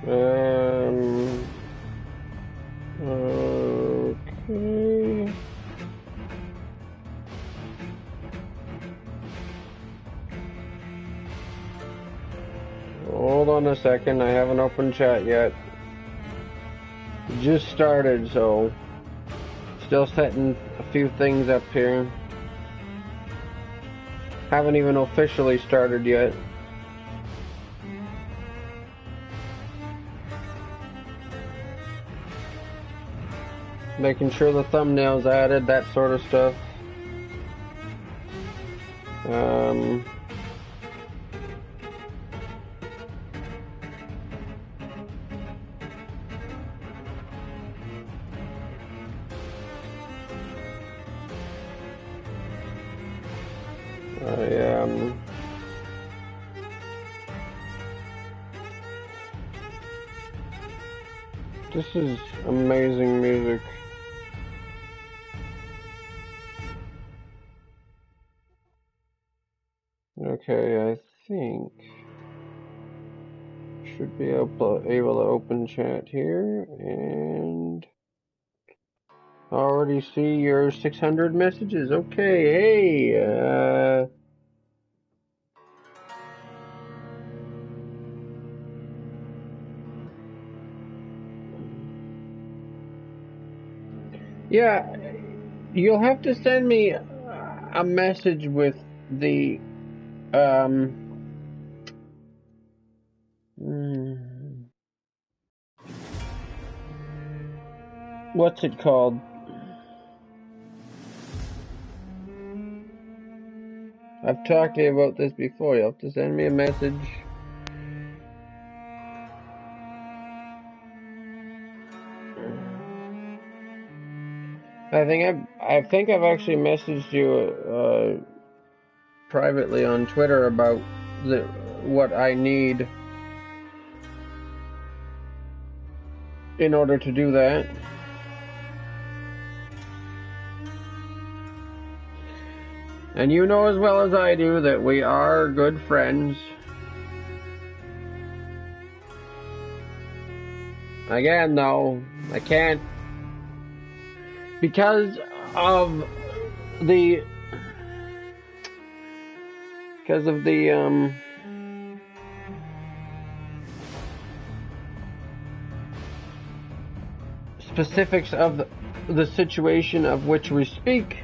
Okay. Hold on a second, I haven't opened chat yet. Just started, so still setting a few things up here. Haven't even officially started yet. Making sure the thumbnail's added, that sort of stuff. This is amazing music. Okay, I think should be able to open chat here, and already see your 600 messages. Okay, hey, yeah, you'll have to send me a message with the what's it called? I've talked to you about this before. You'll have to send me a message. I think I've actually messaged you privately on Twitter about what I need in order to do that. And you know as well as I do that we are good friends. Again, though, I can't, because of the specifics of the situation of which we speak.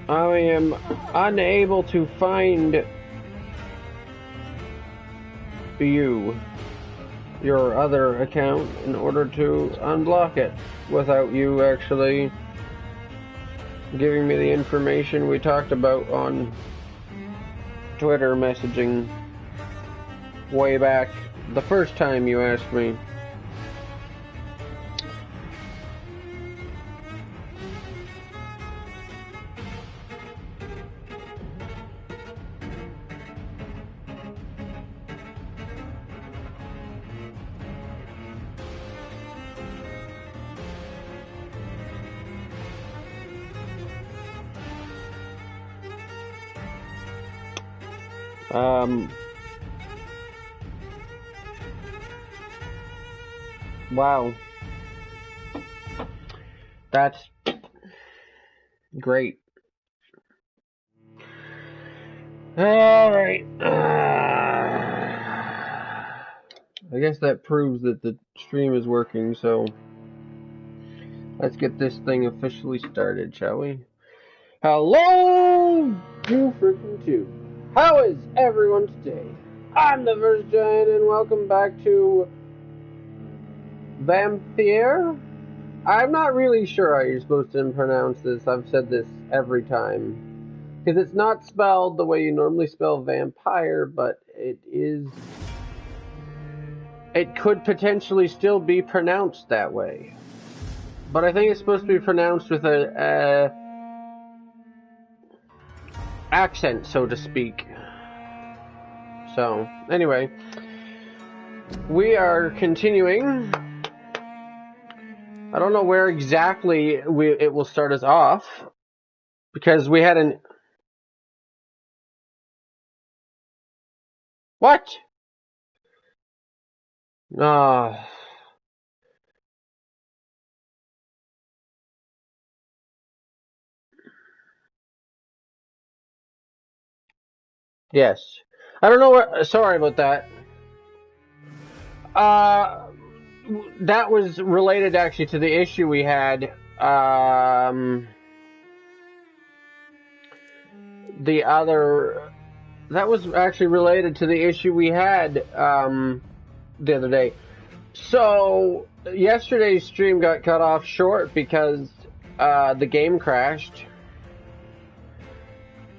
I am unable to find your other account in order to unblock it without you actually giving me the information we talked about on Twitter messaging way back the first time you asked me. Wow. That's great. Alright. I guess that proves that the stream is working, so let's get this thing officially started, shall we? Hello, you freaking two. How is everyone today? I'm the First Giant, and welcome back to Vampyr. I'm not really sure how you're supposed to pronounce this. I've said this every time. Because it's not spelled the way you normally spell vampire, but it is... It could potentially still be pronounced that way. But I think it's supposed to be pronounced with a accent, so to speak. So, anyway, we are continuing. I don't know where exactly it will start us off, because we had an... What? Ah. Yes. I don't know what. Sorry about that. Uh, that was related actually to the issue we had. The other. That was actually related to the issue we had the other day. So yesterday's stream got cut off short because the game crashed.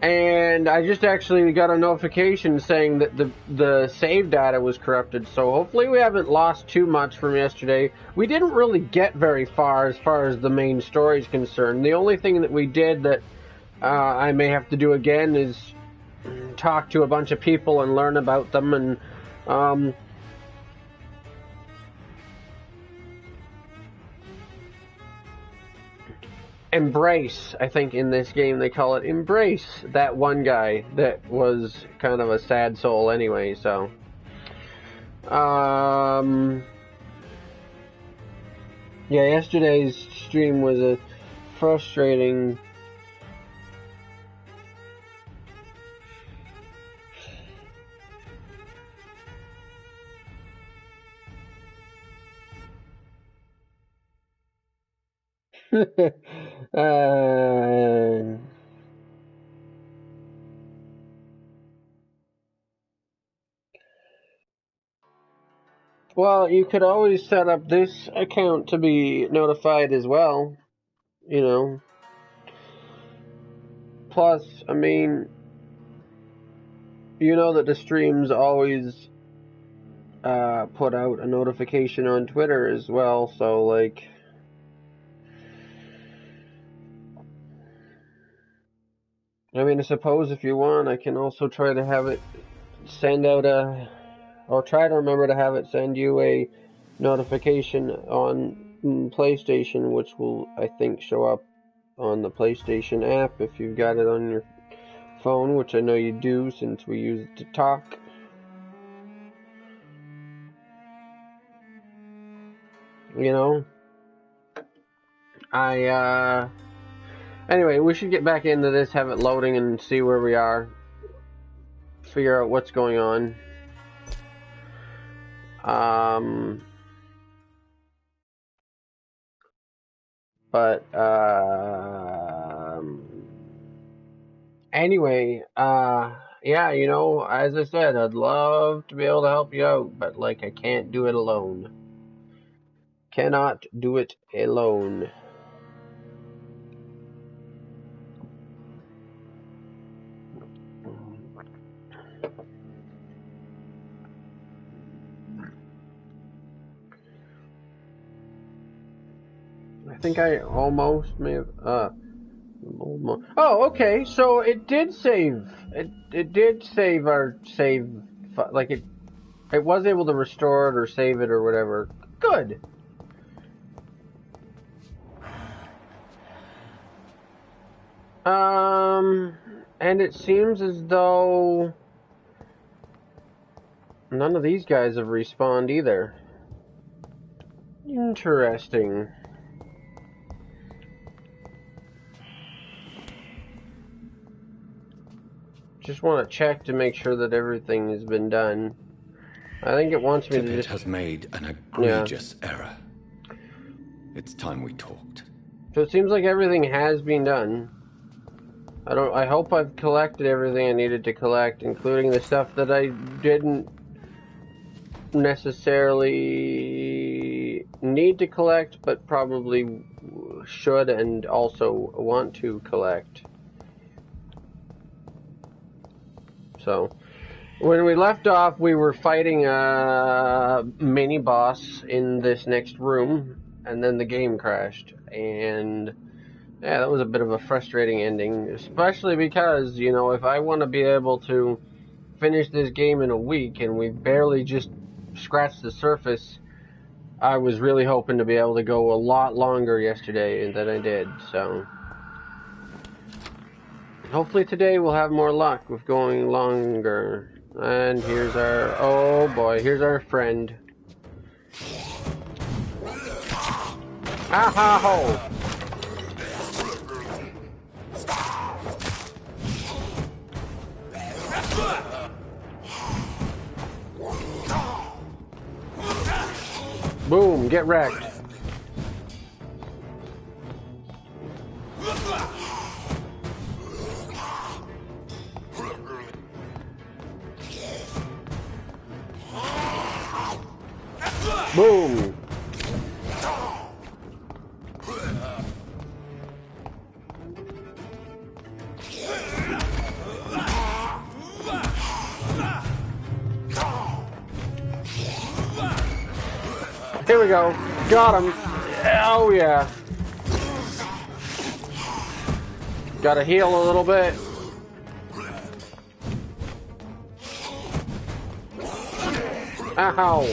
And I just actually got a notification saying that the save data was corrupted, so hopefully we haven't lost too much from yesterday. We didn't really get very far as the main story is concerned. The only thing that we did that I may have to do again is talk to a bunch of people and learn about them, and embrace. I think in this game they call it embrace that one guy that was kind of a sad soul anyway, so yeah, yesterday's stream was a frustrating well, you could always set up this account to be notified as well, you know. Plus, I mean, you know that the streams always put out a notification on Twitter as well, so like, I mean, I suppose if you want, I can also try to have it send out or try to remember to have it send you a notification on PlayStation, which will, I think, show up on the PlayStation app if you've got it on your phone, which I know you do since we use it to talk. You know, anyway, we should get back into this, have it loading, and see where we are. Figure out what's going on. But, anyway, yeah, you know, as I said, I'd love to be able to help you out, but, like, I can't do it alone. Cannot do it alone. I think I almost may have, almost. Oh, okay, so it did save, it did save our save, like, it was able to restore it or save it or whatever. Good. And it seems as though none of these guys have respawned either. Interesting. Just want to check to make sure that everything has been done. I think it wants me to just... has made an egregious error. It's time we talked. So it seems like everything has been done. I hope I've collected everything I needed to collect, including the stuff that I didn't necessarily need to collect, but probably should and also want to collect. So, when we left off, we were fighting a mini boss in this next room, and then the game crashed, and yeah, that was a bit of a frustrating ending, especially because, you know, if I want to be able to finish this game in a week, and we barely just scratched the surface, I was really hoping to be able to go a lot longer yesterday than I did, so hopefully today we'll have more luck with going longer. And here's our, oh boy, here's our friend. Ow! Boom, get wrecked. Boom. Here we go. Got him. Oh, yeah. Gotta heal a little bit. Ow.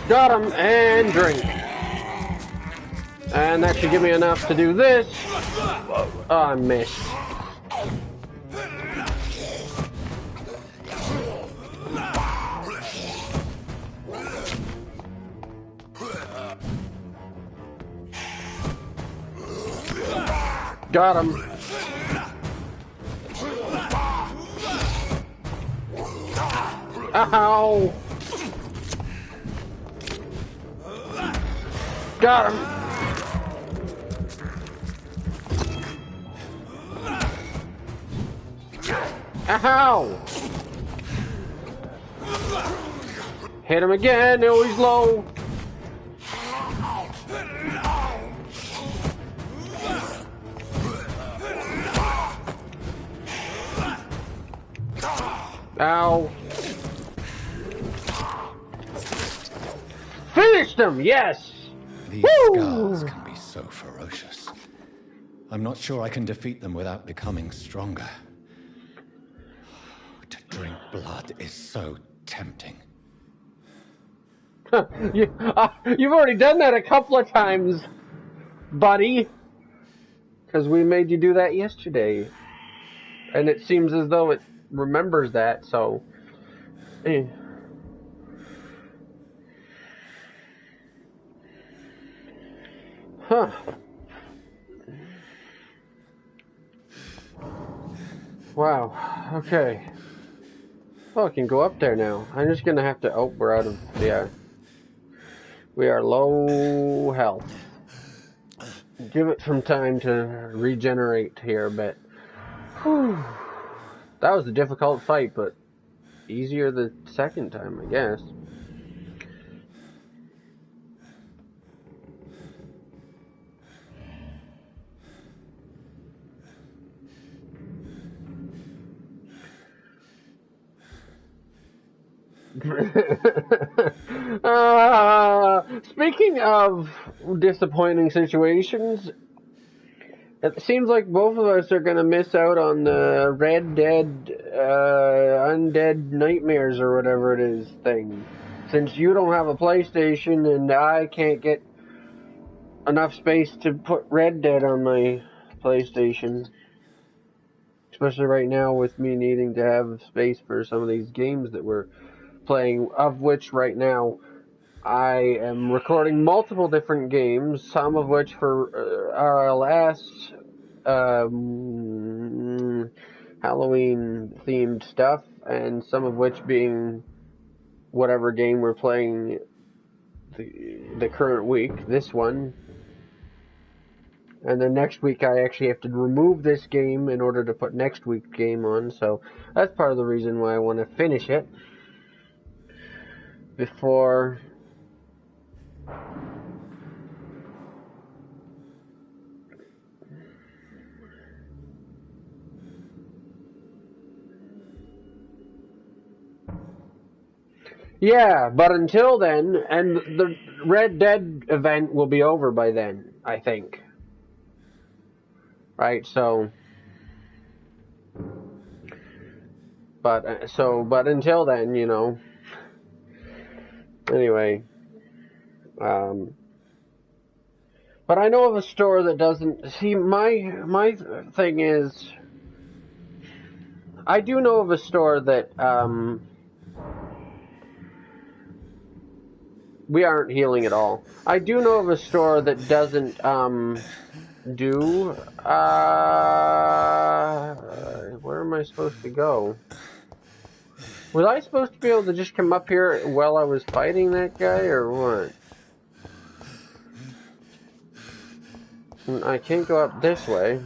Got him, and drink. And that should give me enough to do this. Oh, I missed. Got him. Ow. Got him. Ow. Hit him again. Oh, he's low. Ow. Finished him, yes! These scars can be so ferocious. I'm not sure I can defeat them without becoming stronger. To drink blood is so tempting. You've already done that a couple of times, buddy. Because we made you do that yesterday. And it seems as though it remembers that, so... Huh. Wow. Okay. Oh, I can go up there now. I'm just gonna have to... Oh, we're out of... Yeah. We are low health. Give it some time to regenerate here a bit. Whew. That was a difficult fight, but easier the second time, I guess. Speaking of disappointing situations, it seems like both of us are going to miss out on the Red Dead Undead Nightmares or whatever it is thing. Since you don't have a PlayStation and I can't get enough space to put Red Dead on my PlayStation. Especially right now with me needing to have space for some of these games that we're playing, of which right now I am recording multiple different games, some of which for our last Halloween themed stuff, and some of which being whatever game we're playing the current week, this one. And then next week I actually have to remove this game in order to put next week's game on, so that's part of the reason why I want to finish it before yeah, but until then, and the Red Dead event will be over by then, I think. Right, so but until then, you know. Anyway, But I know of a store that doesn't... See, my thing is... I do know of a store that, we aren't healing at all. I do know of a store that doesn't, do, where am I supposed to go? Was I supposed to be able to just come up here while I was fighting that guy, or what? I can't go up this way.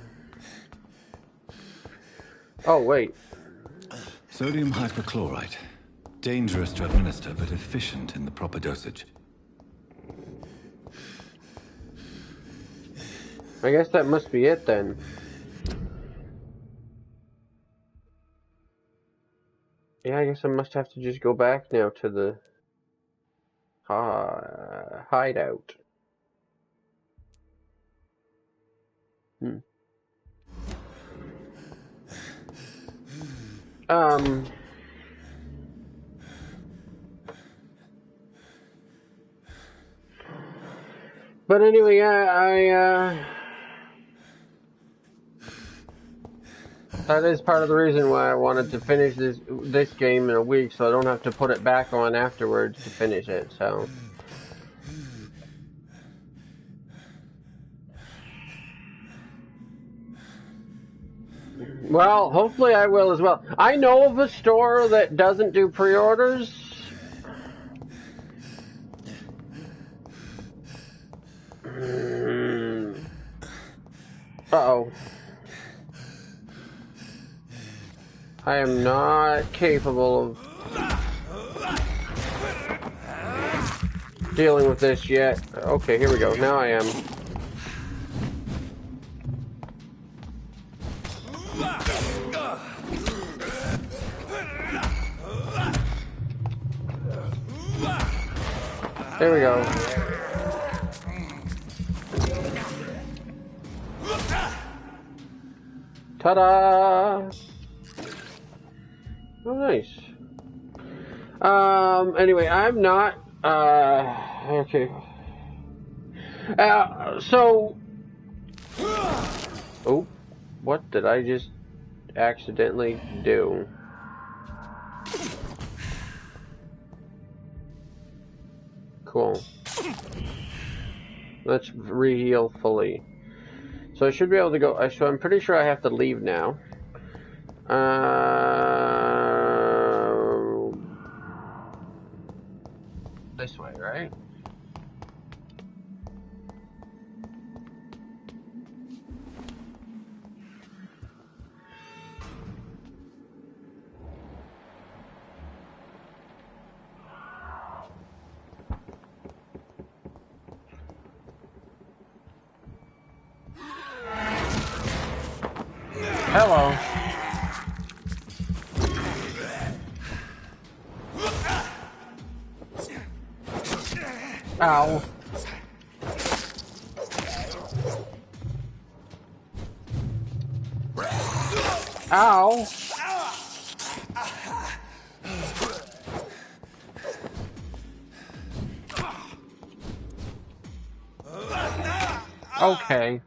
Oh, wait. Sodium hypochlorite. Dangerous to administer, but efficient in the proper dosage. I guess that must be it then. Yeah, I guess I must have to just go back now to the hideout. But anyway, that is part of the reason why I wanted to finish this game in a week, so I don't have to put it back on afterwards to finish it, so... Well, hopefully I will as well. I know of a store that doesn't do pre-orders. Uh-oh. I am not capable of dealing with this yet. Okay, here we go. Now I am. There we go. Ta-da! Oh, nice. Anyway, I'm not, okay. So... Oh, what did I just accidentally do? Cool. Let's re-heal fully. So I should be able to go, so I'm pretty sure I have to leave now. This way, right? Hello. Ow. Ow. Okay.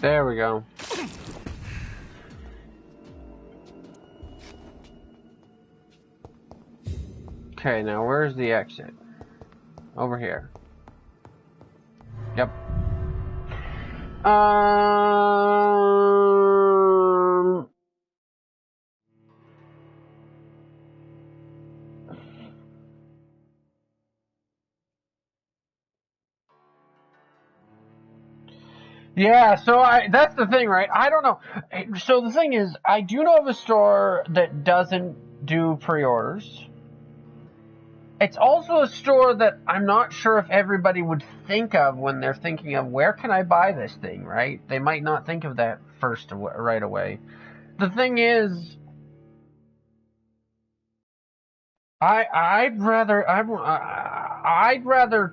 There we go. Okay, now where's the exit? Over here. Yep. Yeah, so that's the thing, right? I don't know. So the thing is, I do know of a store that doesn't do pre-orders. It's also a store that I'm not sure if everybody would think of when they're thinking of where can I buy this thing, right? They might not think of that right away. The thing is, I'd rather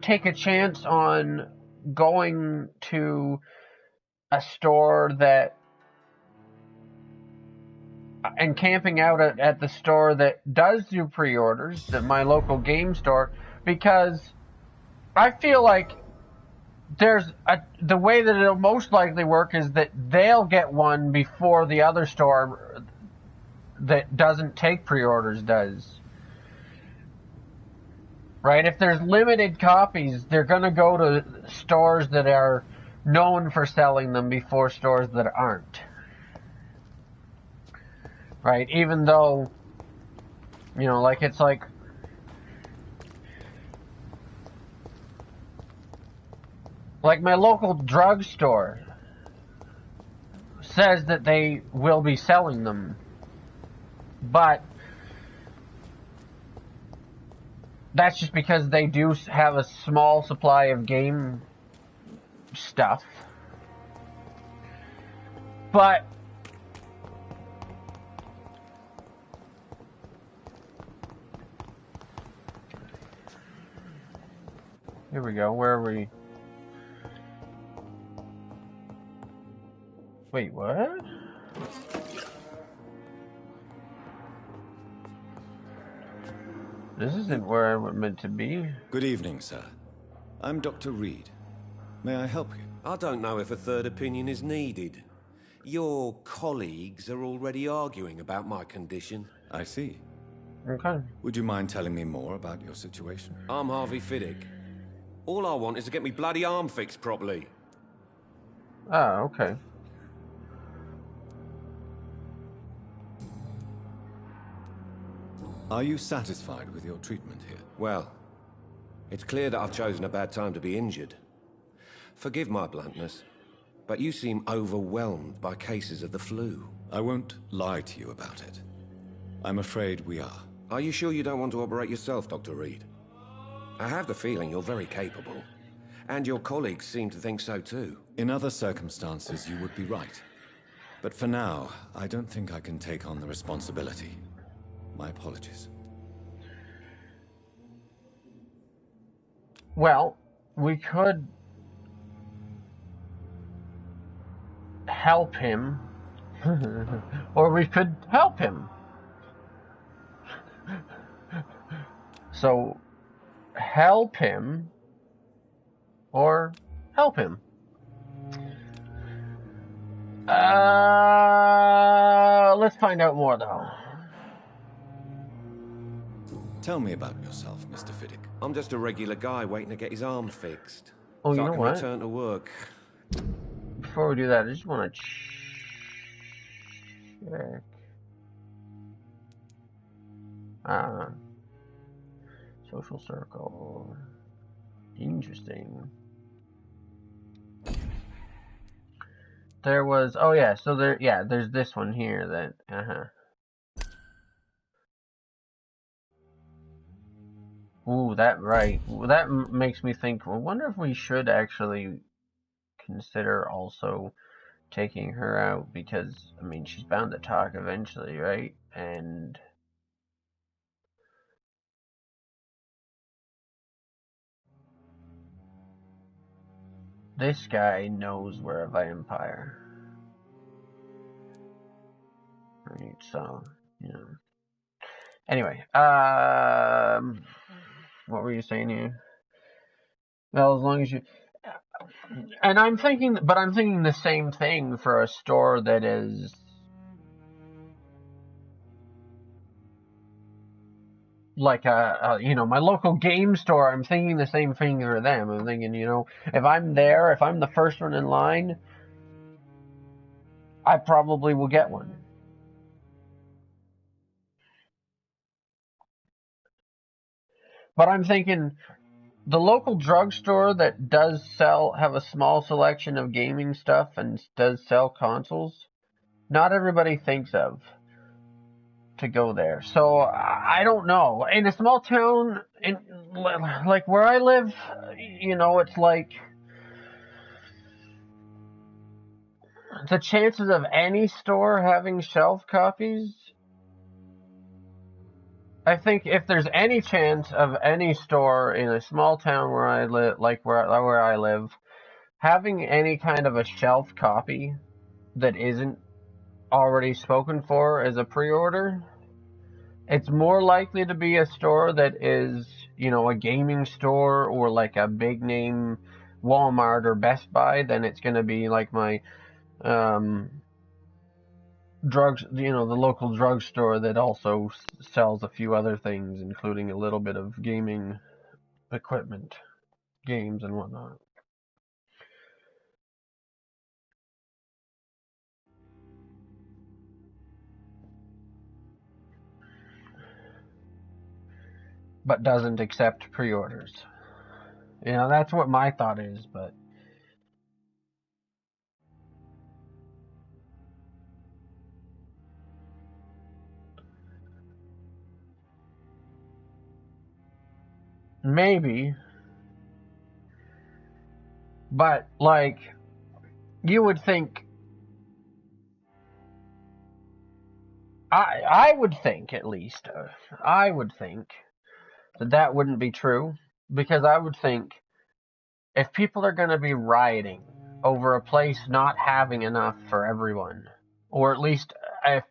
take a chance on going to a store that and camping out at the store that does do pre-orders, my local game store, because I feel like the way that it'll most likely work is that they'll get one before the other store that doesn't take pre-orders does. Right? If there's limited copies, they're going to go to stores that are known for selling them before stores that aren't. Right? Even though, it's like my local drugstore says that they will be selling them, but that's just because they do have a small supply of game stuff. But here we go. Where are we? Wait, what? This isn't where I'm meant to be. Good evening, sir. I'm Dr. Reed. May I help you? I don't know if a third opinion is needed. Your colleagues are already arguing about my condition. I see. Okay. Would you mind telling me more about your situation? I'm Harvey Fiddick. All I want is to get me bloody arm fixed properly. Ah, okay. Are you satisfied with your treatment here? Well, it's clear that I've chosen a bad time to be injured. Forgive my bluntness, but you seem overwhelmed by cases of the flu. I won't lie to you about it. I'm afraid we are. Are you sure you don't want to operate yourself, Dr. Reed? I have the feeling you're very capable, and your colleagues seem to think so too. In other circumstances, you would be right. But for now, I don't think I can take on the responsibility. My apologies. Well, we could help him, or we could help him. So, help him, or help him. Let's find out more, though. Tell me about yourself, Mr. Fiddick. I'm just a regular guy waiting to get his arm fixed. Oh, so you I know can what? return to work. Before we do that, I just want to check. Social circle. Interesting. There was, oh yeah, so there's this one here that, Ooh, that makes me think, I wonder if we should actually consider also taking her out, because, I mean, she's bound to talk eventually, right? And this guy knows we're a vampire. Right, so, Anyway, what were you saying here? Well, as long as you... And I'm thinking the same thing for a store that is... like my local game store. I'm thinking the same thing for them. I'm thinking, if I'm the first one in line, I probably will get one. But I'm thinking the local drugstore that does have a small selection of gaming stuff and does sell consoles, not everybody thinks of to go there. So I don't know. In a small town, like where I live, it's like the chances of any store having shelf copies. I think if there's any chance of any store in a small town where I live, like where I live, having any kind of a shelf copy that isn't already spoken for as a pre-order, it's more likely to be a store that is, a gaming store or like a big name Walmart or Best Buy than it's going to be like my drugs, the local drugstore that also sells a few other things, including a little bit of gaming equipment, games and whatnot. But doesn't accept pre-orders. That's what my thought is, but maybe. But, like, you would think, I would think, at least, I would think that wouldn't be true, because I would think if people are going to be rioting over a place not having enough for everyone, or at least I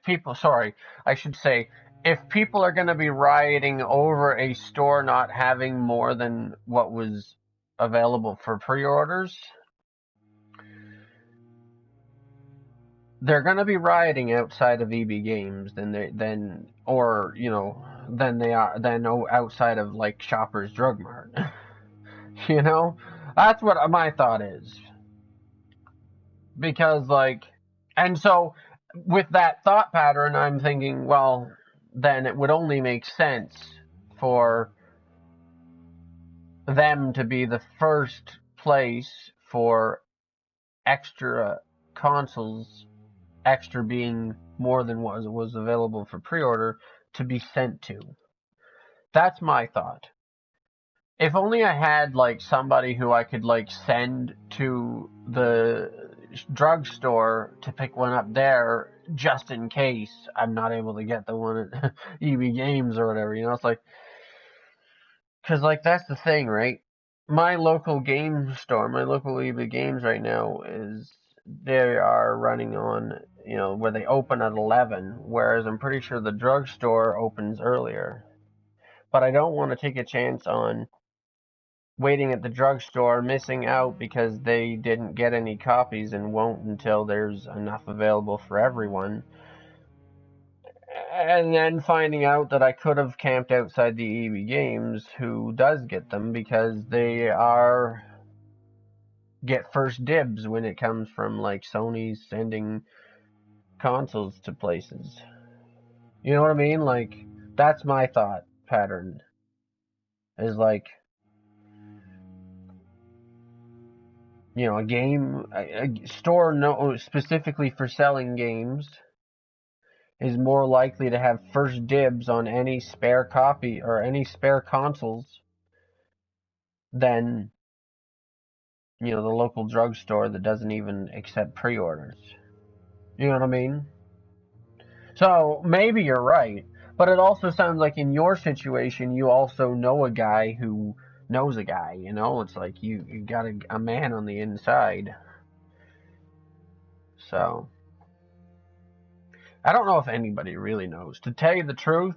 should say, if people are going to be rioting over a store not having more than what was available for pre-orders, they're going to be rioting outside of EB Games than outside of like Shoppers Drug Mart. That's what my thought is. Because and so with that thought pattern, I'm thinking, well, then it would only make sense for them to be the first place for extra consoles, extra being more than what was available for pre-order, to be sent to. That's my thought. If only I had like somebody who I could like send to the drugstore to pick one up there just in case I'm not able to get the one at EB Games or whatever. It's like, because like that's the thing, right? My local game store, my local EB Games right now they are running on, where they open at 11, whereas I'm pretty sure the drugstore opens earlier. But I don't want to take a chance on waiting at the drugstore, missing out because they didn't get any copies and won't until there's enough available for everyone. And then finding out that I could have camped outside the EB Games, who does get them, because they get first dibs when it comes from like Sony sending consoles to places. You know what I mean? Like, that's my thought pattern. Is like, a store specifically for selling games is more likely to have first dibs on any spare copy or any spare consoles than, the local drugstore that doesn't even accept pre-orders. You know what I mean? So maybe you're right, but it also sounds like in your situation you also know a guy who knows a guy. It's like you got a man on the inside. So I don't know if anybody really knows. To tell you the truth,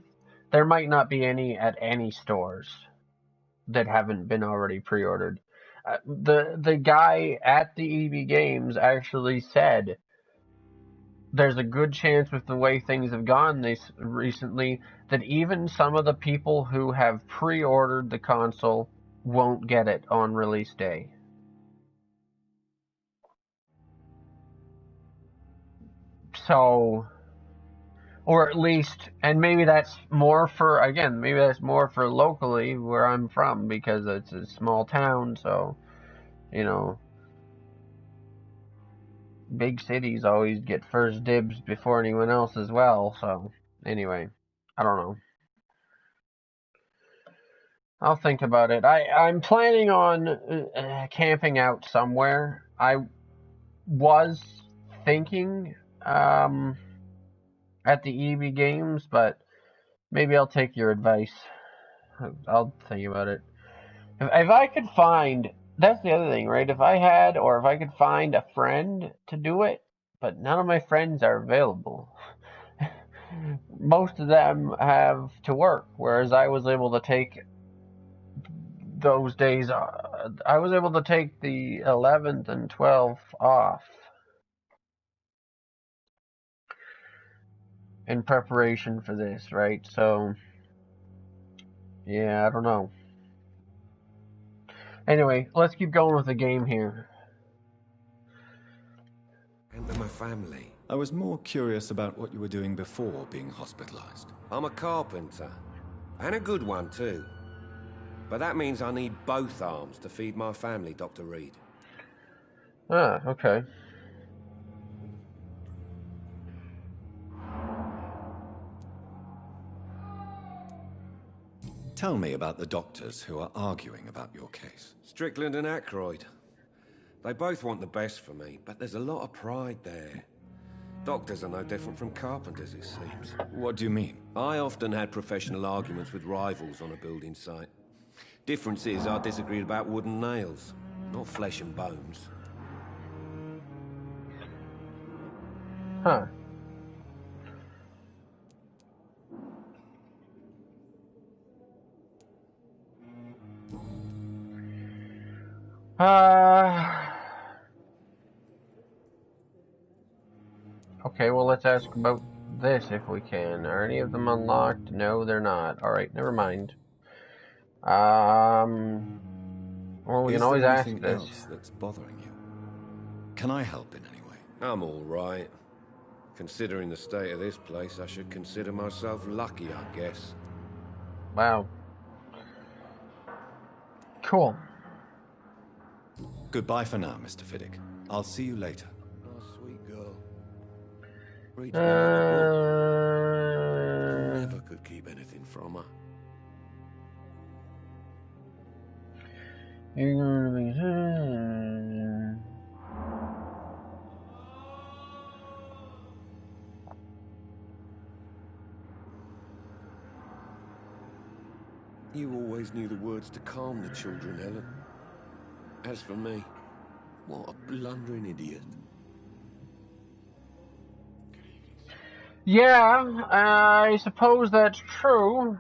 there might not be any at any stores that haven't been already pre-ordered. The guy at the EB Games actually said there's a good chance with the way things have gone recently that even some of the people who have pre-ordered the console won't get it on release day. So, or at least, and maybe that's more for locally where I'm from, because it's a small town, so, big cities always get first dibs before anyone else as well. So anyway, I don't know. I'll think about it. I'm planning on camping out somewhere. I was thinking at the EB Games, but maybe I'll take your advice. I'll think about it. If I could find that's the other thing, right? If I had, or if I could find a friend to do it, but none of my friends are available. Most of them have to work, whereas I was able to take those days. I was able to take the 11th and 12th off in preparation for this, right? So, yeah, I don't know. Anyway, let's keep going with the game here. And to my family. I was more curious about what you were doing before being hospitalized. I'm a carpenter. And a good one, too. But that means I need both arms to feed my family, Dr. Reed. Ah, okay. Tell me about the doctors who are arguing about your case. Strickland and Aykroyd. They both want the best for me, but there's a lot of pride there. Doctors are no different from carpenters, it seems. What do you mean? I often had professional arguments with rivals on a building site. Difference is I disagreed about wooden nails, not flesh and bones. Huh. Okay, well, let's ask about this if we can. Are any of them unlocked? No, they're not. Alright, never mind. Well, we can always ask anything this. else that's bothering you? Can I help in any way? I'm all right. Considering the state of this place, I should consider myself lucky, I guess. Wow. Cool. Goodbye for now, Mr. Fiddick. I'll see you later. Oh, sweet girl. Reach never could keep anything from her. You're gonna be... You always knew the words to calm the children, Helen. As for me, what a blundering idiot. Yeah, I suppose that's true.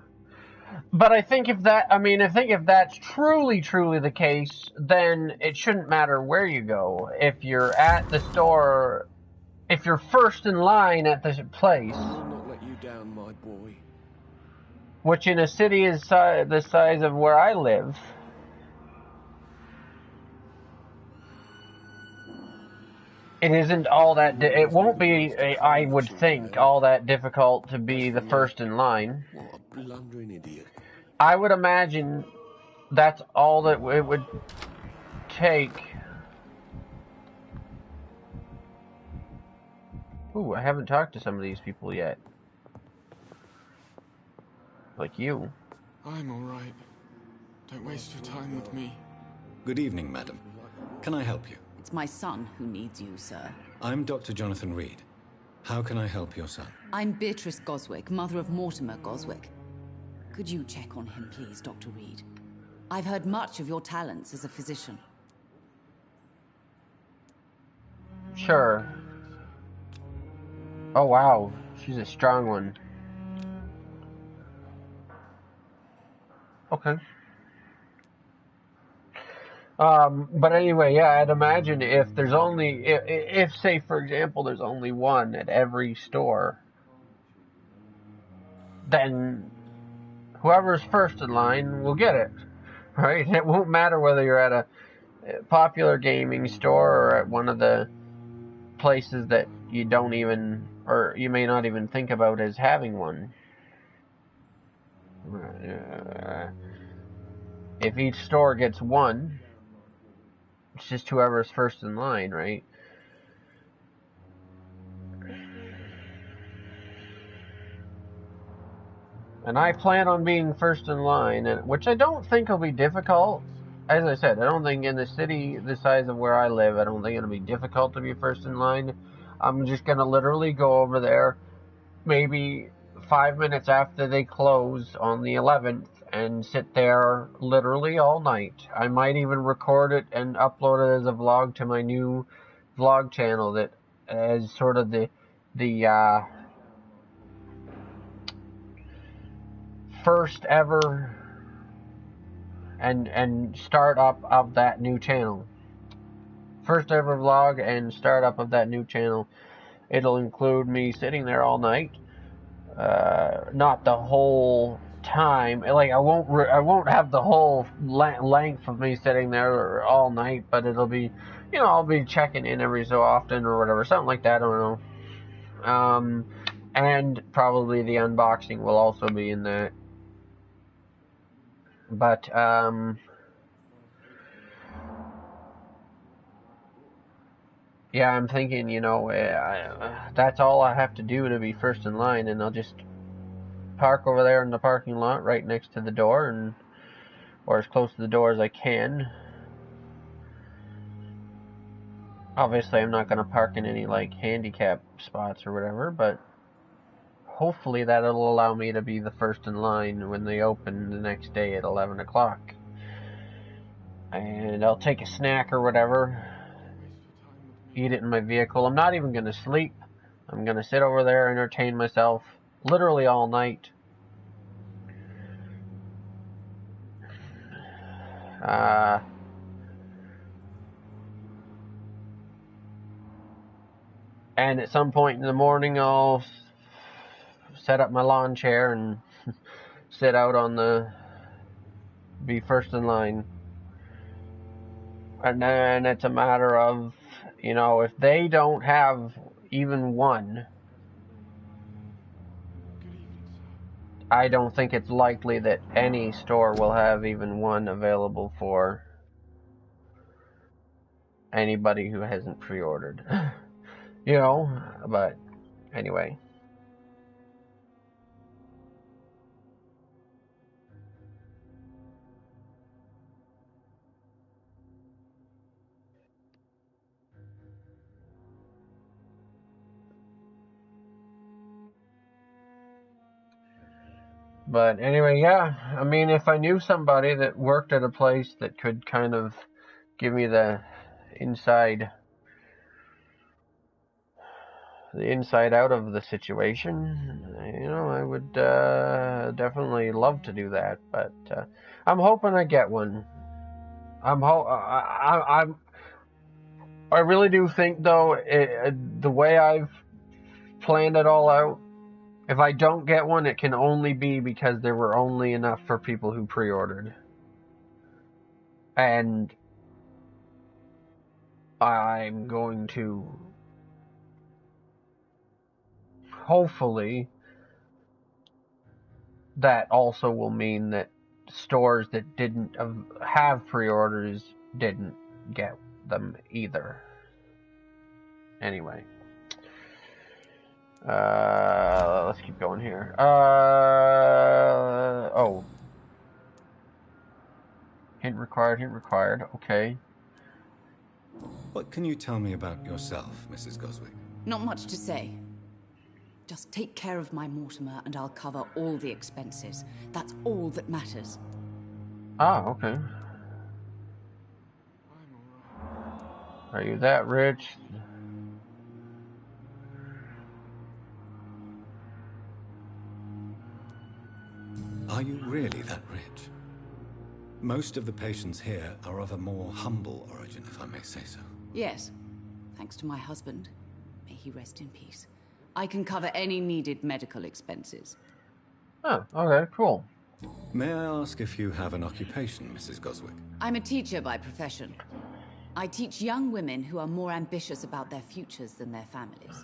But I think if that's truly the case, then it shouldn't matter where you go. If you're at the store, if you're first in line at this place, I will not let you down, my boy. which in a city is the size of where I live, it isn't all that. It won't be, I would think, all that difficult to be the first in line. What a blundering idiot. I would imagine that's all that it would take. Ooh, I haven't talked to some of these people yet. Like you. I'm all right. Don't waste your time with me. Good evening, madam. Can I help you? It's my son who needs you, sir. I'm Dr. Jonathan Reed. How can I help your son? I'm Beatrice Goswick, mother of Mortimer Goswick. Could you check on him, please, Dr. Reed? I've heard much of your talents as a physician. Sure. Oh, wow. She's a strong one. Okay. But anyway, yeah, I'd imagine if there's only, if say, for example, there's only one at every store, then whoever's first in line will get it, right? It won't matter whether you're at a popular gaming store or at one of the places that you don't even, or you may not even think about as having one. If each store gets one, it's just whoever's first in line, right? And I plan on being first in line, which I don't think will be difficult. As I said, I don't think in the city the size of where I live, I don't think it'll be difficult to be first in line. I'm just going to literally go over there maybe 5 minutes after they close on the 11th and sit there literally all night. I might even record it and upload it as a vlog to my new vlog channel that is sort of the first ever and start up of that new channel. First ever vlog and start up of that new channel. It'll include me sitting there all night. Not the whole time. Like I won't have the whole length of me sitting there all night, but it'll be, I'll be checking in every so often or whatever, something like that. I don't know. And probably the unboxing will also be in that. But yeah, I'm thinking, that's all I have to do to be first in line, and I'll just park over there in the parking lot right next to the door, or as close to the door as I can. Obviously, I'm not going to park in any, like, handicap spots or whatever, but hopefully that'll allow me to be the first in line when they open the next day at 11 o'clock. And I'll take a snack or whatever, eat it in my vehicle. I'm not even going to sleep. I'm going to sit over there, entertain myself, literally all night. And at some point in the morning, I'll set up my lawn chair and sit out be first in line. And then it's a matter of, if they don't have even one, I don't think it's likely that any store will have even one available for anybody who hasn't pre-ordered. But anyway. But anyway, yeah, I mean, if I knew somebody that worked at a place that could kind of give me the inside out of the situation, I would definitely love to do that. But I'm hoping I get one. I really do think, though, the way I've planned it all out, if I don't get one, it can only be because there were only enough for people who pre-ordered. And I'm going to hopefully that also will mean that stores that didn't have pre-orders didn't get them either. Anyway. Let's keep going here. Oh. Hint required. Okay. What can you tell me about yourself, Mrs. Goswick? Not much to say. Just take care of my Mortimer and I'll cover all the expenses. That's all that matters. Ah, okay. Are you that rich? Are you really that rich? Most of the patients here are of a more humble origin, if I may say so. Yes. Thanks to my husband. May he rest in peace. I can cover any needed medical expenses. Oh, okay, cool. May I ask if you have an occupation, Mrs. Goswick? I'm a teacher by profession. I teach young women who are more ambitious about their futures than their families.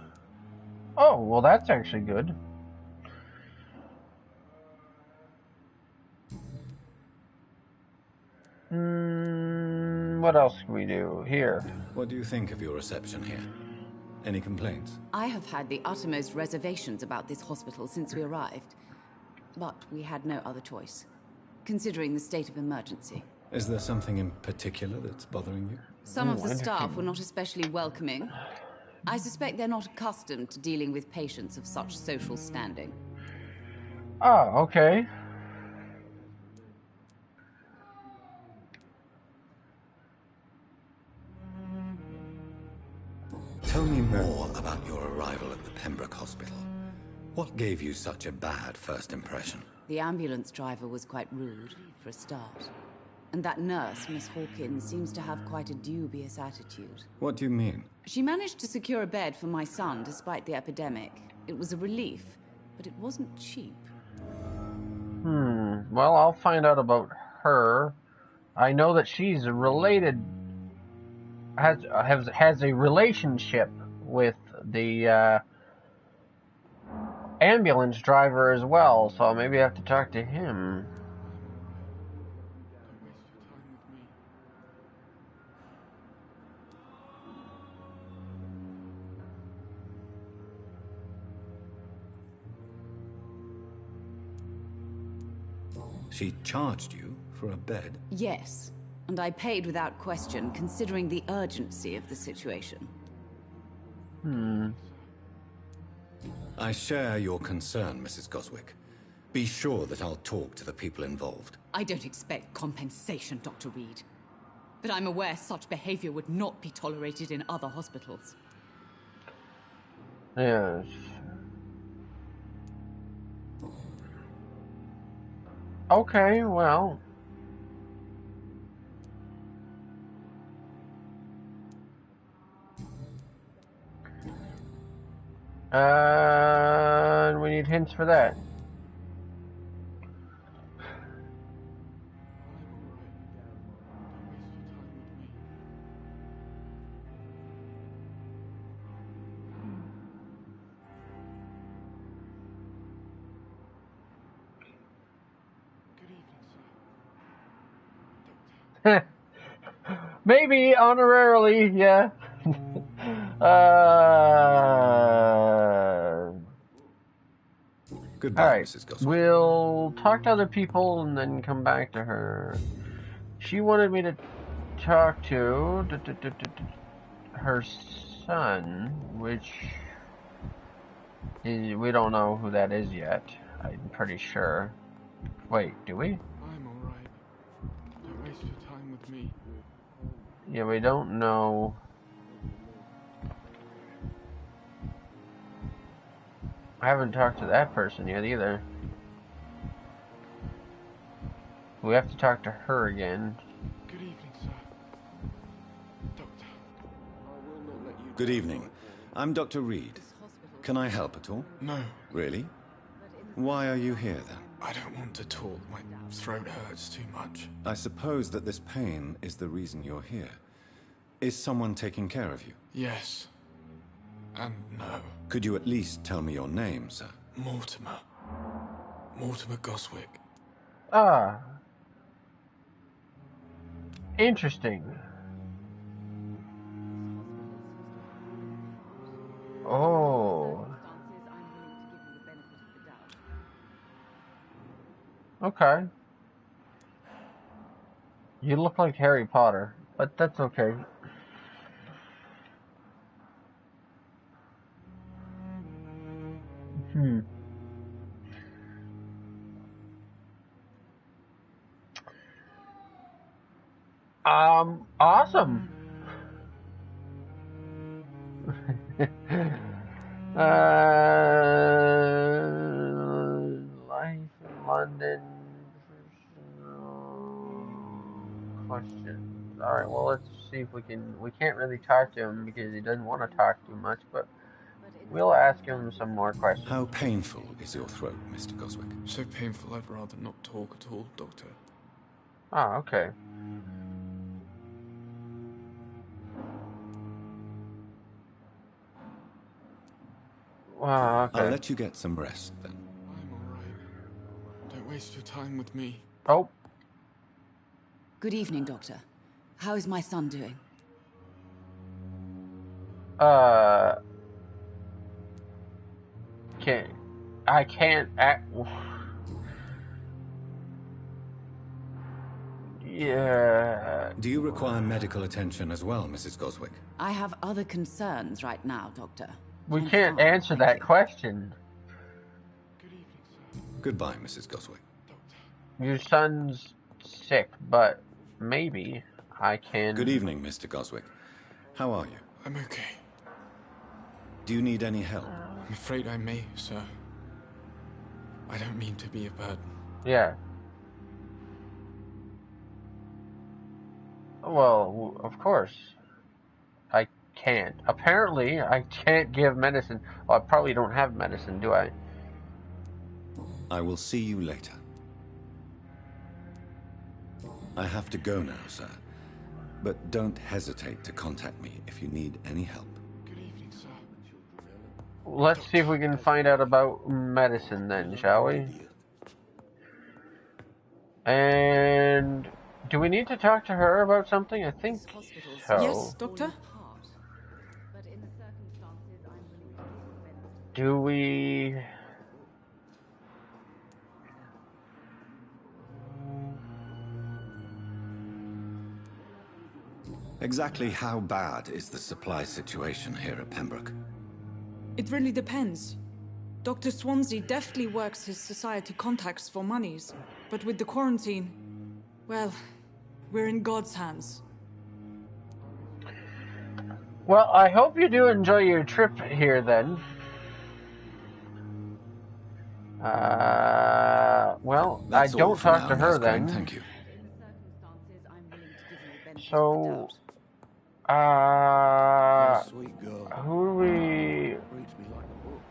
Oh, well, that's actually good. What else can we do here? What do you think of your reception here? Any complaints? I have had the uttermost reservations about this hospital since we arrived. But we had no other choice, considering the state of emergency. Is there something in particular that's bothering you? Some of the staff were not especially welcoming. I suspect they're not accustomed to dealing with patients of such social standing. Oh, okay. Tell me more about your arrival at the Pembroke Hospital. What gave you such a bad first impression? The ambulance driver was quite rude, for a start. And that nurse, Miss Hawkins, seems to have quite a dubious attitude. What do you mean? She managed to secure a bed for my son despite the epidemic. It was a relief, but it wasn't cheap. Well, I'll find out about her. I know that she's related, has a relationship with the ambulance driver as well, so maybe I have to talk to him. She charged you for a bed? Yes, and I paid without question, considering the urgency of the situation. I share your concern, Mrs. Goswick. Be sure that I'll talk to the people involved. I don't expect compensation, Dr. Reed. But I'm aware such behavior would not be tolerated in other hospitals. Yes. Okay, well. We need hints for that. Maybe honorarily, yeah. Goodbye, All right. Mrs. Goswick. We'll talk to other people and then come back to her. She wanted me to talk to her son, which is, we don't know who that is yet. I'm pretty sure. Wait, do we? I'm alright. Don't waste your time with me. Yeah, we don't know. I haven't talked to that person yet either. We have to talk to her again. Good evening, sir. Doctor. I will not let you. Good evening. I'm Dr. Reed. Can I help at all? No, Really? Why are you here then? I don't want to talk. My throat hurts too much. I suppose that this pain is the reason you're here. Is someone taking care of you? Yes. And no. Could you at least tell me your name, sir? Mortimer. Mortimer Goswick. Ah. Interesting. Oh. Okay. You look like Harry Potter, but that's okay. Awesome. Life in London. Questions. All right. Well, let's see if we can. We can't really talk to him because he doesn't want to talk too much, but we'll ask him some more questions. How painful is your throat, Mr. Goswick? So painful I'd rather not talk at all, Doctor. Ah, okay. Wow, okay. I'll let you get some rest then. I'm alright. Don't waste your time with me. Oh. Good evening, Doctor. How is my son doing? I can't act. Yeah. Do you require medical attention as well, Mrs. Goswick? I have other concerns right now, Doctor. We I'm can't fine, answer thank that you. question. Good evening, sir. Goodbye, Mrs. Goswick. Doctor. Your son's sick, but maybe I can. Good evening, Mr. Goswick. How are you? I'm okay. Do you need any help? I'm afraid I may, sir. I don't mean to be a burden. Yeah. Well, of course. I can't. Apparently, I can't give medicine. Well, I probably don't have medicine, do I? I will see you later. I have to go now, sir. But don't hesitate to contact me if you need any help. Good evening, sir. Let's see if we can find out about medicine then, shall we? And do we need to talk to her about something? I think so. Yes, Doctor? Do we... Exactly how bad is the supply situation here at Pembroke? It really depends. Dr. Swansea deftly works his society contacts for monies, but with the quarantine, well, we're in God's hands. Well, I hope you do enjoy your trip here then. Well, That's I don't all for talk now, to her Nurse Crane, then. thank you. So, Sweet girl. who do we... Reads me like a book.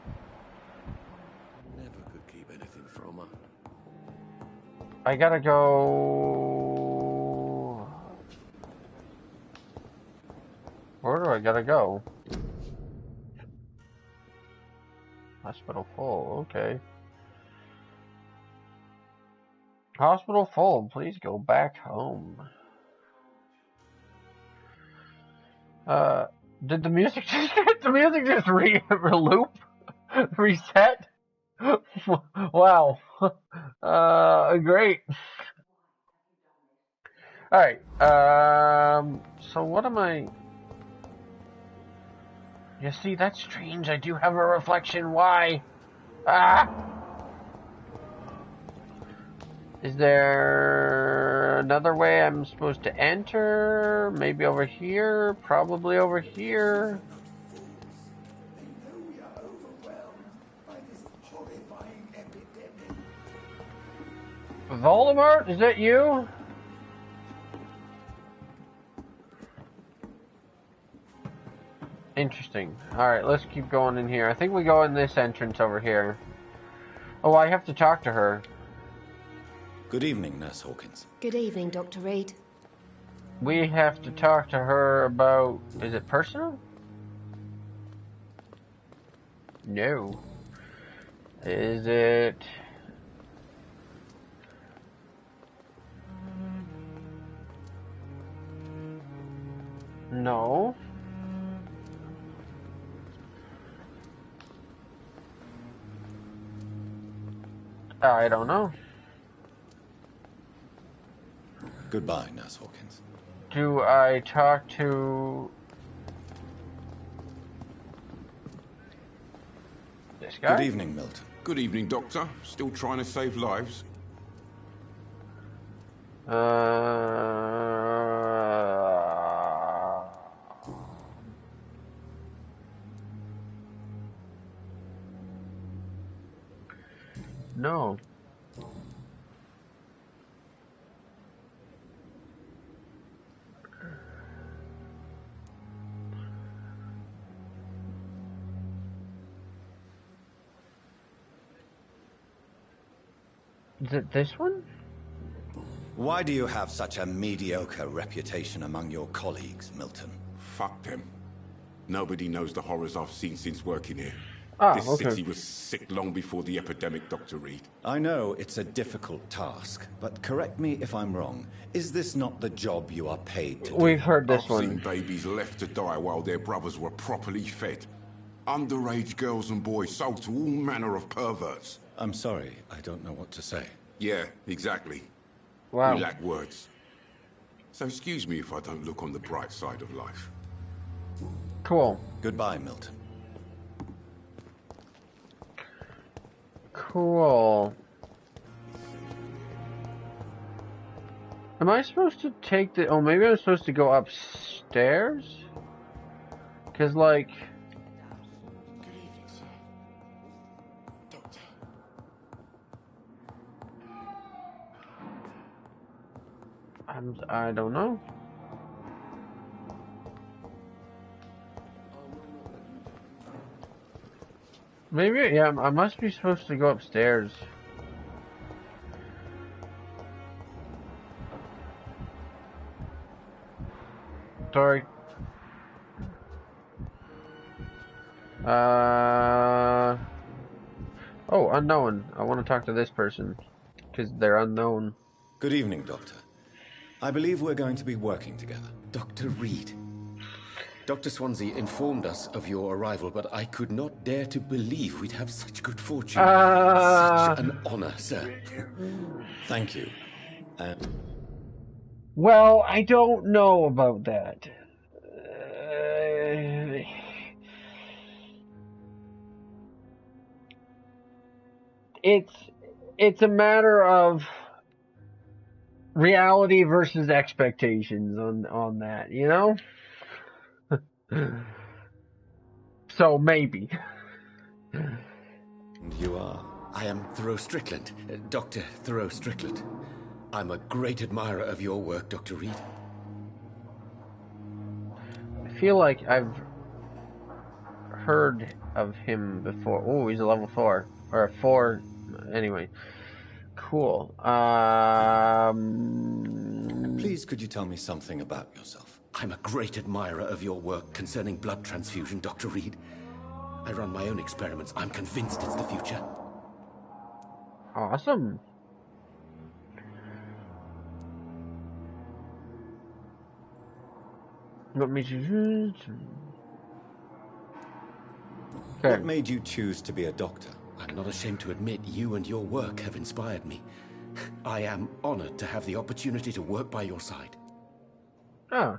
Never could keep anything from her. I gotta go... Where do I gotta go? Hospital full, okay. Hospital full, please go back home. Did the music just loop? Reset? Wow. Great. Alright, so what am I... You see, that's strange. I do have a reflection. Why? Ah! Is there another way I'm supposed to enter? Maybe over here? Probably over here. Voldemort, is that you? Interesting. Alright, let's keep going in here. I think we go in this entrance over here. Oh, I have to talk to her. Good evening, Nurse Hawkins. Good evening, Dr. Reed. We have to talk to her about... Is it personal? No. Is it... No. I don't know. Goodbye, Nurse Hawkins. Do I talk to this guy? Good evening, Milton. Good evening, Doctor. Still trying to save lives? No. Is it this one? Why do you have such a mediocre reputation among your colleagues, Milton? Fuck them. Nobody knows the horrors I've seen since working here. Ah, This okay. city was sick long before the epidemic, Dr. Reed. I know it's a difficult task, but correct me if I'm wrong. Is this not the job you are paid to do? We've heard this I've seen one. babies left to die while their brothers were properly fed. Underage girls and boys sold to all manner of perverts. I'm sorry, I don't know what to say. Yeah, exactly. Wow. We lack words. So excuse me if I don't look on the bright side of life. Cool. Goodbye, Milton. Cool. Am I supposed to take the... Oh, maybe I'm supposed to go upstairs? Because, like... I don't know. Maybe, yeah, I must be supposed to go upstairs. Sorry. Oh, unknown. I want to talk to this person. Because they're unknown. Good evening, Doctor. I believe we're going to be working together. Dr. Reed. Dr. Swansea informed us of your arrival, but I could not dare to believe we'd have such good fortune. Such an honor, sir. Thank you. Well, I don't know about that. It's a matter of reality versus expectations on that, you know? So maybe. And you are? I am Thoreau Strickland, Dr. Thoreau Strickland. I'm a great admirer of your work, Dr. Reed. I feel like I've heard of him before. Oh, he's a level 4. Or a 4. Anyway. Cool. Please, could you tell me something about yourself? I'm a great admirer of your work concerning blood transfusion, Dr. Reed. I run my own experiments. I'm convinced it's the future. Awesome. Let me choose. Okay. What made you choose to be a doctor? I'm not ashamed to admit you and your work have inspired me. I am honored to have the opportunity to work by your side. Ah.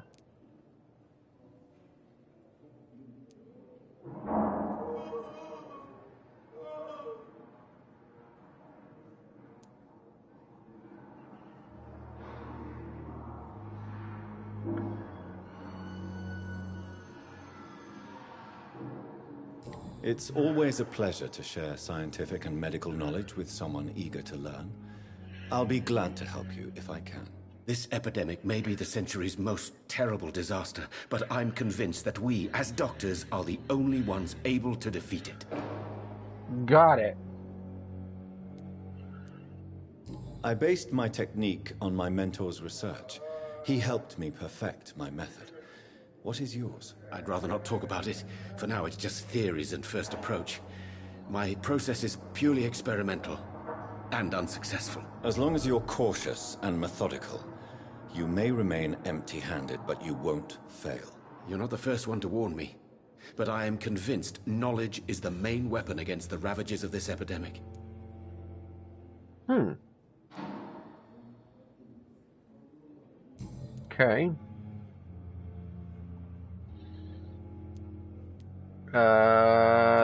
It's always a pleasure to share scientific and medical knowledge with someone eager to learn. I'll be glad to help you if I can. This epidemic may be the century's most terrible disaster, but I'm convinced that we, as doctors, are the only ones able to defeat it. Got it. I based my technique on my mentor's research. He helped me perfect my method. What is yours? I'd rather not talk about it. For now, it's just theories and first approach. My process is purely experimental and unsuccessful. As long as you're cautious and methodical, you may remain empty-handed, but you won't fail. You're not the first one to warn me, but I am convinced knowledge is the main weapon against the ravages of this epidemic. Okay.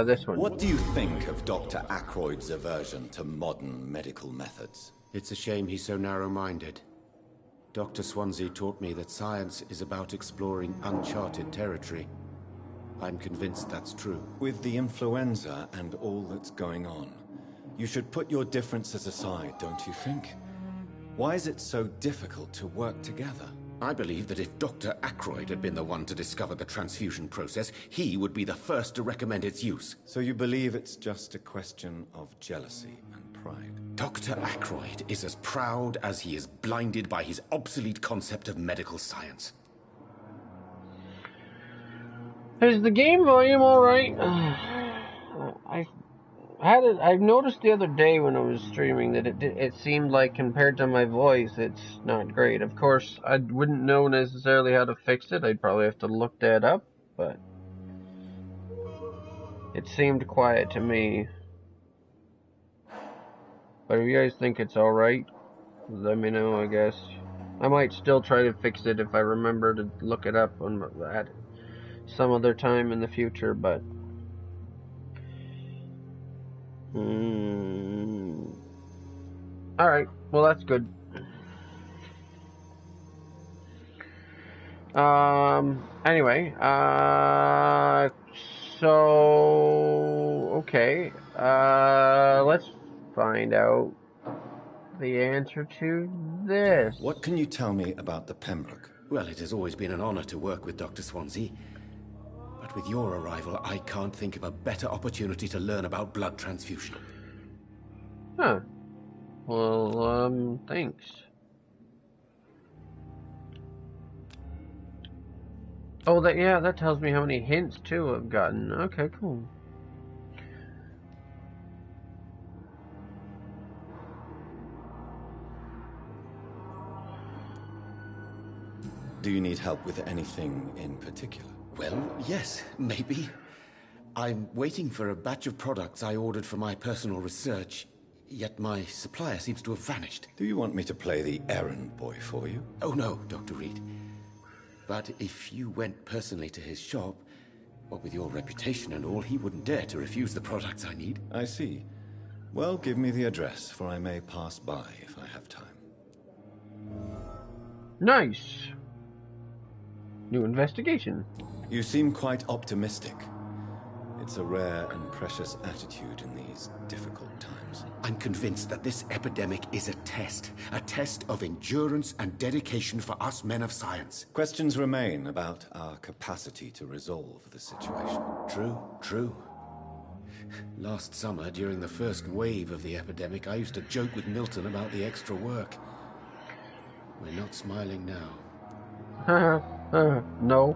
This one. What do you think of Dr. Ackroyd's aversion to modern medical methods? It's a shame he's so narrow-minded. Dr. Swansea taught me that science is about exploring uncharted territory. I'm convinced that's true. With the influenza and all that's going on, you should put your differences aside, don't you think? Why is it so difficult to work together? I believe that if Dr. Ackroyd had been the one to discover the transfusion process, he would be the first to recommend its use. So you believe it's just a question of jealousy and pride? Dr. Ackroyd is as proud as he is blinded by his obsolete concept of medical science. Is the game volume alright? I've noticed the other day when I was streaming that it seemed like compared to my voice, it's not great. Of course, I wouldn't know necessarily how to fix it. I'd probably have to look that up, but it seemed quiet to me. But if you guys think it's alright, let me know, I guess. I might still try to fix it if I remember to look it up on that some other time in the future, but alright, well that's good. Anyway, so, okay, let's find out the answer to this. What can you tell me about the Pembroke? Well, it has always been an honor to work with Dr. Swansea. But with your arrival, I can't think of a better opportunity to learn about blood transfusion. Huh. Well, thanks. Oh, that tells me how many hints, too, I've gotten. Okay, cool. Do you need help with anything in particular? Well, yes, maybe. I'm waiting for a batch of products I ordered for my personal research, yet my supplier seems to have vanished. Do you want me to play the errand boy for you? Oh no, Dr. Reed. But if you went personally to his shop, what with your reputation and all, he wouldn't dare to refuse the products I need. I see. Well, give me the address, for I may pass by if I have time. Nice. New investigation. You seem quite optimistic. It's a rare and precious attitude in these difficult times. I'm convinced that this epidemic is a test of endurance and dedication for us men of science. Questions remain about our capacity to resolve the situation. True. Last summer, during the first wave of the epidemic, I used to joke with Milton about the extra work. We're not smiling now. No.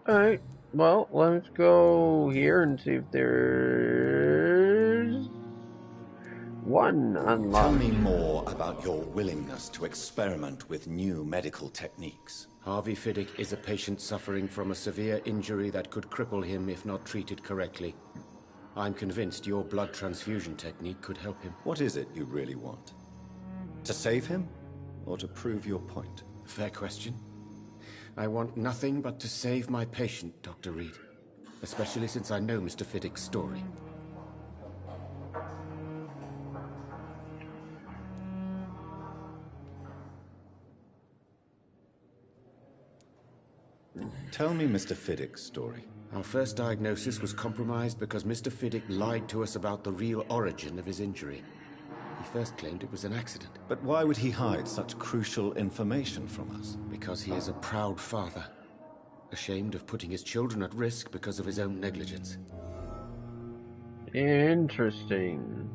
Alright, well, let's go here and see if there's one unlocked. Tell me more about your willingness to experiment with new medical techniques. Harvey Fiddick is a patient suffering from a severe injury that could cripple him if not treated correctly. I'm convinced your blood transfusion technique could help him. What is it you really want? To save him, or to prove your point? Fair question. I want nothing but to save my patient, Dr. Reed. Especially since I know Mr. Fiddick's story. Tell me Mr. Fiddick's story. Our first diagnosis was compromised because Mr. Fiddick lied to us about the real origin of his injury. He first claimed it was an accident. But why would he hide such crucial information from us? Because he is a proud father, ashamed of putting his children at risk because of his own negligence. Interesting.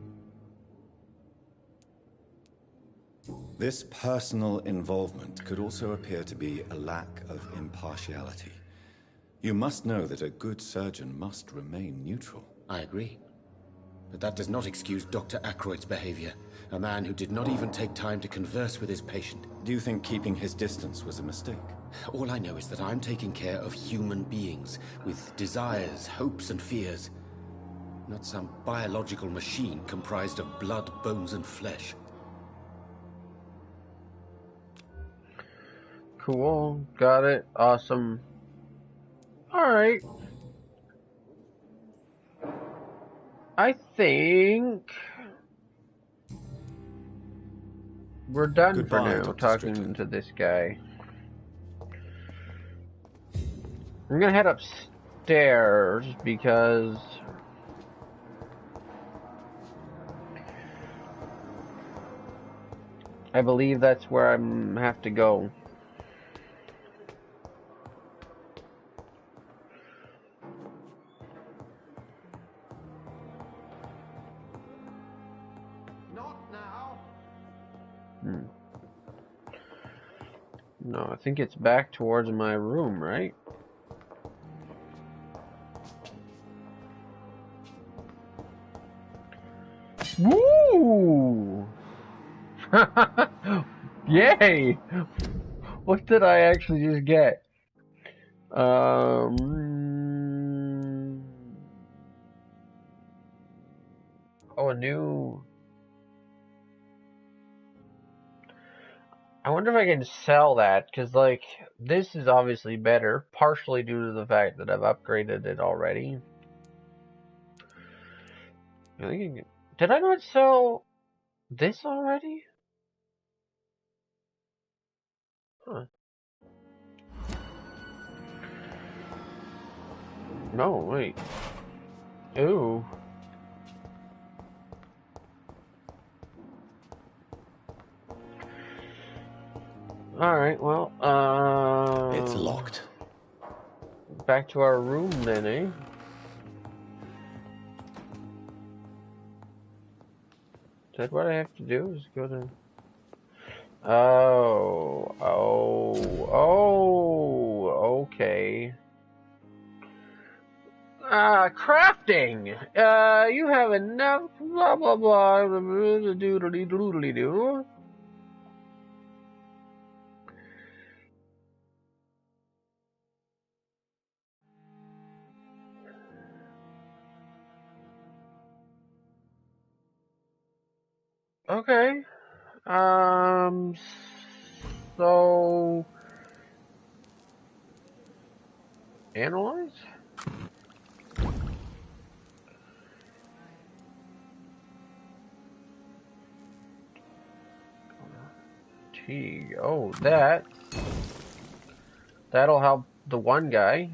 This personal involvement could also appear to be a lack of impartiality. You must know that a good surgeon must remain neutral. I agree. But that does not excuse Dr. Ackroyd's behavior, a man who did not even take time to converse with his patient. Do you think keeping his distance was a mistake? All I know is that I'm taking care of human beings with desires, hopes, and fears. Not some biological machine comprised of blood, bones, and flesh. Cool. Got it. Awesome. Alright. I think we're done Goodbye, for now, Dr. talking Strickland. to this guy. I'm gonna head upstairs because I believe that's where I have to go. No, I think it's back towards my room, right? Woo! Yay! What did I actually just get? Oh, a new... I wonder if I can sell that, because, like, this is obviously better, partially due to the fact that I've upgraded it already. I think did I not sell this already? Huh. No, wait. Ooh. Alright, well, It's locked. back to our room then, eh? Is that what I have to do? Is go to... Okay. Crafting! You have enough blah blah blah doodly doodly doo. Okay. So... Analyze? T. Oh, that. That'll help the one guy.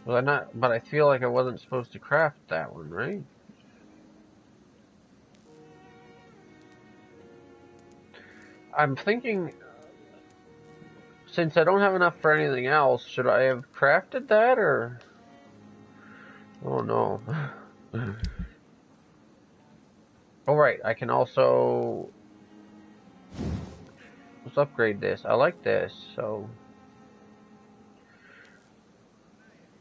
Well, but I feel like I wasn't supposed to craft that one, right? I'm thinking, since I don't have enough for anything else, should I have crafted that, or... Oh, no. Oh, right, I can also... Let's upgrade this. I like this, so...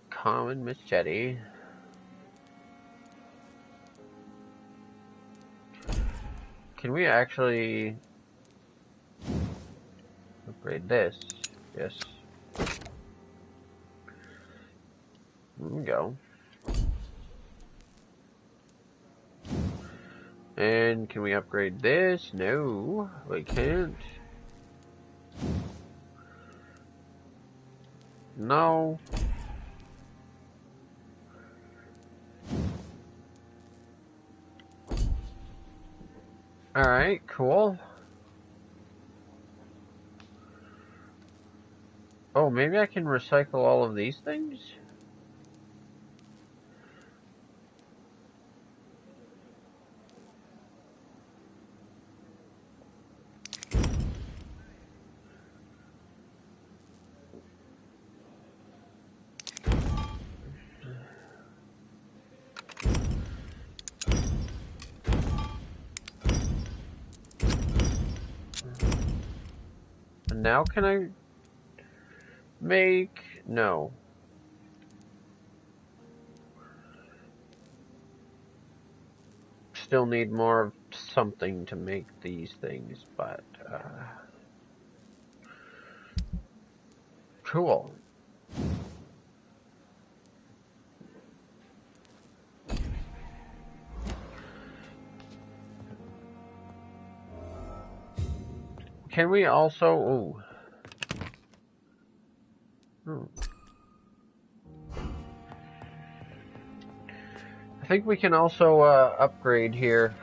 Common machete. Can we actually... upgrade this? Yes. There we go. And can we upgrade this? No, we can't. No. Alright, cool. Oh, maybe I can recycle all of these things? And now can I make... No. Still need more of something to make these things, but... Cool. Can we also... Ooh. I think we can also upgrade here.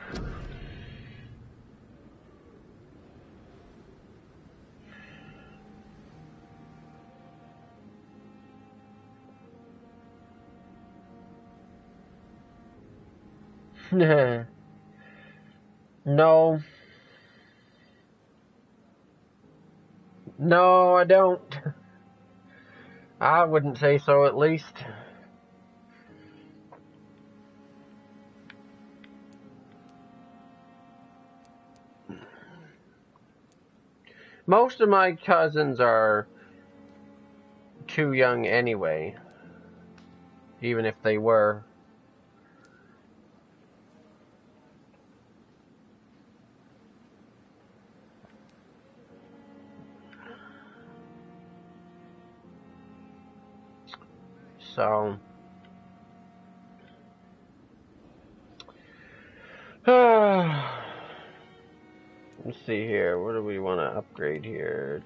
No. No, I don't. I wouldn't say so, at least. Most of my cousins are too young anyway, even if they were. So, let's see here. What do we want to upgrade here?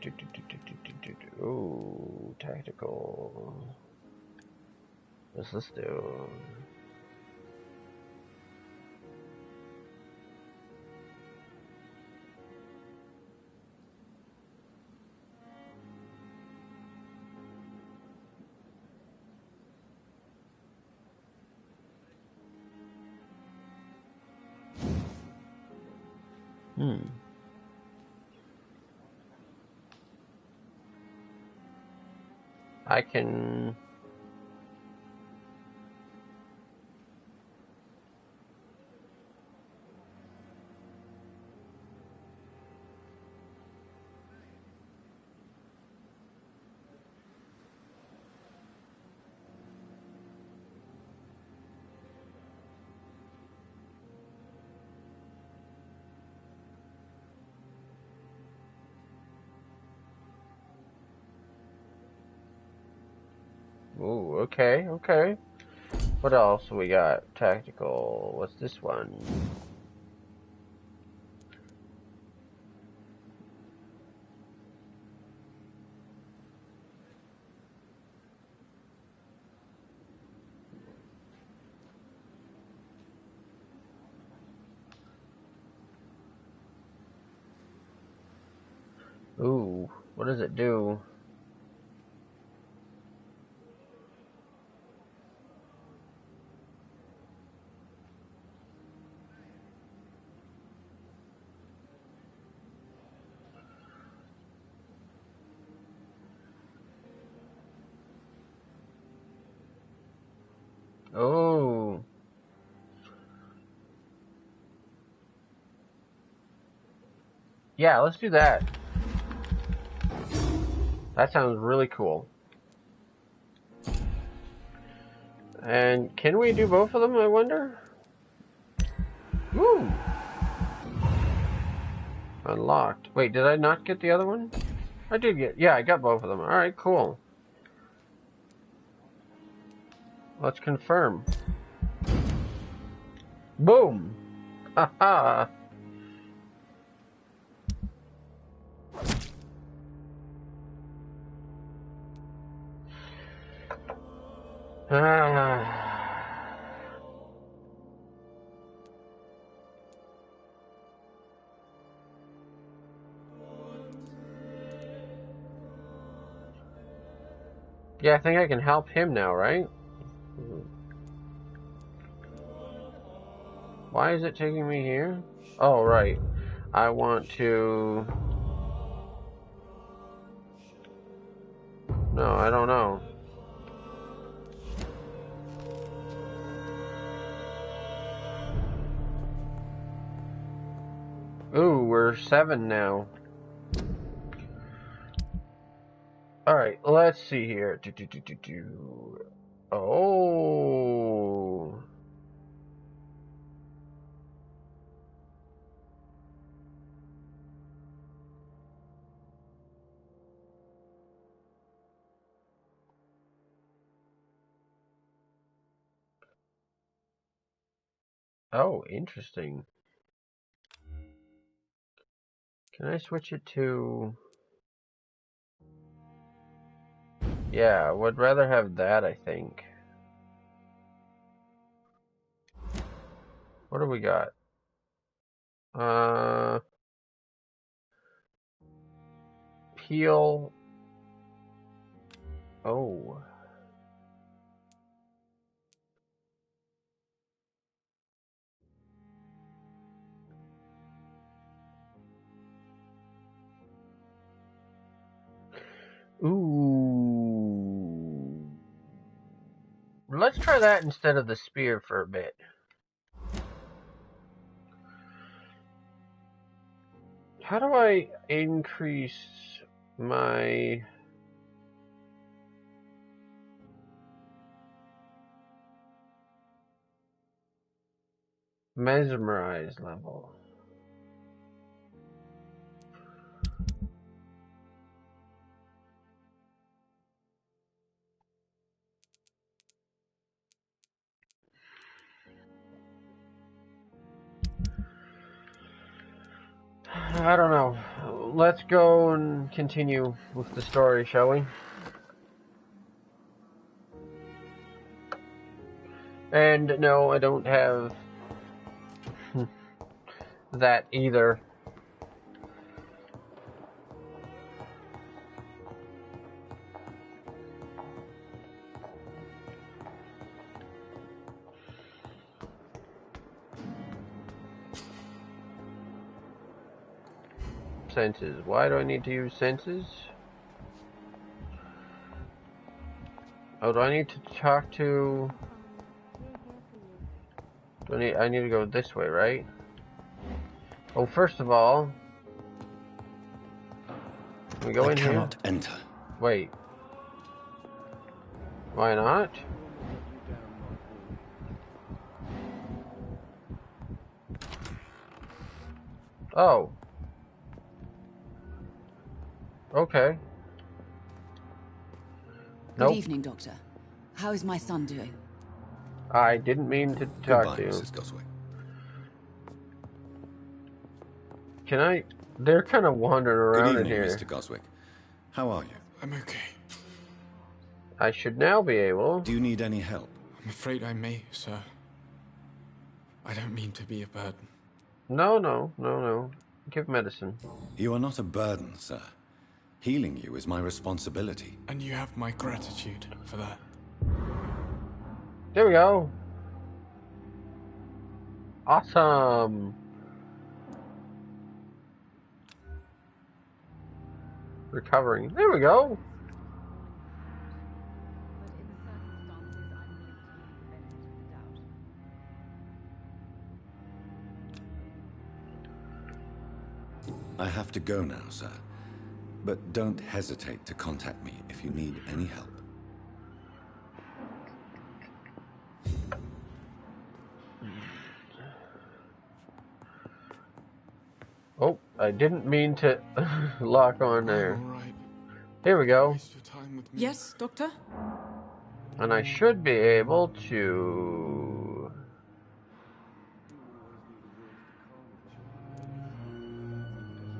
Ooh, tactical. Let's do. I can... Ooh, okay, okay. What else we got? Tactical. What's this one? Ooh, what does it do? Oh. Yeah, let's do that. That sounds really cool. And can we do both of them, I wonder? Woo! Unlocked. Wait, did I not get the other one? I did get... Yeah, I got both of them. Alright, cool. Let's confirm. Boom! Haha! Yeah, I think I can help him now, right? Why is it taking me here? Oh, right. I want to... No, I don't know. Ooh, we're 7 now. Alright, let's see here. Oh. Oh, interesting. Can I switch it to... Yeah, would rather have that, I think. What do we got? Peel. Oh. Ooh. Let's try that instead of the spear for a bit. How do I increase my... mesmerize level? I don't know. Let's go and continue with the story, shall we? And no, I don't have that either. Senses. Why do I need to use senses? Oh, do I need to talk to... I need to go this way, right? Oh, first of all... Can we go in here? I cannot enter. Wait. Why not? Oh. Okay. Good Nope. evening, Doctor. How is my son doing? I didn't mean to talk Goodbye, to you. Mrs. Goswick. Can I... They're kind of wandering around Good in evening, here. Mr. Goswick. How are you? I'm okay. I should now be able... Do you need any help? I'm afraid I may, sir. I don't mean to be a burden. No. Give medicine. You are not a burden, sir. Healing you is my responsibility. And you have my gratitude for that. There we go. Awesome. Recovering. There we go. I have to go now, sir. But don't hesitate to contact me if you need any help. Oh, I didn't mean to lock on there. I'm all right. Here we go. Yes, Doctor? And I should be able to...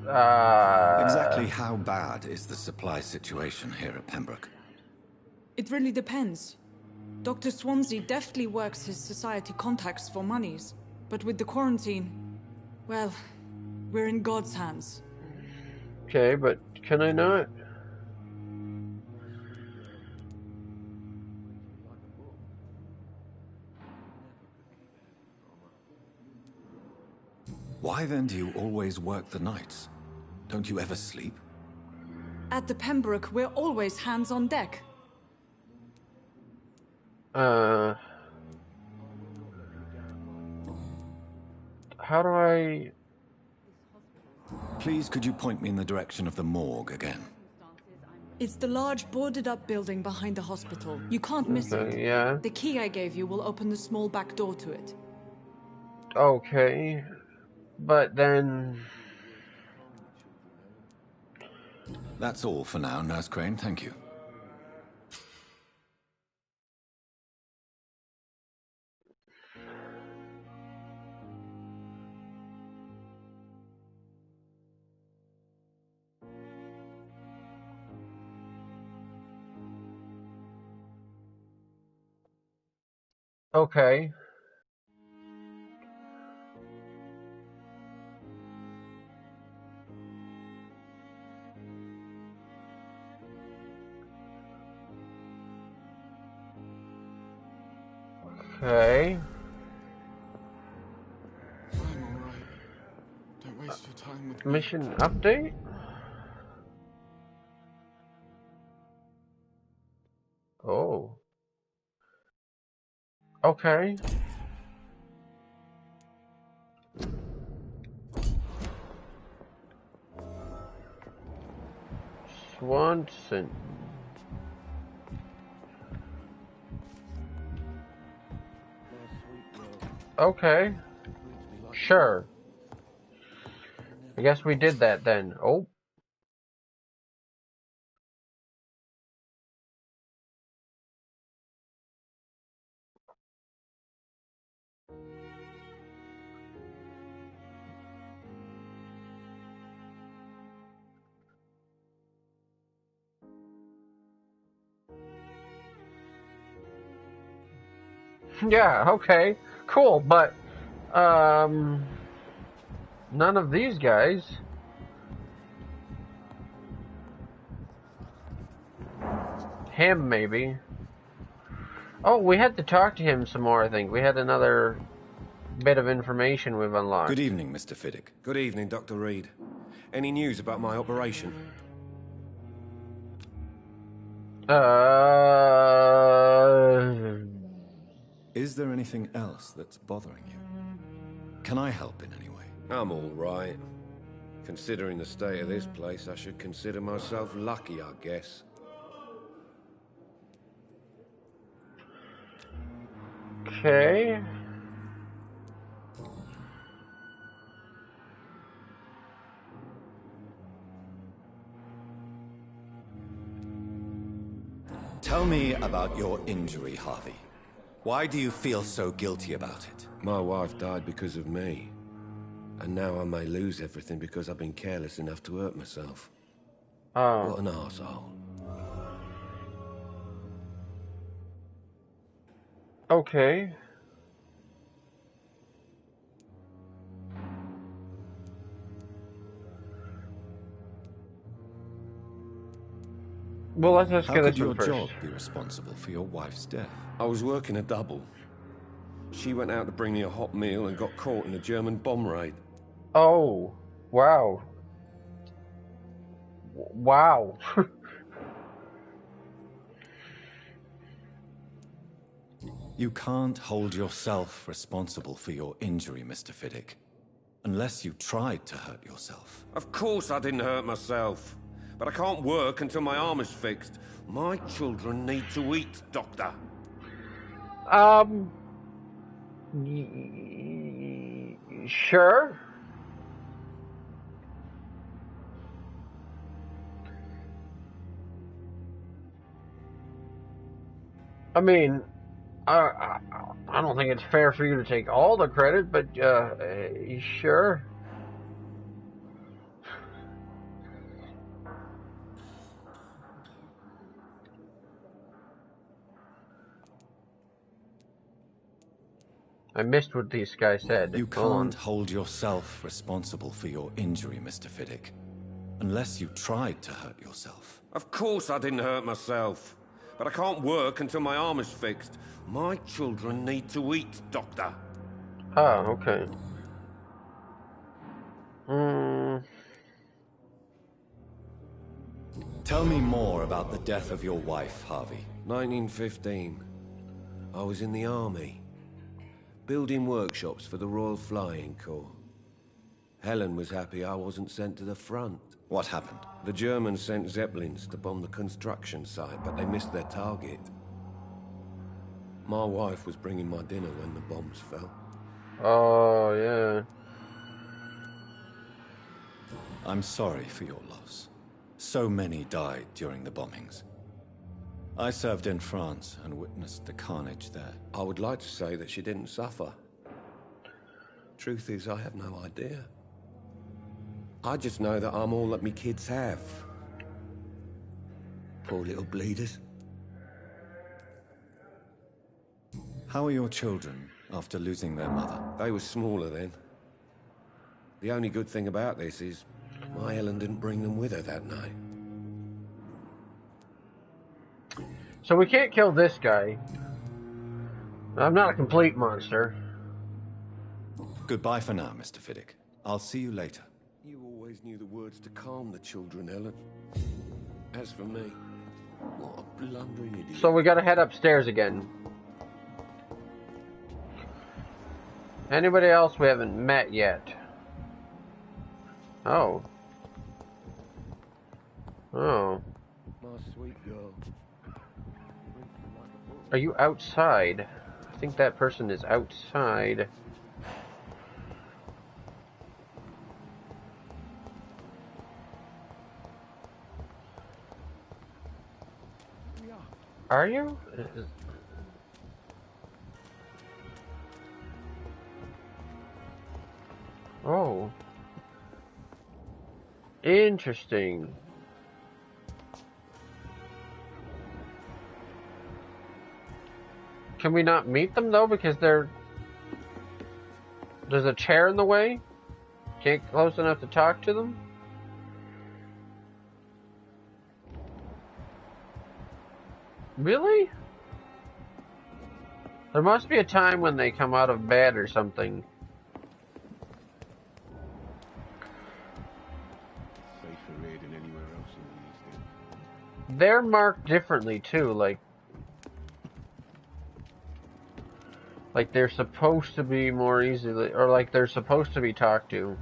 Exactly how bad is the supply situation here at Pembroke? It really depends. Dr. Swansea deftly works his society contacts for monies. But with the quarantine, well, we're in God's hands. Okay, but can I not? Why then do you always work the nights? Don't you ever sleep? At the Pembroke, we're always hands on deck. How do I... Please, could you point me in the direction of the morgue again? It's the large boarded-up building behind the hospital. You can't miss it. Yeah. The key I gave you will open the small back door to it. Okay. But then... That's all for now, Nurse Crane. Thank you. Okay. Okay. I'm all right. Don't waste your time with me. Mission update? Oh. Okay. Swanson. Okay. Sure. I guess we did that then. Oh. Yeah, okay. Cool, but none of these guys. Him, maybe. Oh, we had to talk to him some more, I think. We had another bit of information we've unlocked. Good evening, Mr. Fiddick. Good evening, Dr. Reed. Any news about my operation? Is there anything else that's bothering you? Can I help in any way? I'm all right. Considering the state of this place, I should consider myself lucky, I guess. Okay. Tell me about your injury, Harvey. Why do you feel so guilty about it? My wife died because of me. And now I may lose everything because I've been careless enough to hurt myself. Oh. What an arsehole. Okay. Well, let's just How get could this your one first. job be responsible for your wife's death? I was working a double. She went out to bring me a hot meal and got caught in a German bomb raid. Oh, wow. Wow. You can't hold yourself responsible for your injury, Mr. Fiddick. Unless you tried to hurt yourself. Of course I didn't hurt myself. But I can't work until my arm is fixed. My children need to eat, Doctor. Sure. I mean, I don't think it's fair for you to take all the credit, but sure. I missed what this guy said. You can't hold yourself responsible for your injury, Mr. Fiddick. Unless you tried to hurt yourself. Of course I didn't hurt myself. But I can't work until my arm is fixed. My children need to eat, Doctor. Oh, okay. Tell me more about the death of your wife, Harvey. 1915. I was in the army. Building workshops for the Royal Flying Corps. Helen was happy I wasn't sent to the front. What happened? The Germans sent Zeppelins to bomb the construction site, but they missed their target. My wife was bringing my dinner when the bombs fell. Oh, yeah. I'm sorry for your loss. So many died during the bombings. I served in France and witnessed the carnage there. I would like to say that she didn't suffer. Truth is, I have no idea. I just know that I'm all that me kids have. Poor little bleeders. How are your children after losing their mother? They were smaller then. The only good thing about this is my Helen didn't bring them with her that night. So we can't kill this guy. I'm not a complete monster. Goodbye for now, Mr. Fiddick. I'll see you later. You always knew the words to calm the children, Helen. As for me, what a blundering idiot. So we gotta head upstairs again. Anybody else we haven't met yet? Oh. Oh. My sweet girl. Are you outside? I think that person is outside. Are you? Oh. Interesting. Can we not meet them though because there's a chair in the way? Can't get close enough to talk to them? Really? There must be a time when they come out of bed or something. they're marked differently too, like they're supposed to be more easily, or like they're supposed to be talked to.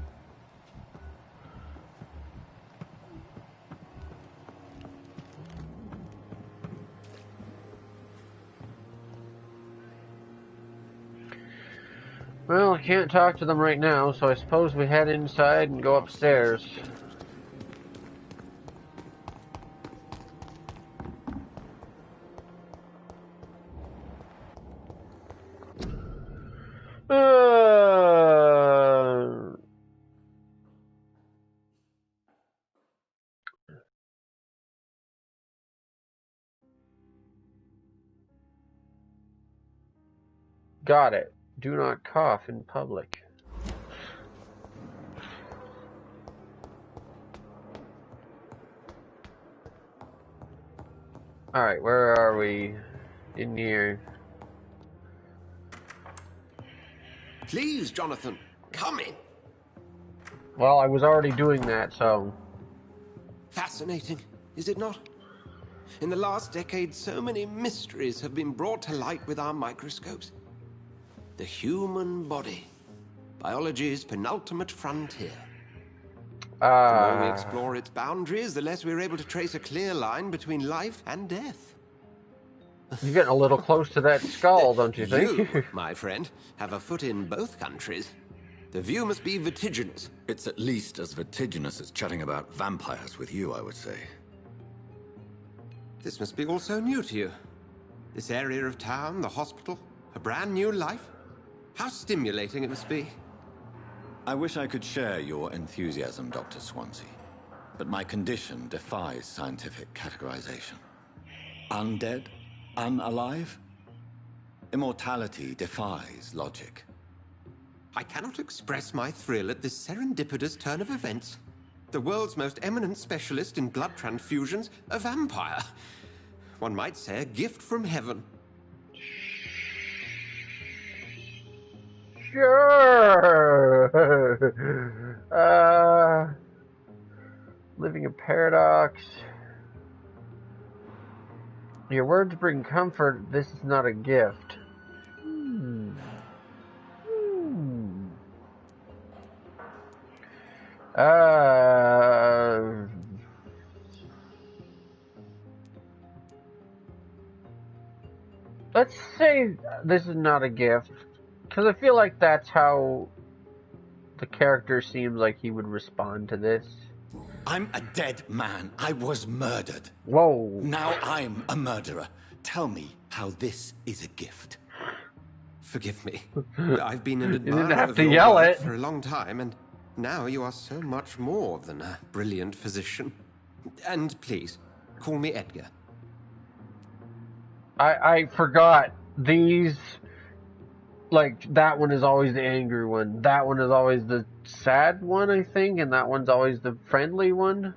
Well, I can't talk to them right now, so I suppose we head inside and go upstairs. Got it. Do not cough in public. Alright, where are we? In here. Please, Jonathan, come in. Well, I was already doing that, so... Fascinating, is it not? In the last decade, so many mysteries have been brought to light with our microscopes. The human body, biology's penultimate frontier. The more we explore its boundaries, the less we're able to trace a clear line between life and death. You're getting a little close to that skull, don't you think? You, my friend, have a foot in both countries. The view must be vertiginous. It's at least as vertiginous as chatting about vampires with you, I would say. This must be all so new to you. This area of town, the hospital, a brand new life. How stimulating it must be. I wish I could share your enthusiasm, Dr. Swansea. But my condition defies scientific categorization. Undead? Unalive? Immortality defies logic. I cannot express my thrill at this serendipitous turn of events. The world's most eminent specialist in blood transfusions, a vampire. One might say a gift from heaven. Sure. Living a paradox. Your words bring comfort. This is not a gift. Let's say this is not a gift, because I feel like that's how the character seems like he would respond to this. I'm a dead man. I was murdered. Whoa. Now I'm a murderer. Tell me how this is a gift. Forgive me. I've been an You didn't admirer have of to your yell work it. for a long time, and now you are so much more than a brilliant physician. And please, call me Edgar. I forgot. These, like, that one is always the angry one. That one is always the sad one, I think, and that one's always the friendly one.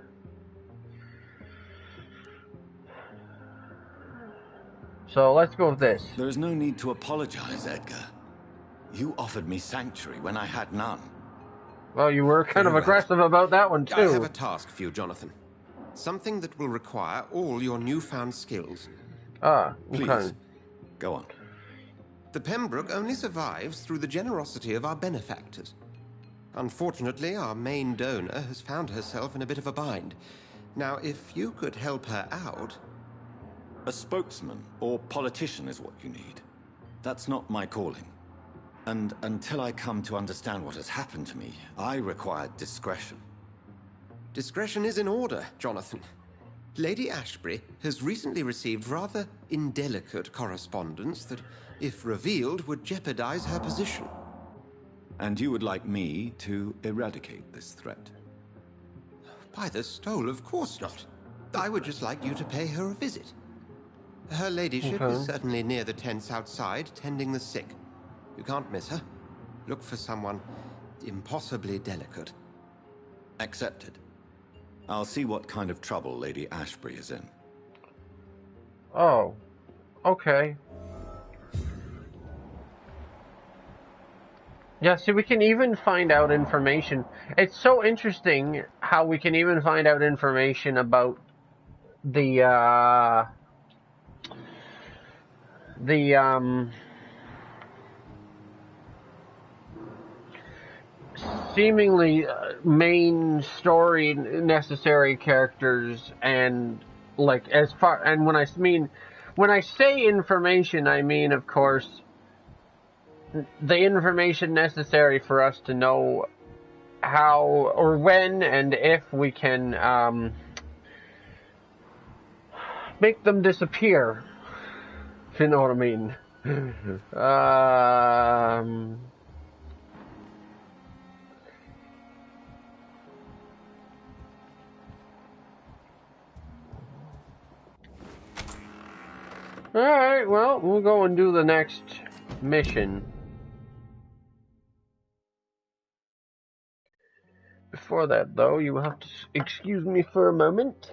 So let's go with this. There is no need to apologize, Edgar. You offered me sanctuary when I had none. Well, you were kind of Very well. aggressive about that one, too. I have a task for you, Jonathan. Something that will require all your newfound skills. Ah, okay. Please, go on. The Pembroke only survives through the generosity of our benefactors. Unfortunately, our main donor has found herself in a bit of a bind. Now, if you could help her out... A spokesman or politician is what you need. That's not my calling. And until I come to understand what has happened to me, I require discretion. Discretion is in order, Jonathan. Lady Ashbury has recently received rather indelicate correspondence that, if revealed, would jeopardize her position. And you would like me to eradicate this threat? By the stole, of course not. I would just like you to pay her a visit. Her ladyship is certainly near the tents outside, tending the sick. You can't miss her. Look for someone impossibly delicate. Accepted. I'll see what kind of trouble Lady Ashbury is in. Oh, okay. Yeah, see, we can even find out information. It's so interesting how we can even find out information about the seemingly main story necessary characters, and like as far, and when I say information, I mean, of course, the information necessary for us to know how or when and if we can make them disappear, if you know what I mean. Alright, well, we'll go and do the next mission. Before that, though, you will have to excuse me for a moment.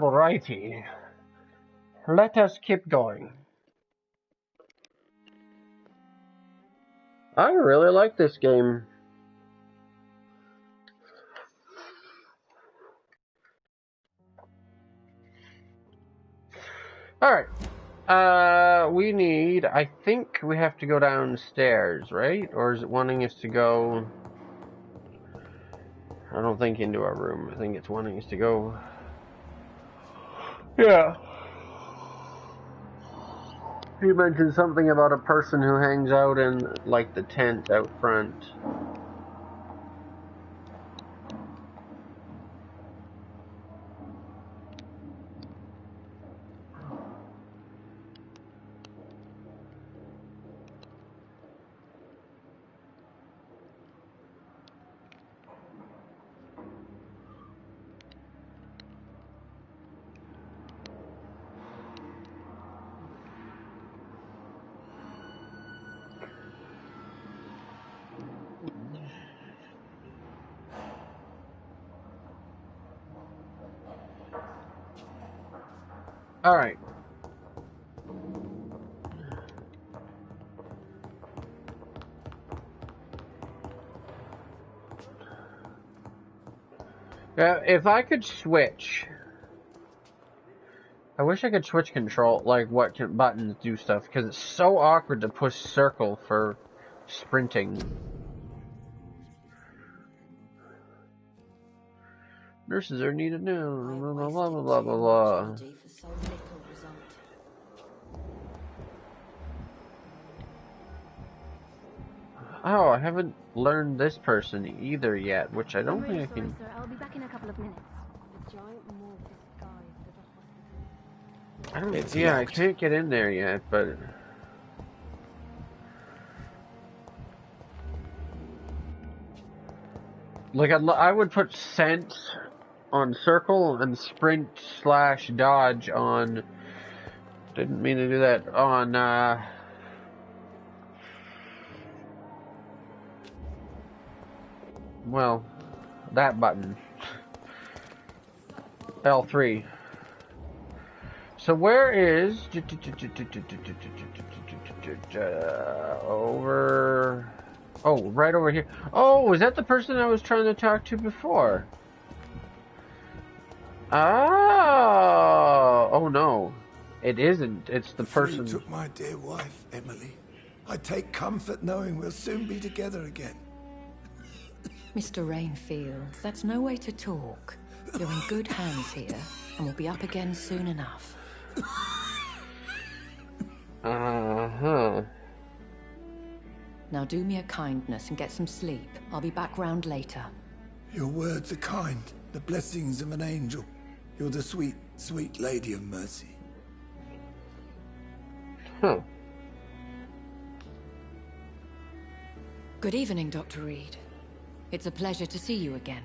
Alrighty. Let us keep going. I really like this game. Alright. We need... I think we have to go downstairs, right? Or is it wanting us to go... I don't think into our room. I think it's wanting us to go... Yeah. You mentioned something about a person who hangs out in, like, the tent out front. Alright. If I could switch... I wish I could switch control, like what buttons do stuff, because it's so awkward to push circle for sprinting. Nurses are needed now, blah blah blah blah blah blah. Oh, I haven't learned this person either yet, which I don't think I can... Sir, I'll be back in a couple of minutes. The giant morgue disguised as a hospital. I don't... Yeah, I can't get in there yet, but... Like, I would put scent on circle and sprint / dodge on... Didn't mean to do that. On, well, that button. L3. So where is... Over... Oh, right over here. Oh, is that the person I was trying to talk to before? Oh, oh no. It isn't. It's the person... took my dear wife, Emily. I take comfort knowing we'll soon be together again. Mr. Rainfield, that's no way to talk. You're in good hands here, and we'll be up again soon enough. Uh-huh. Now do me a kindness and get some sleep. I'll be back round later. Your words are kind, the blessings of an angel. You're the sweet, sweet lady of mercy. Huh. Good evening, Dr. Reed. It's a pleasure to see you again.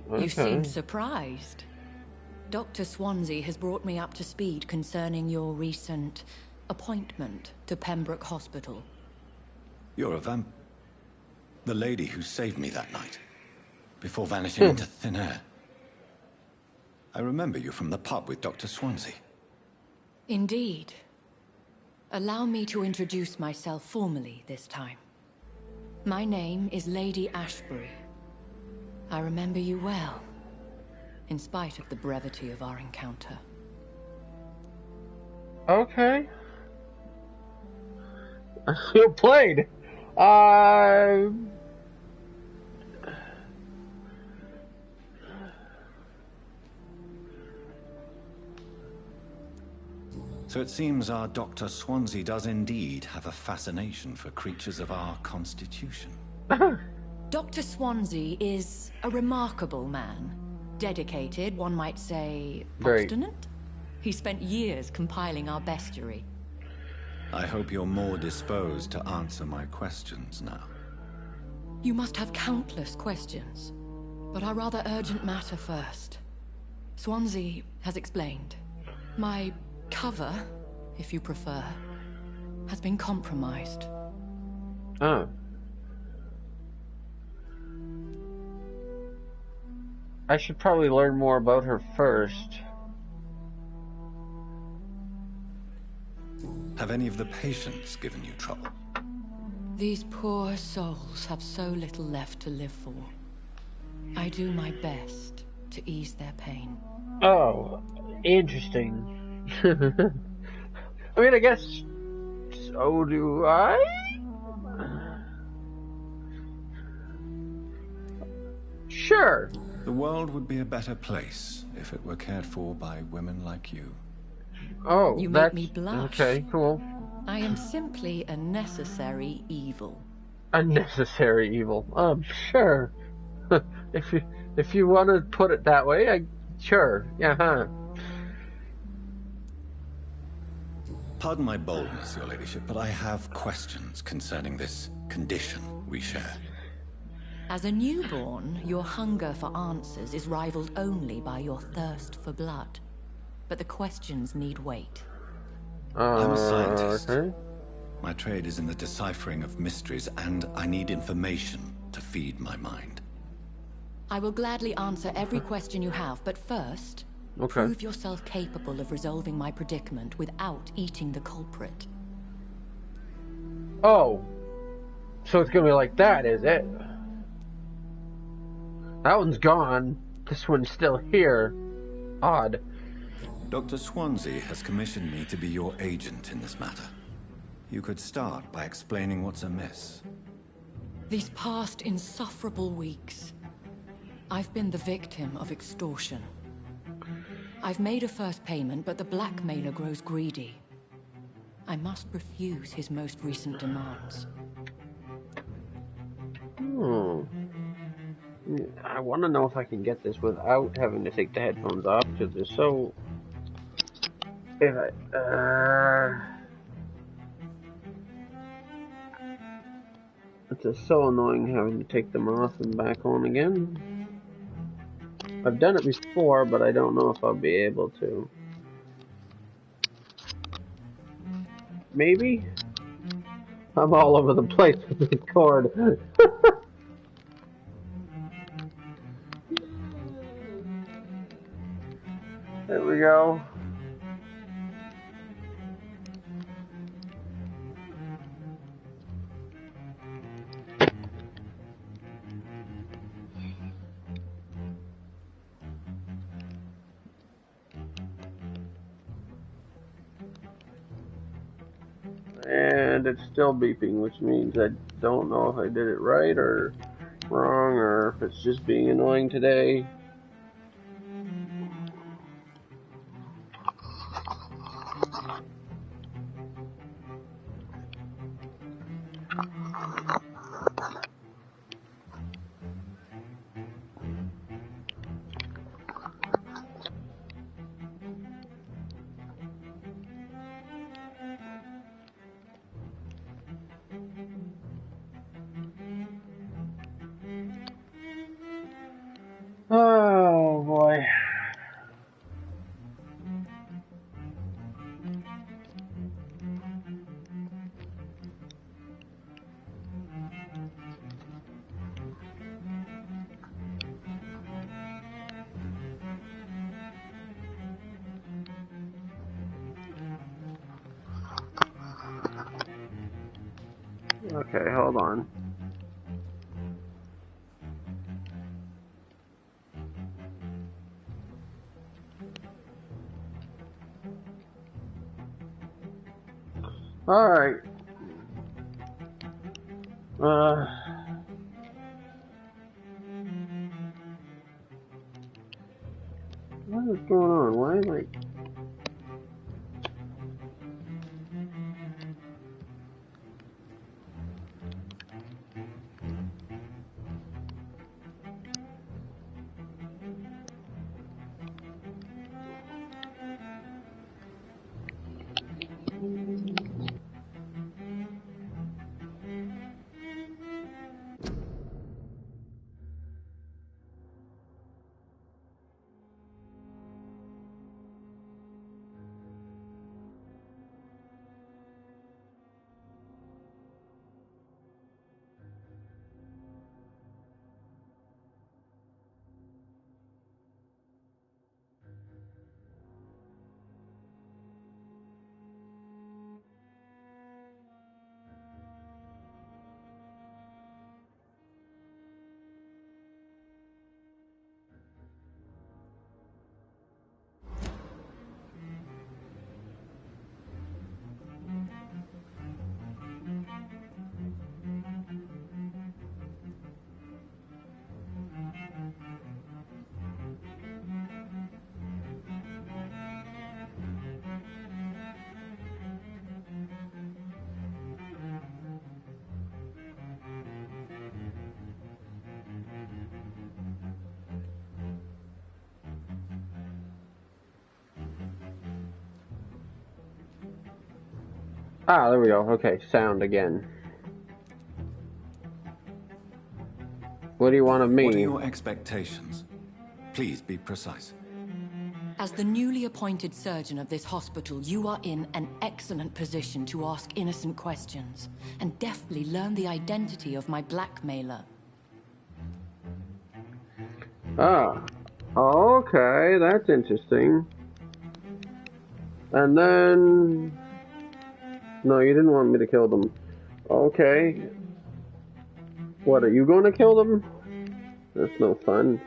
Okay. You seem surprised. Dr. Swansea has brought me up to speed concerning your recent appointment to Pembroke Hospital. You're a the lady who saved me that night, before vanishing into thin air. I remember you from the pub with Dr. Swansea. Indeed. Allow me to introduce myself formally this time. My name is Lady Ashbury. I remember you well, in spite of the brevity of our encounter. Okay. I feel played. So it seems our Dr. Swansea does indeed have a fascination for creatures of our constitution. Dr. Swansea is a remarkable man. Dedicated, one might say, obstinate. He spent years compiling our bestiary. I hope you're more disposed to answer my questions now. You must have countless questions, but our rather urgent matter first. Swansea has explained. My cover, if you prefer, has been compromised. Oh. I should probably learn more about her first. Have any of the patients given you trouble? These poor souls have so little left to live for. I do my best to ease their pain. Oh, interesting. I mean, I guess so do I? Sure. The world would be a better place if it were cared for by women like you. Oh, you that's... make me blush. Okay, cool. I am simply a necessary evil. A necessary evil. Sure. if you want to put it that way, sure. Yeah, huh. Pardon my boldness, your ladyship, but I have questions concerning this condition we share. As a newborn, your hunger for answers is rivaled only by your thirst for blood. But the questions need wait. I'm a scientist. Okay. My trade is in the deciphering of mysteries, and I need information to feed my mind. I will gladly answer every question you have, but first, prove yourself capable of resolving my predicament without eating the culprit. Oh. So it's gonna be like that, is it? That one's gone. This one's still here. Odd. Dr. Swansea has commissioned me to be your agent in this matter. You could start by explaining what's amiss. These past insufferable weeks, I've been the victim of extortion. I've made a first payment, but the blackmailer grows greedy. I must refuse his most recent demands. I want to know if I can get this without having to take the headphones off, because they're so... If I... It's just so annoying having to take them off and back on again. I've done it before, but I don't know if I'll be able to. Maybe? I'm all over the place with this cord. There we go. And it's still beeping, which means I don't know if I did it right or wrong, or if it's just being annoying today. Oh boy. Okay, hold on. Alright. What is going on? Why am I... Ah, there we go. Okay, sound again. What do you want of me? What are your expectations? Please be precise. As the newly appointed surgeon of this hospital, you are in an excellent position to ask innocent questions and deftly learn the identity of my blackmailer. Ah, okay, that's interesting. And then... No, you didn't want me to kill them. Okay. What, are you going to kill them? That's no fun.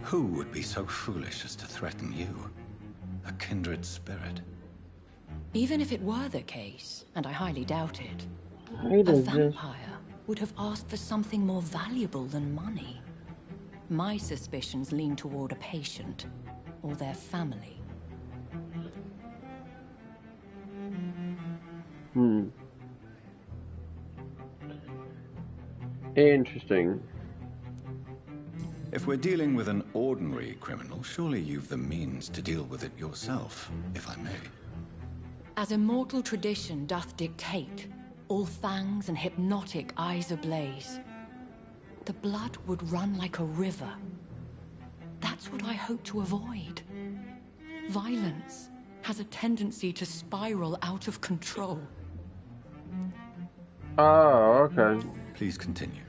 Who would be so foolish as to threaten you? A kindred spirit. Even if it were the case, and I highly doubt it, I a just... vampire would have asked for something more valuable than money. My suspicions lean toward a patient, or their family. Interesting. If we're dealing with an ordinary criminal, surely you've the means to deal with it yourself, if I may. As immortal tradition doth dictate, all fangs and hypnotic eyes ablaze, the blood would run like a river. That's what I hope to avoid. Violence has a tendency to spiral out of control. Oh, okay. Please continue.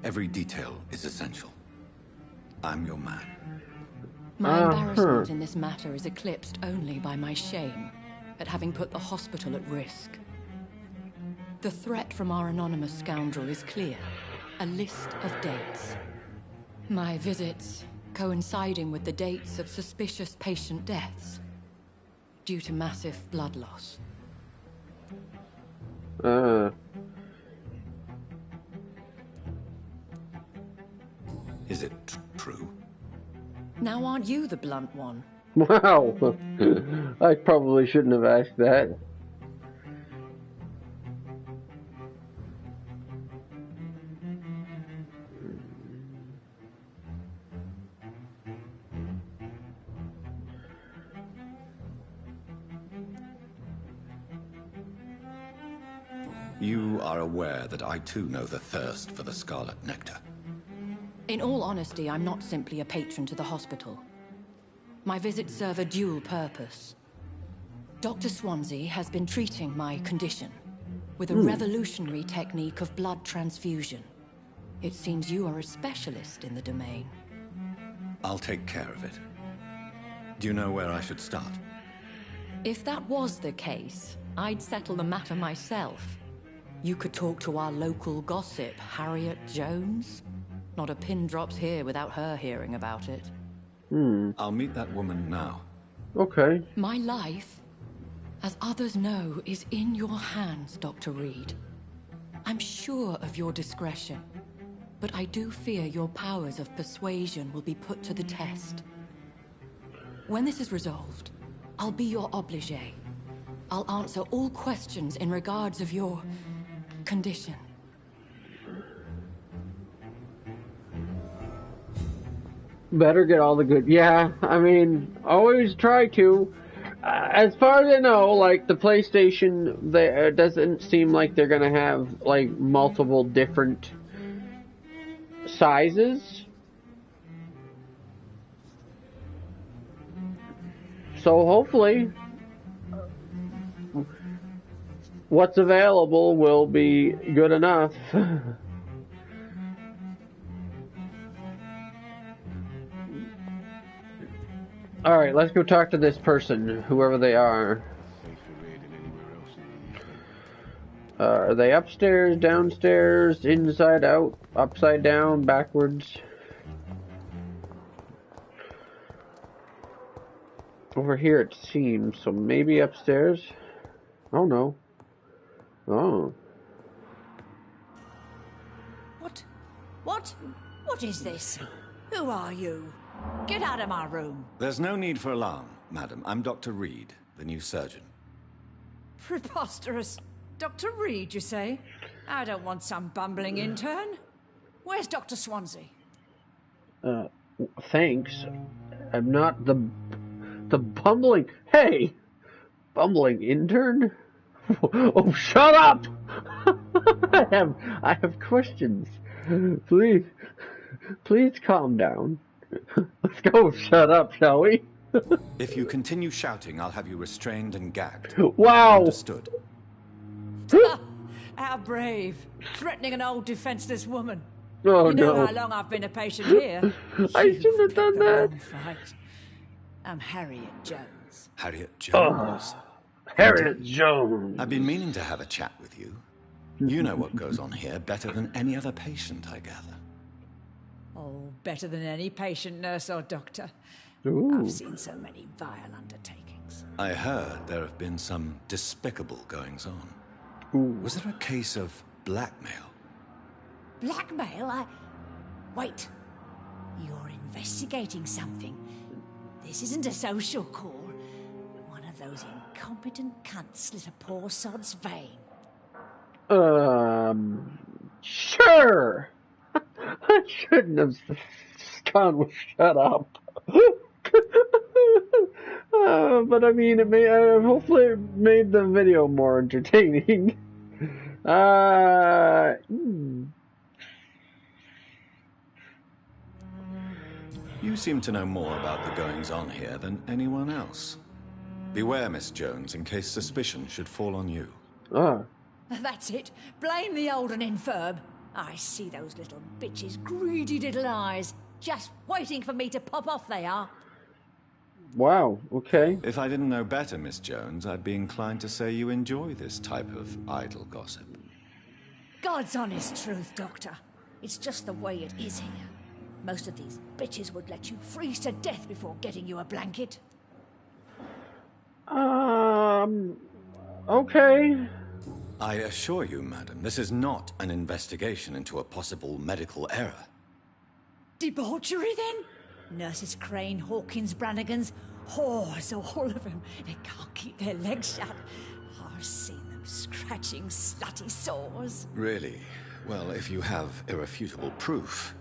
Every detail is essential. I'm your man. My embarrassment in this matter is eclipsed only by my shame at having put the hospital at risk. The threat from our anonymous scoundrel is clear. A list of dates. My visits coinciding with the dates of suspicious patient deaths due to massive blood loss. Is it true? Now aren't you the blunt one? Wow. I probably shouldn't have asked that. You are aware that I too know the thirst for the scarlet nectar. In all honesty, I'm not simply a patron to the hospital. My visits serve a dual purpose. Dr. Swansea has been treating my condition with a revolutionary technique of blood transfusion. It seems you are a specialist in the domain. I'll take care of it. Do you know where I should start? If that was the case, I'd settle the matter myself. You could talk to our local gossip, Harriet Jones. Not a pin drops here without her hearing about it. I'll meet that woman now. Okay. My life, as others know, is in your hands, Dr. Reed. I'm sure of your discretion, but I do fear your powers of persuasion will be put to the test. When this is resolved, I'll be your obligé. I'll answer all questions in regards of your condition. Better get all the good... Yeah, I mean, always try to. As far as I know, like, the PlayStation, it doesn't seem like they're gonna have, like, multiple different sizes. So hopefully, what's available will be good enough. Alright, let's go talk to this person, whoever they are. Are they upstairs, downstairs, inside out, upside down, backwards? Over here it seems, so maybe upstairs? Oh no. Oh. What? What is this? Who are you? Get out of my room. There's no need for alarm, madam. I'm Dr. Reed, the new surgeon. Preposterous. Dr. Reed, you say? I don't want some bumbling intern. Where's Dr. Swansea? Thanks. I'm not the bumbling... Hey! Bumbling intern? Oh, shut up! I have questions. Please calm down. Let's go shut up, shall we? If you continue shouting, I'll have you restrained and gagged. Wow! Understood. How brave. Threatening an old defenseless woman. Oh, you know no. how long I've been a patient here. I shouldn't have done that. I'm Harriet Jones. Harriet Jones? Harriet Jones. I've been meaning to have a chat with you. You know what goes on here better than any other patient, I gather. Oh, better than any patient, nurse or doctor. Ooh. I've seen so many vile undertakings. I heard there have been some despicable goings-on. Was there a case of blackmail? Blackmail? Wait. You're investigating something. This isn't a social call. One of those incompetent cunts slit a poor sod's vein. Sure! I shouldn't have gone with shut up. But I mean, hopefully it made the video more entertaining. You seem to know more about the goings-on here than anyone else. Beware, Miss Jones, in case suspicion should fall on you. That's it. Blame the old and infirm. I see those little bitches' greedy little eyes. Just waiting for me to pop off, they are. Wow, okay. If I didn't know better, Miss Jones, I'd be inclined to say you enjoy this type of idle gossip. God's honest truth, Doctor. It's just the way it is here. Most of these bitches would let you freeze to death before getting you a blanket. Okay. I assure you, madam, this is not an investigation into a possible medical error. Debauchery, then? Nurses Crane, Hawkins, Brannigans, whores, all of them. They can't keep their legs shut. I've seen them scratching slutty sores. Really? Well, if you have irrefutable proof,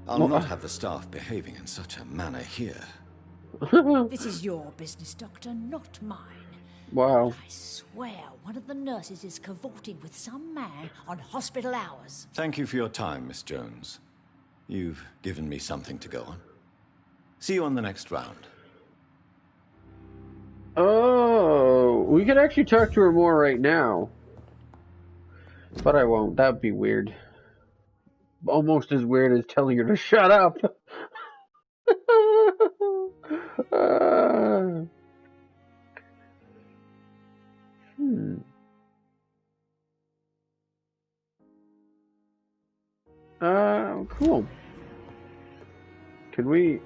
I'll not have the staff behaving in such a manner here. This is your business, Doctor, not mine. Wow. I swear one of the nurses is cavorting with some man on hospital hours. Thank you for your time, Miss Jones. You've given me something to go on. See you on the next round. Oh, we could actually talk to her more right now. But I won't. That would be weird. Almost as weird as telling her to shut up. Cool. Could we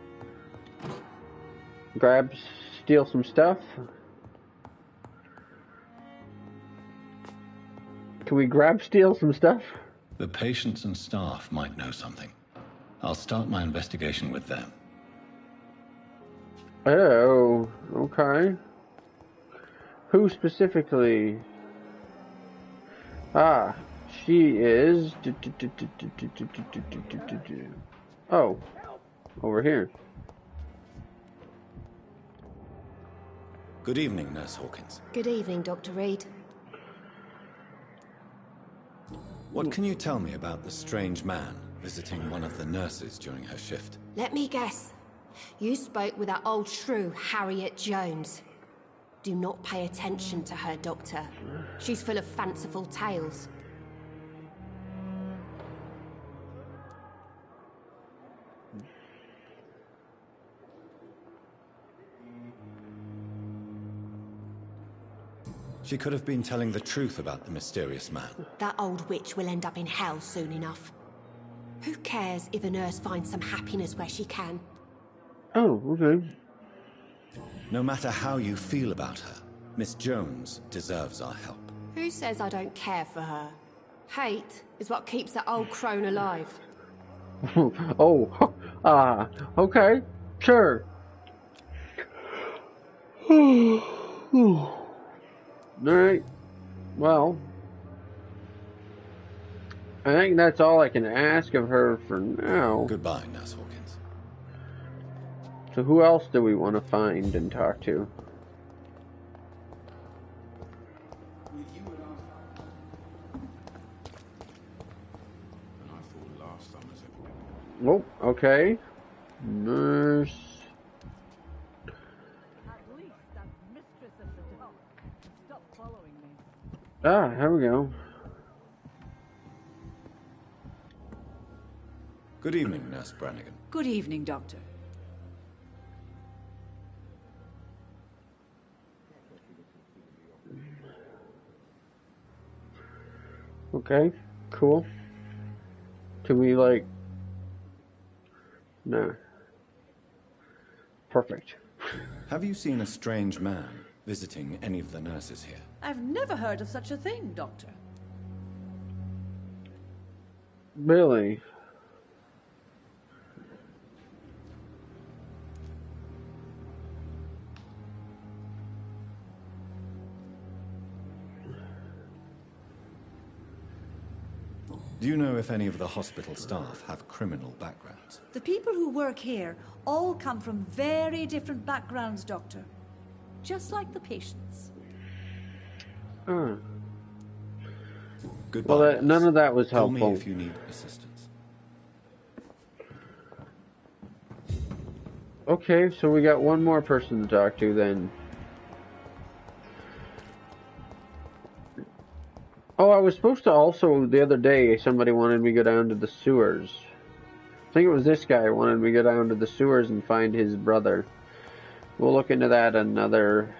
steal some stuff? Can we steal some stuff? The patients and staff might know something. I'll start my investigation with them. Oh, okay. Who specifically? Ah, she is... Oh, over here. Good evening, Nurse Hawkins. Good evening, Dr. Reed. What can you tell me about the strange man visiting one of the nurses during her shift? Let me guess. You spoke with that old shrew, Harriet Jones. Do not pay attention to her, Doctor. She's full of fanciful tales. She could have been telling the truth about the mysterious man. That old witch will end up in hell soon enough. Who cares if a nurse finds some happiness where she can? Oh, okay. No matter how you feel about her, Miss Jones deserves our help. Who says I don't care for her? Hate is what keeps that old crone alive. Oh, Ah, okay, sure. Alright, well, I think that's all I can ask of her for now. Goodbye, Nurse Hawkins. So who else do we want to find and talk to? Oh, okay. Nurse. At least that mistress of the dog stop following me. Ah, here we go. Good evening, Nurse Brannigan. Good evening, Doctor. Okay, cool. Can we, like... No. Perfect. Have you seen a strange man visiting any of the nurses here? I've never heard of such a thing, Doctor. Really? Do you know if any of the hospital staff have criminal backgrounds? The people who work here all come from very different backgrounds, Doctor. Just like the patients. Ah. Goodbye. Well, none of that was Call helpful. me if you need assistance. Okay, so we got one more person to talk to then. Oh, I was supposed to also, the other day, somebody wanted me to go down to the sewers. I think it was this guy wanted me to go down to the sewers and find his brother. We'll look into that another...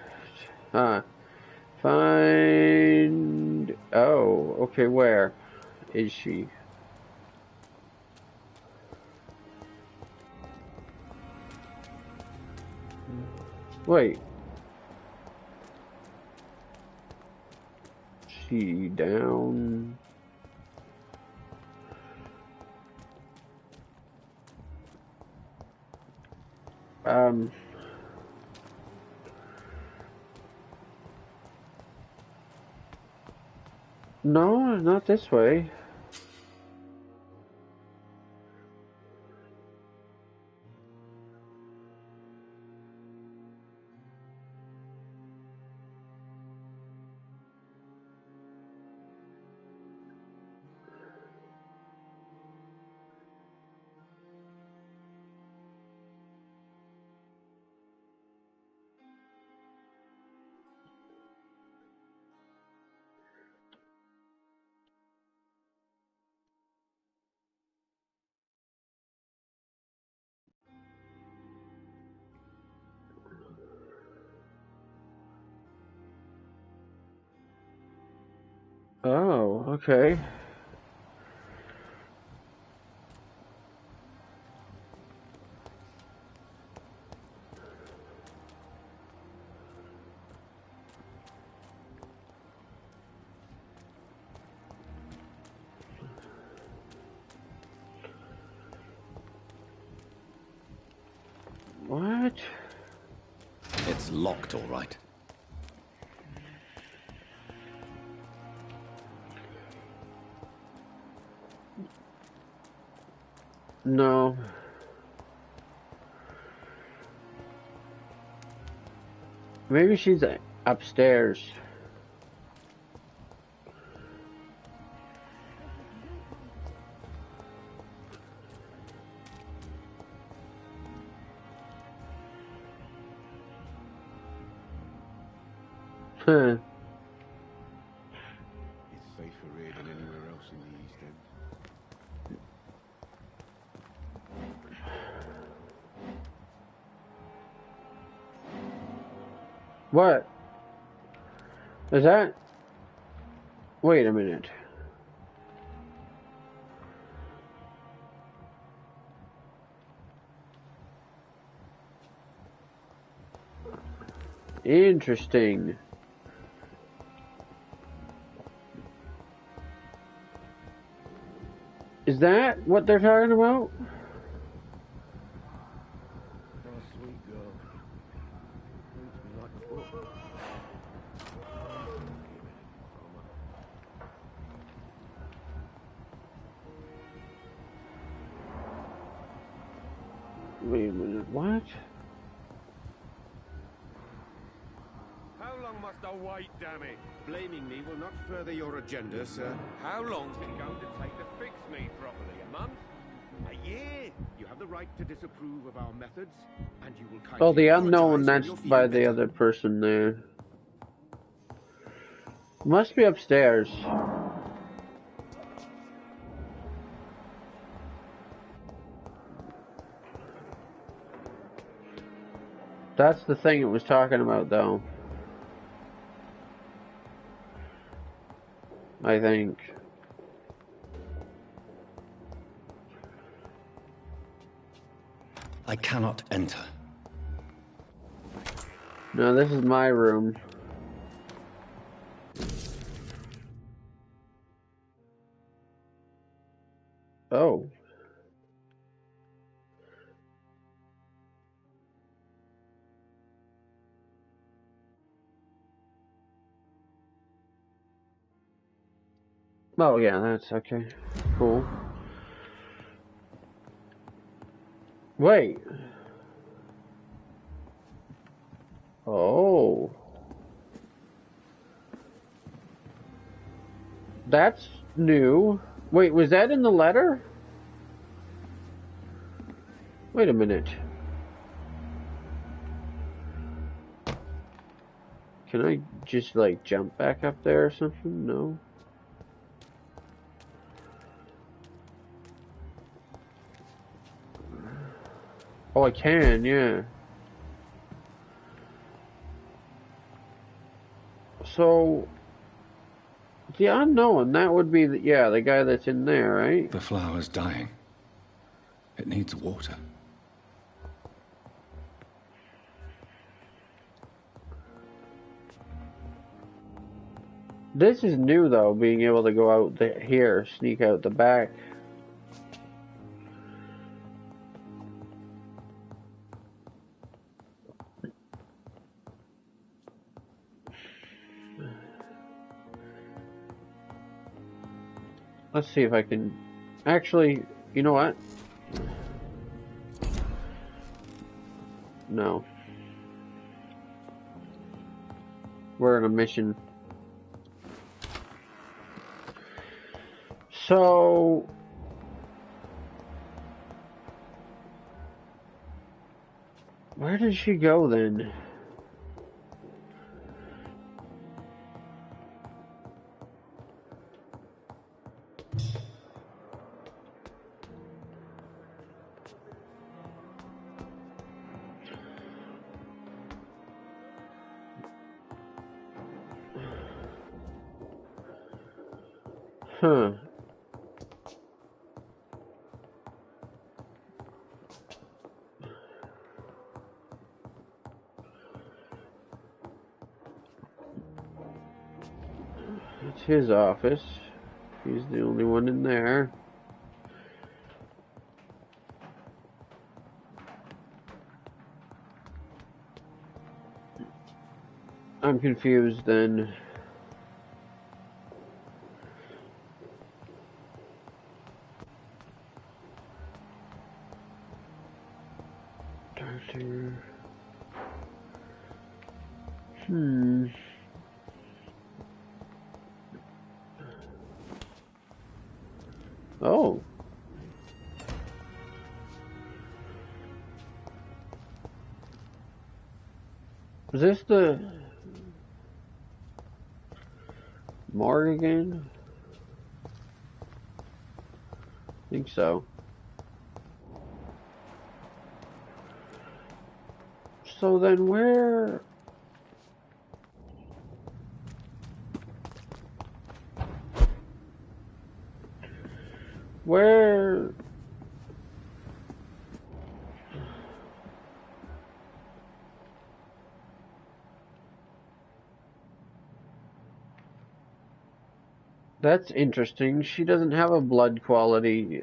Find... Oh, okay, where is she? Wait. She down... No, not this way. Oh, okay. What? It's locked, all right. No. Maybe she's upstairs. Huh. It's safer here than anywhere else in the East End. What? Is that... Wait a minute. Interesting. Is that what they're talking about? Wait a minute, what? How long must I wait, damn it? Blaming me will not further your agenda, sir. How long's it going to take to fix me properly? A month? A year? You have the right to disapprove of our methods, and you will kindly Oh, the unknown, apologize when that's you're feeling by the better. other person there. Must be upstairs. That's the thing it was talking about, though. I think. I cannot enter. No, this is my room. Oh. Oh, yeah, that's okay. Cool. Wait. Oh. That's new. Wait, was that in the letter? Wait a minute. Can I just, like, jump back up there or something? No. Oh, I can, yeah. So, the unknown, that would be, the guy that's in there, right? The flower's dying. It needs water. This is new, though, being able to go out here, sneak out the back. Let's see if I can... Actually, you know what? No. We're on a mission. So... Where did she go, then? Huh. It's his office. He's the only one in there. I'm confused then. Doctor. Oh. Is this the morgue again? I think so. So then where... Where... That's interesting. She doesn't have a blood quality.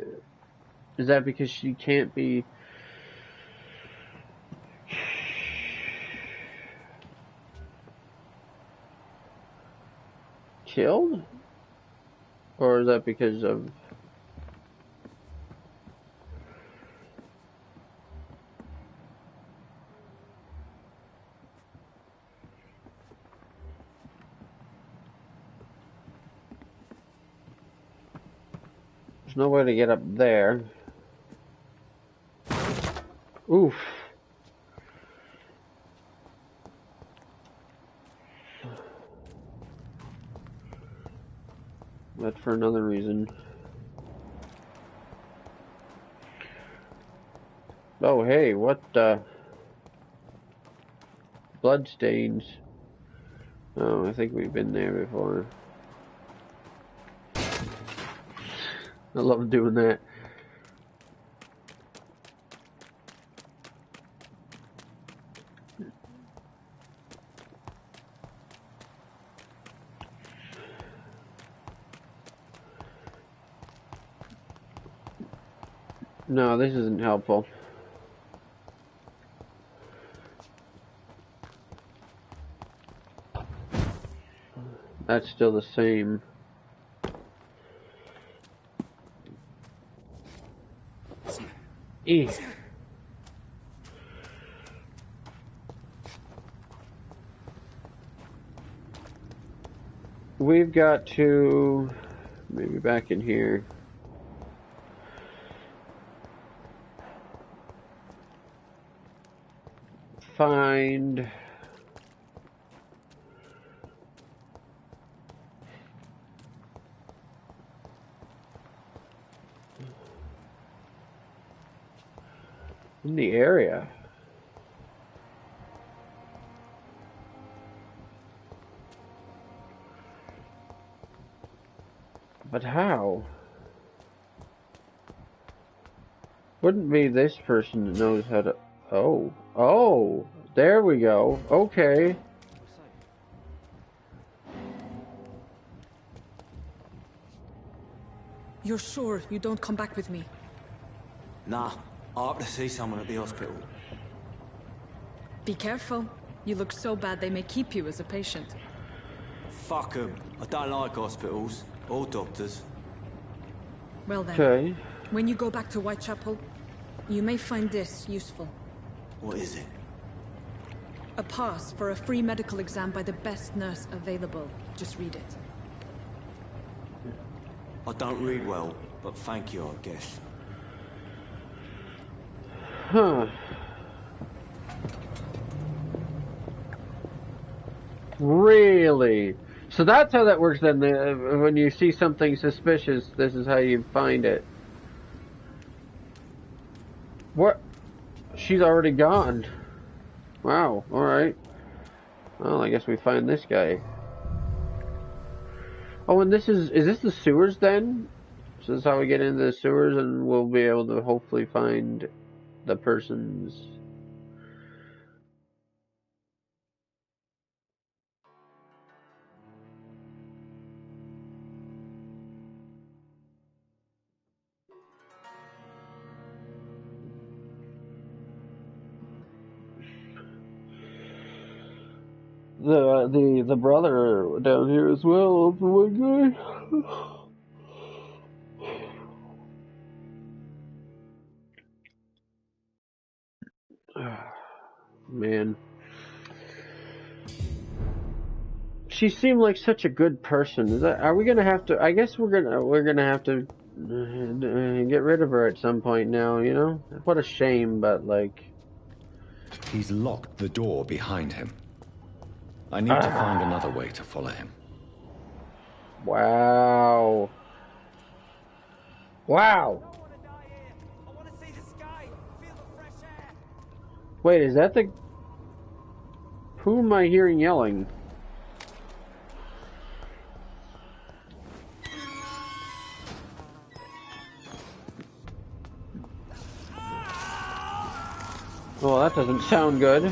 Is that because she can't be... killed? Or is that because of... There's no way to get up there. Oof. But for another reason. Oh, hey, what, bloodstains. Oh, I think we've been there before. I love doing that. No, this isn't helpful. That's still the same. We've got to maybe back in here. Find in the area. But how? Wouldn't be this person that knows how to... Oh, there we go. Okay. You're sure you don't come back with me? Nah, I have to see someone at the hospital. Be careful. You look so bad they may keep you as a patient. Fuck 'em. I don't like hospitals or doctors. Well then, okay. When you go back to Whitechapel, you may find this useful. What is it? A pass for a free medical exam by the best nurse available. Just read it. I don't read well, but thank you, I guess. Huh. Really? So that's how that works then. When you see something suspicious, this is how you find it. What? She's already gone. Wow, alright. Well, I guess we find this guy. Oh, and is this the sewers then? So this is how we get into the sewers, and we'll be able to hopefully find the person's... The brother down here as well of the one guy. Man. She seemed like such a good person. Are we gonna have to? I guess we're gonna have to get rid of her at some point now. You know, what a shame, but like. He's locked the door behind him. I need to find another way to follow him. Wow. Wow. Wait, is that the... Who am I hearing yelling? Well, that doesn't sound good.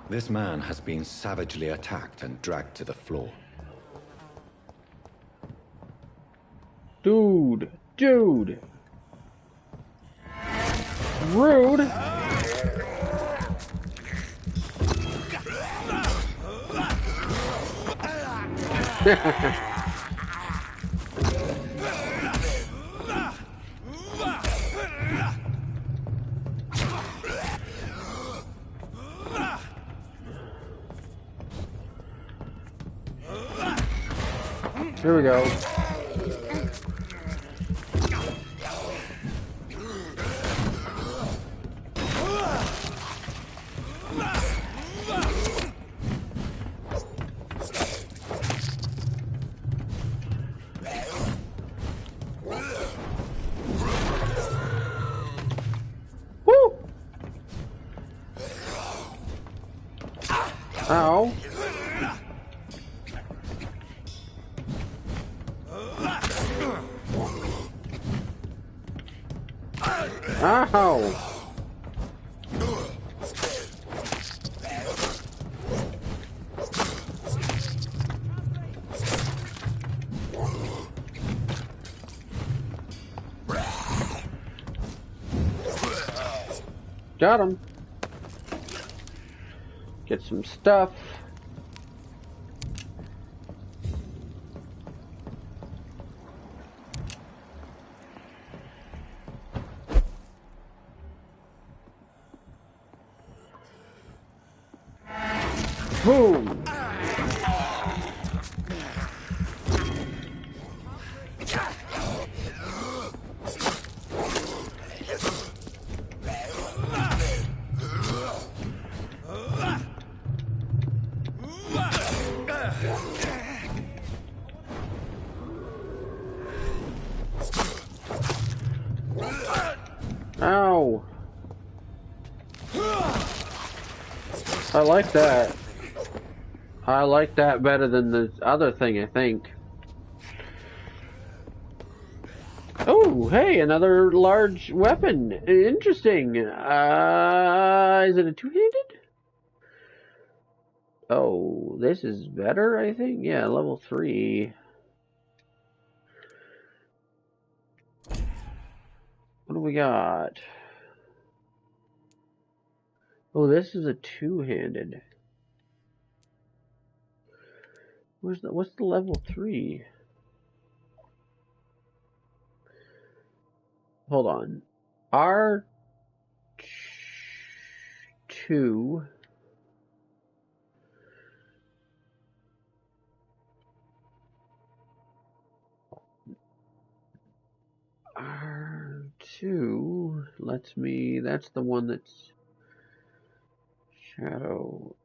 This man has been savagely attacked and dragged to the floor. Dude. Rude. Here we go. Woo! Ow. Ow! Got him. Get some stuff. Boom! Ow! I like that. I like that better than the other thing, I think. Oh, hey, another large weapon. Interesting. Is it a two-handed? Oh, this is better, I think. Yeah, level 3. What do we got? Oh, this is a two-handed. What's the level 3? Hold on. R2. R2 lets me, that's the one that's shadow.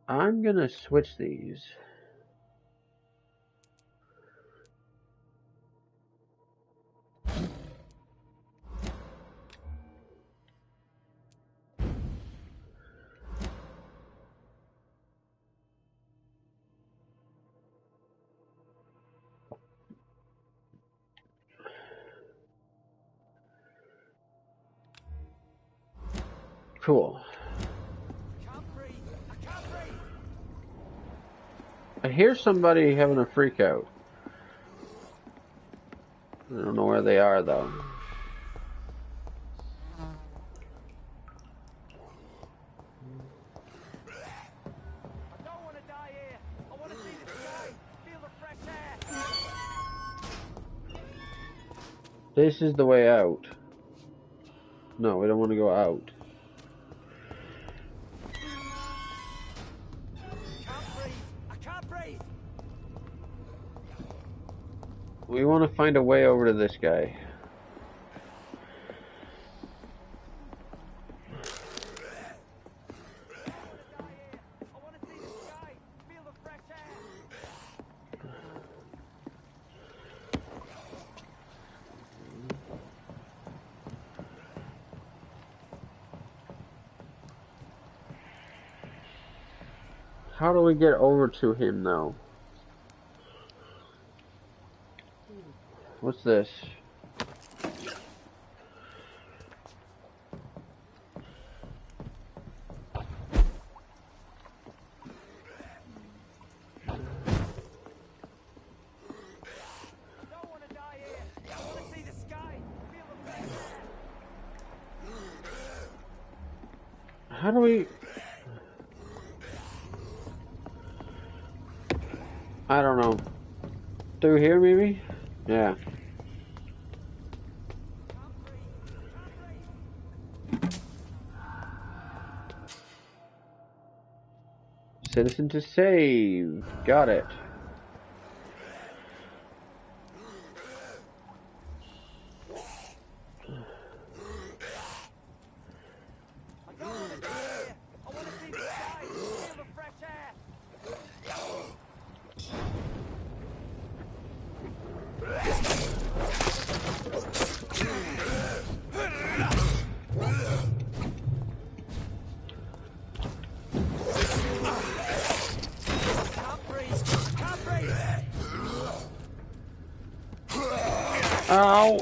I'm gonna switch these. Cool. I hear somebody having a freak out. I don't know where they are though. This is the way out. No, we don't want to go out. We want to find a way over to this guy. How do we get over to him though? What's this? How do we... I don't know. Through here, maybe? Yeah. Citizen to save. Got it. Ow!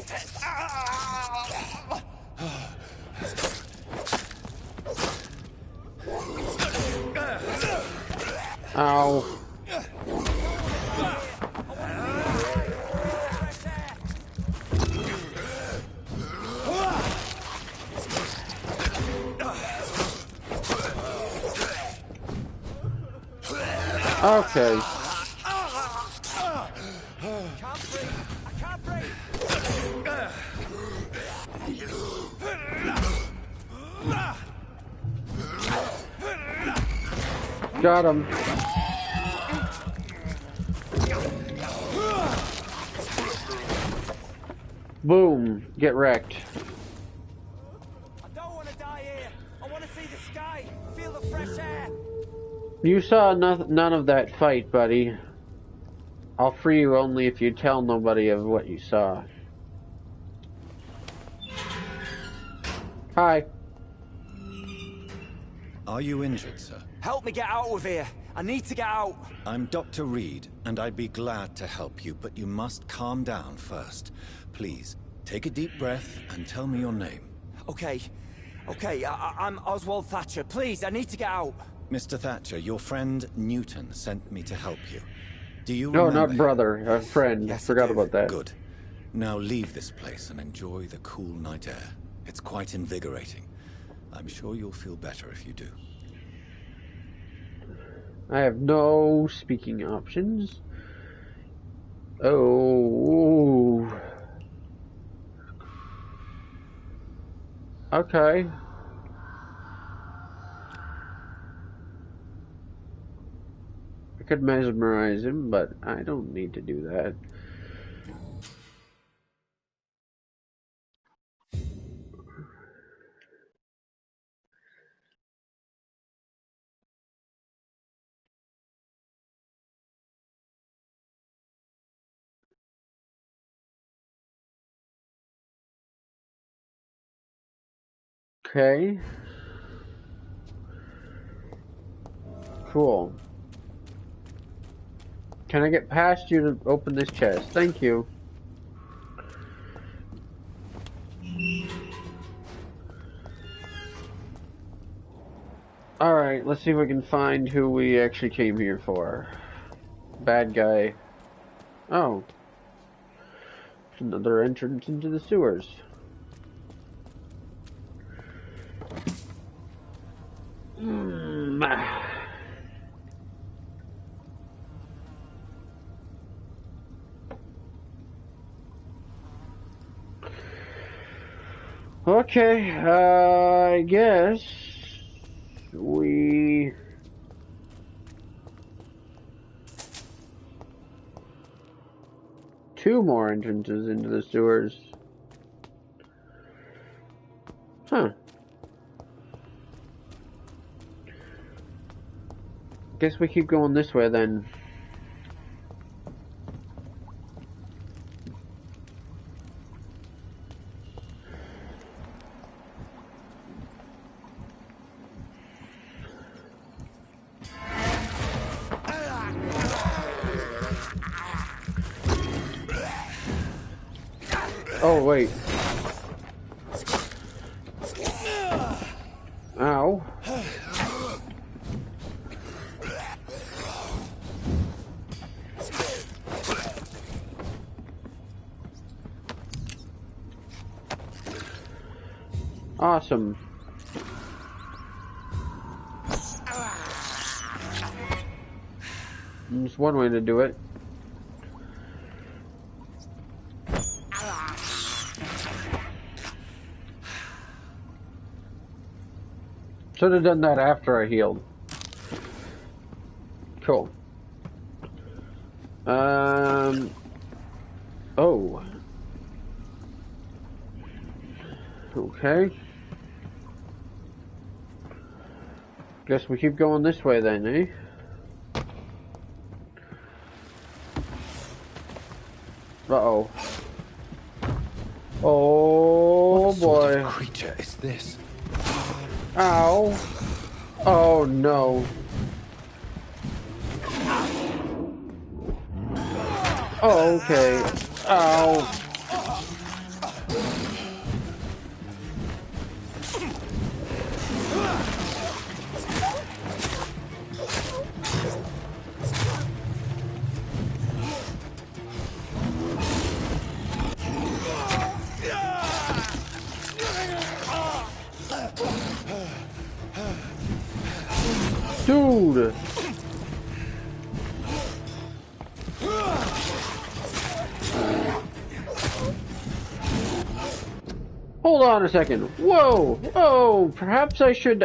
Ow. Okay. Got him. Boom. Get wrecked. I don't want to die here. I want to see the sky, feel the fresh air. You saw none of that fight, buddy. I'll free you only if you tell nobody of what you saw. Hi. Are you injured, sir? Help me get out of here. I need to get out. I'm Dr. Reed, and I'd be glad to help you, but you must calm down first. Please, take a deep breath and tell me your name. Okay. I'm Oswald Thatcher. Please, I need to get out. Mr. Thatcher, your friend Newton sent me to help you. Do you No, remember not brother, a friend. Yes, Forgot about that. Good. Now leave this place and enjoy the cool night air. It's quite invigorating. I'm sure you'll feel better if you do. I have no speaking options. Oh. Okay. I could mesmerize him, but I don't need to do that. Okay. Cool. Can I get past you to open this chest? Thank you. Alright, let's see if we can find who we actually came here for. Bad guy. Oh. It's another entrance into the sewers. Okay, I guess we... Two more entrances into the sewers. Huh. Guess we keep going this way then. Oh, wait. Ow. Awesome. It's one way to do it. Should have done that after I healed. Cool. Oh. Okay. Guess we keep going this way then, eh? Uh-oh. Oh, what boy. Sort of creature is this? Ow. Oh, no. Oh, okay. Ow. Dude! Hold on a second. Whoa! Oh, perhaps I should,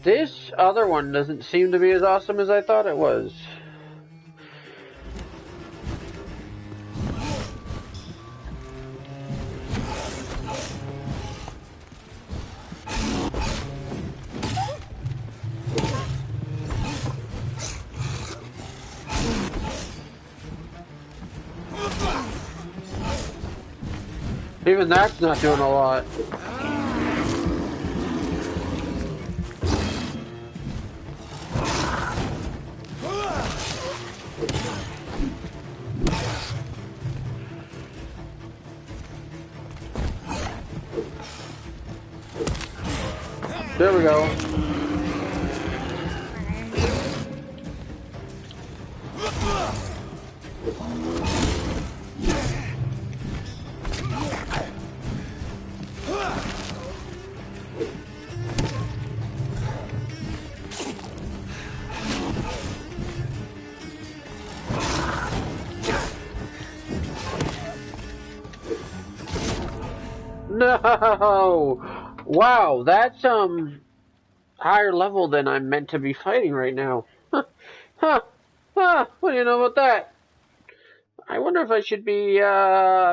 this other one doesn't seem to be as awesome as I thought it was. Even that's not doing a lot. There we go. No! Wow, that's higher level than I'm meant to be fighting right now. Huh. What do you know about that? I wonder if I should be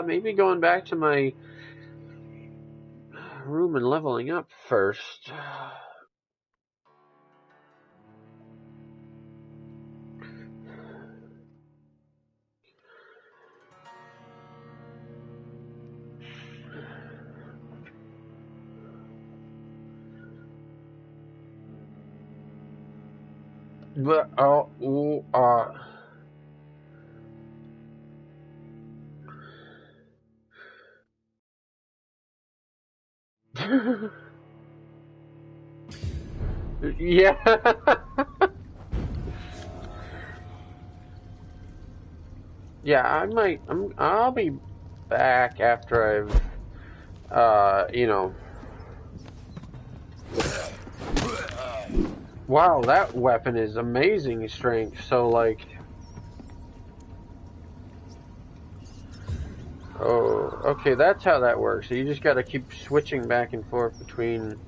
maybe going back to my room and leveling up first. But yeah. Yeah, I'll be back after I've you know. Wow, that weapon is amazing strength. So like, oh, okay, that's how that works. So you just got to keep switching back and forth between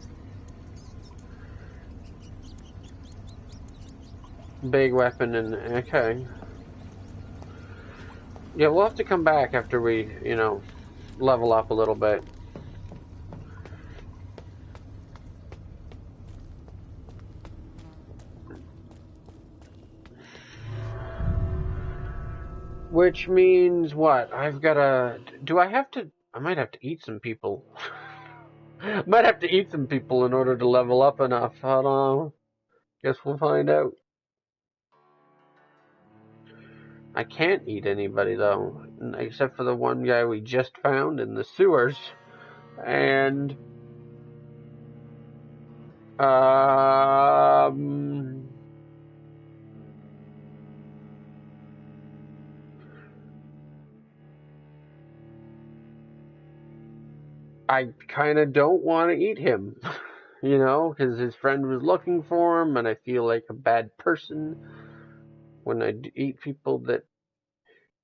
big weapon and okay. Yeah, we'll have to come back after we, you know, level up a little bit. Which means what? I've got to... Do I have to... I might have to eat some people. Might have to eat some people in order to level up enough. Hold on. Guess we'll find out. I can't eat anybody, though, except for the one guy we just found in the sewers. And, I kind of don't want to eat him, you know, because his friend was looking for him, and I feel like a bad person when I eat people that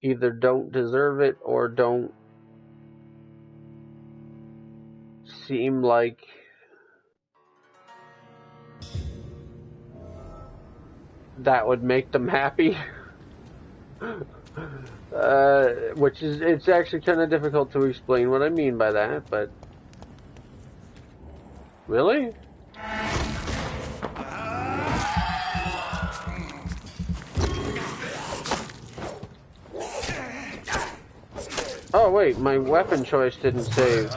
either don't deserve it or don't seem like that would make them happy. Which is, it's actually kind of difficult to explain what I mean by that, but... Really? Oh wait, my weapon choice didn't save.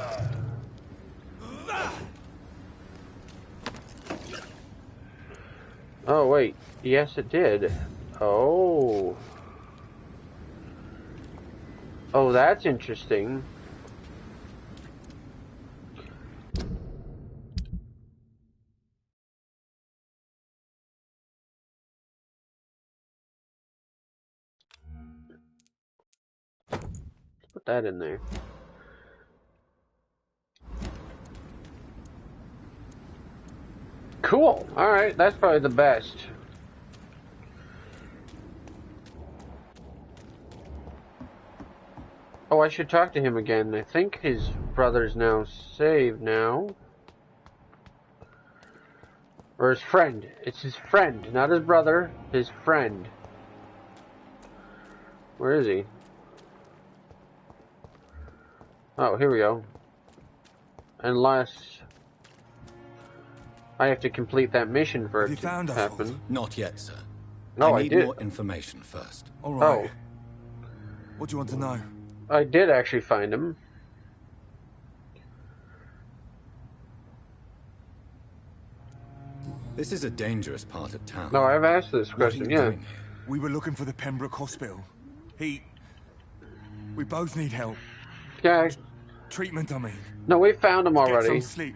Oh wait, yes it did. Oh. Oh, that's interesting. Let's put that in there. Cool. Alright, that's probably the best. Oh, I should talk to him again. I think his brother's now saved now. Or his friend. It's his friend, not his brother. His friend. Where is he? Oh, here we go. Unless I have to complete that mission for it to happen. Not yet, sir. No, I need more information first. All right. Oh. What do you want to know? I did actually find him. This is a dangerous part of town. No, I've asked this question, yeah. We were looking for the Pembroke Hospital. We both need help. Yeah. Treatment, I mean. No, we found him already. Get some sleep.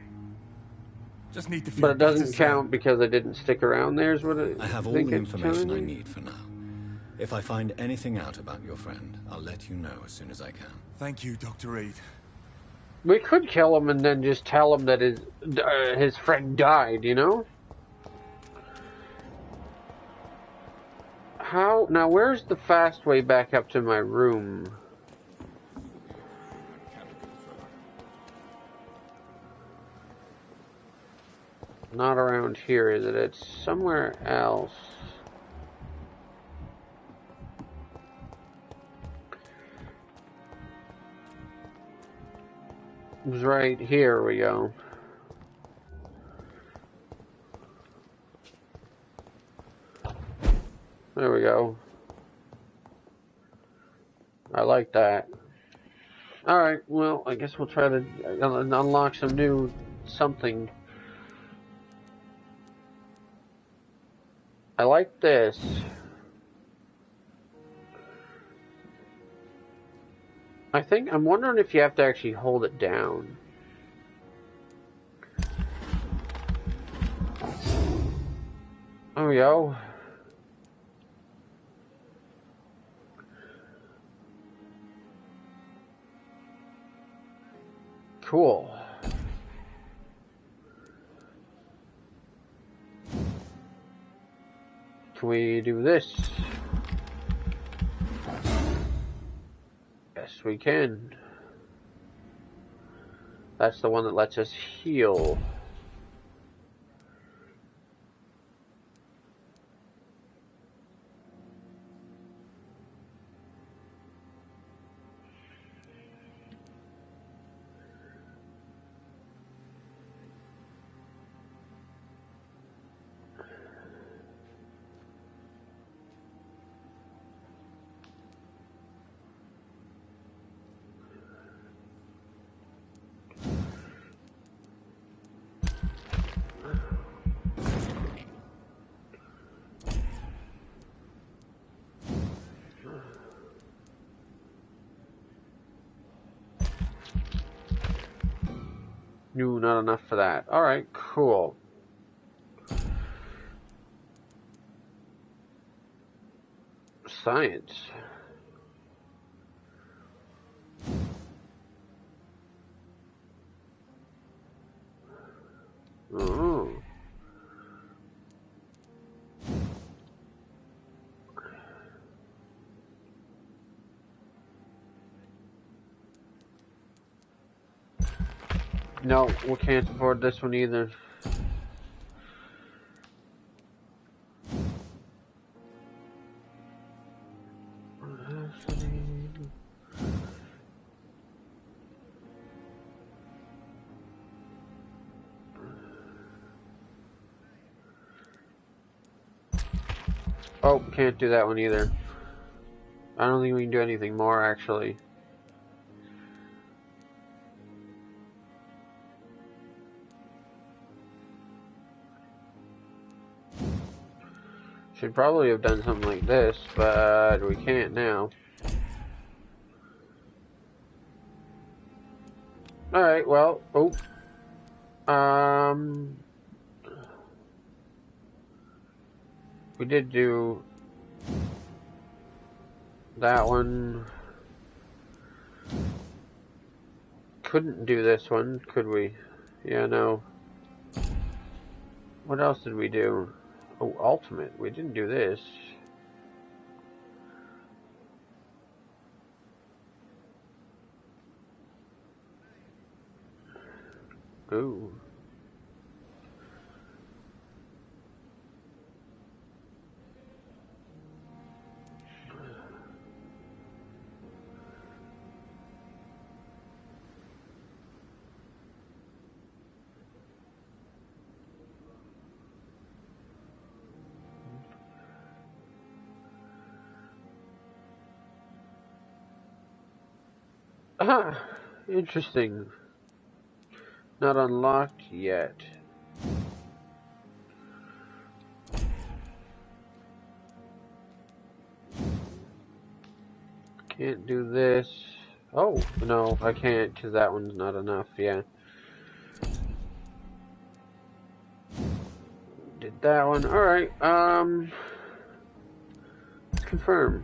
Just need to feel but it doesn't better count because I didn't stick around there, is what it I have all the information I need for now. If I find anything out about your friend, I'll let you know as soon as I can. Thank you, Dr. Reed. We could kill him and then just tell him that his friend died, you know? How? Now, where's the fast way back up to my room? Not around here, is it? It's somewhere else. It was right here we go. There we go. I like that. Alright, well, I guess we'll try to unlock some new something. I like this. I'm wondering if you have to actually hold it down. There we go. Cool. Can we do this? Yes, we can. That's the one that lets us heal. No, not enough for that. Alright, cool. Science. Oh. No, we can't afford this one either. Oh, can't do that one either. I don't think we can do anything more, actually. Should probably have done something like this, but we can't now. Alright, well, we did do that one. Couldn't do this one, could we? Yeah, no. What else did we do? Oh, ultimate. We didn't do this. Ooh. Ah, interesting. Not unlocked yet. Can't do this. Oh, no, I can't, because that one's not enough, yeah. Did that one. Alright, let's confirm.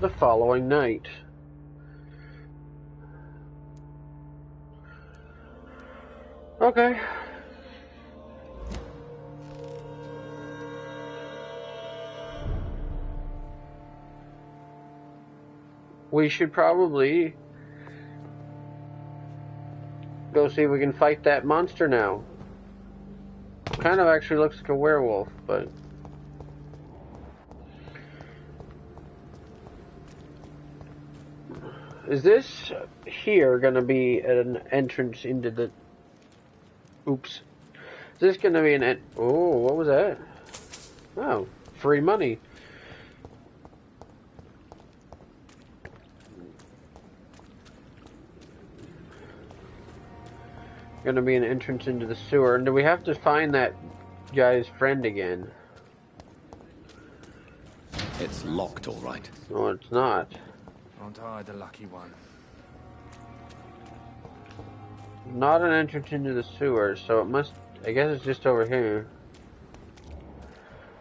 The following night. Okay. We should probably go see if we can fight that monster now. Kind of actually looks like a werewolf, but... Is this here gonna be an entrance into the... Oops. Is this gonna be an Oh, what was that? Oh, free money. Gonna be an entrance into the sewer. And do we have to find that guy's friend again? It's locked, all right. No, it's not. Aren't I the lucky one? Not an entrance into the sewer, so it must... I guess it's just over here.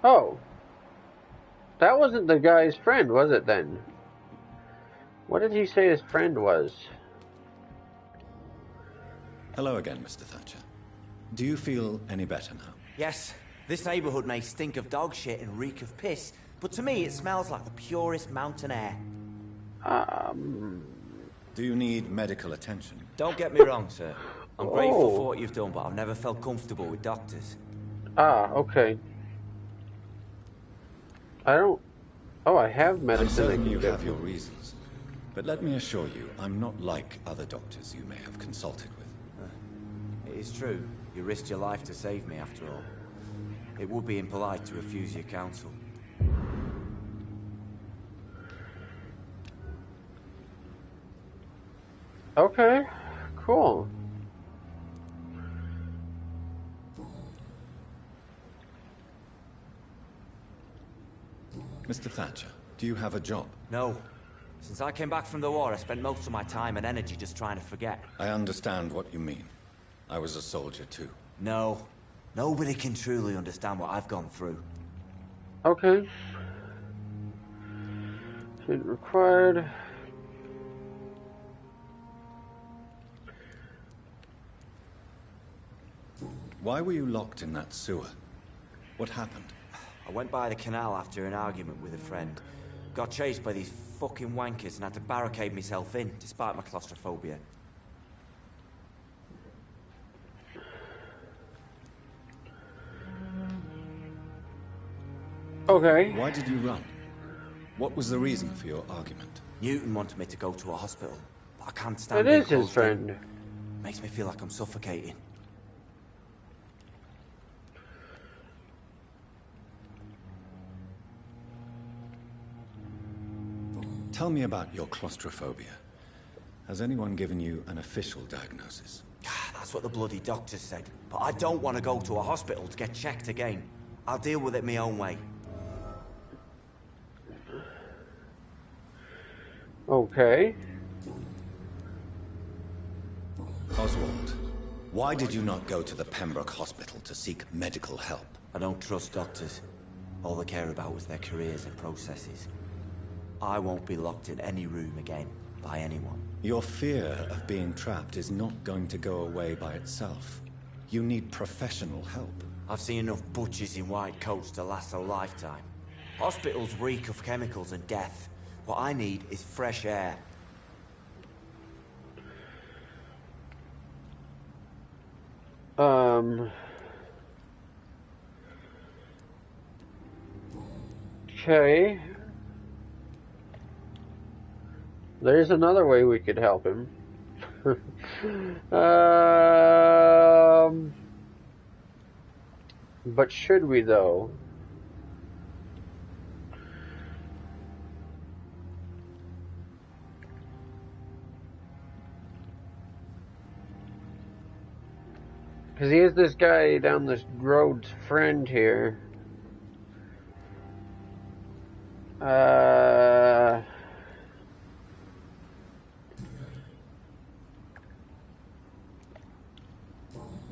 Oh. That wasn't the guy's friend, was it then? What did he say his friend was? Hello again, Mr. Thatcher. Do you feel any better now? Yes, this neighborhood may stink of dog shit and reek of piss, but to me it smells like the purest mountain air. Do you need medical attention? Don't get me wrong, sir. I'm grateful for what you've done, but I've never felt comfortable with doctors. Ah, okay. I don't... Oh, I have medicine. I'm certain you have your reasons. But let me assure you, I'm not like other doctors you may have consulted with. It is true. You risked your life to save me, after all. It would be impolite to refuse your counsel. Okay, cool. Mr. Thatcher, do you have a job? No. Since I came back from the war, I spent most of my time and energy just trying to forget. I understand what you mean. I was a soldier too. No. Nobody can truly understand what I've gone through. Okay. Shit required. Why were you locked in that sewer? What happened? I went by the canal after an argument with a friend. Got chased by these fucking wankers and had to barricade myself in, despite my claustrophobia. Okay. Why did you run? What was the reason for your argument? Newton wanted me to go to a hospital, but I can't stand It being is his closed friend. in. Makes me feel like I'm suffocating. Tell me about your claustrophobia. Has anyone given you an official diagnosis? That's what the bloody doctor said. But I don't want to go to a hospital to get checked again. I'll deal with it my own way. Okay. Oswald, why did you not go to the Pembroke Hospital to seek medical help? I don't trust doctors. All they care about was their careers and processes. I won't be locked in any room again, by anyone. Your fear of being trapped is not going to go away by itself. You need professional help. I've seen enough butchers in white coats to last a lifetime. Hospitals reek of chemicals and death. What I need is fresh air. Okay. There's another way we could help him. But should we, though? Because he is this guy down this road's friend here.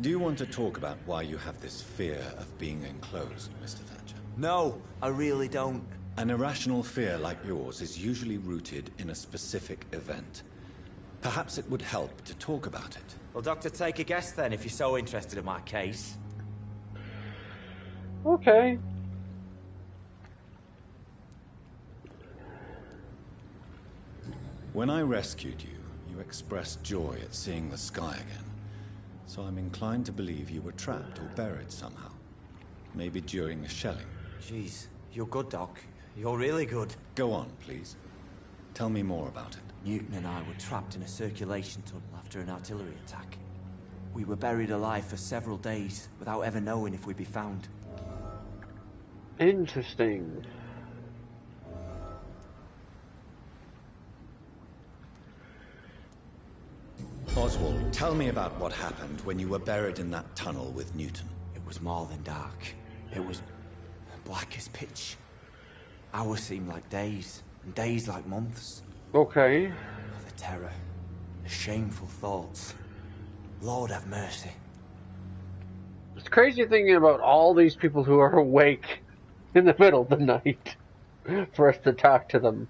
Do you want to talk about why you have this fear of being enclosed, Mr. Thatcher? No, I really don't. An irrational fear like yours is usually rooted in a specific event. Perhaps it would help to talk about it. Well, Doctor, take a guess then, if you're so interested in my case. Okay. When I rescued you, you expressed joy at seeing the sky again. So I'm inclined to believe you were trapped or buried somehow. Maybe during a shelling. Jeez, you're good, Doc. You're really good. Go on, please. Tell me more about it. Newton and I were trapped in a circulation tunnel after an artillery attack. We were buried alive for several days without ever knowing if we'd be found. Interesting. Oswald, tell me about what happened when you were buried in that tunnel with Newton. It was more than dark. It was black as pitch. Hours seemed like days, and days like months. Okay. The terror, the shameful thoughts. Lord have mercy. It's crazy thinking about all these people who are awake in the middle of the night for us to talk to them.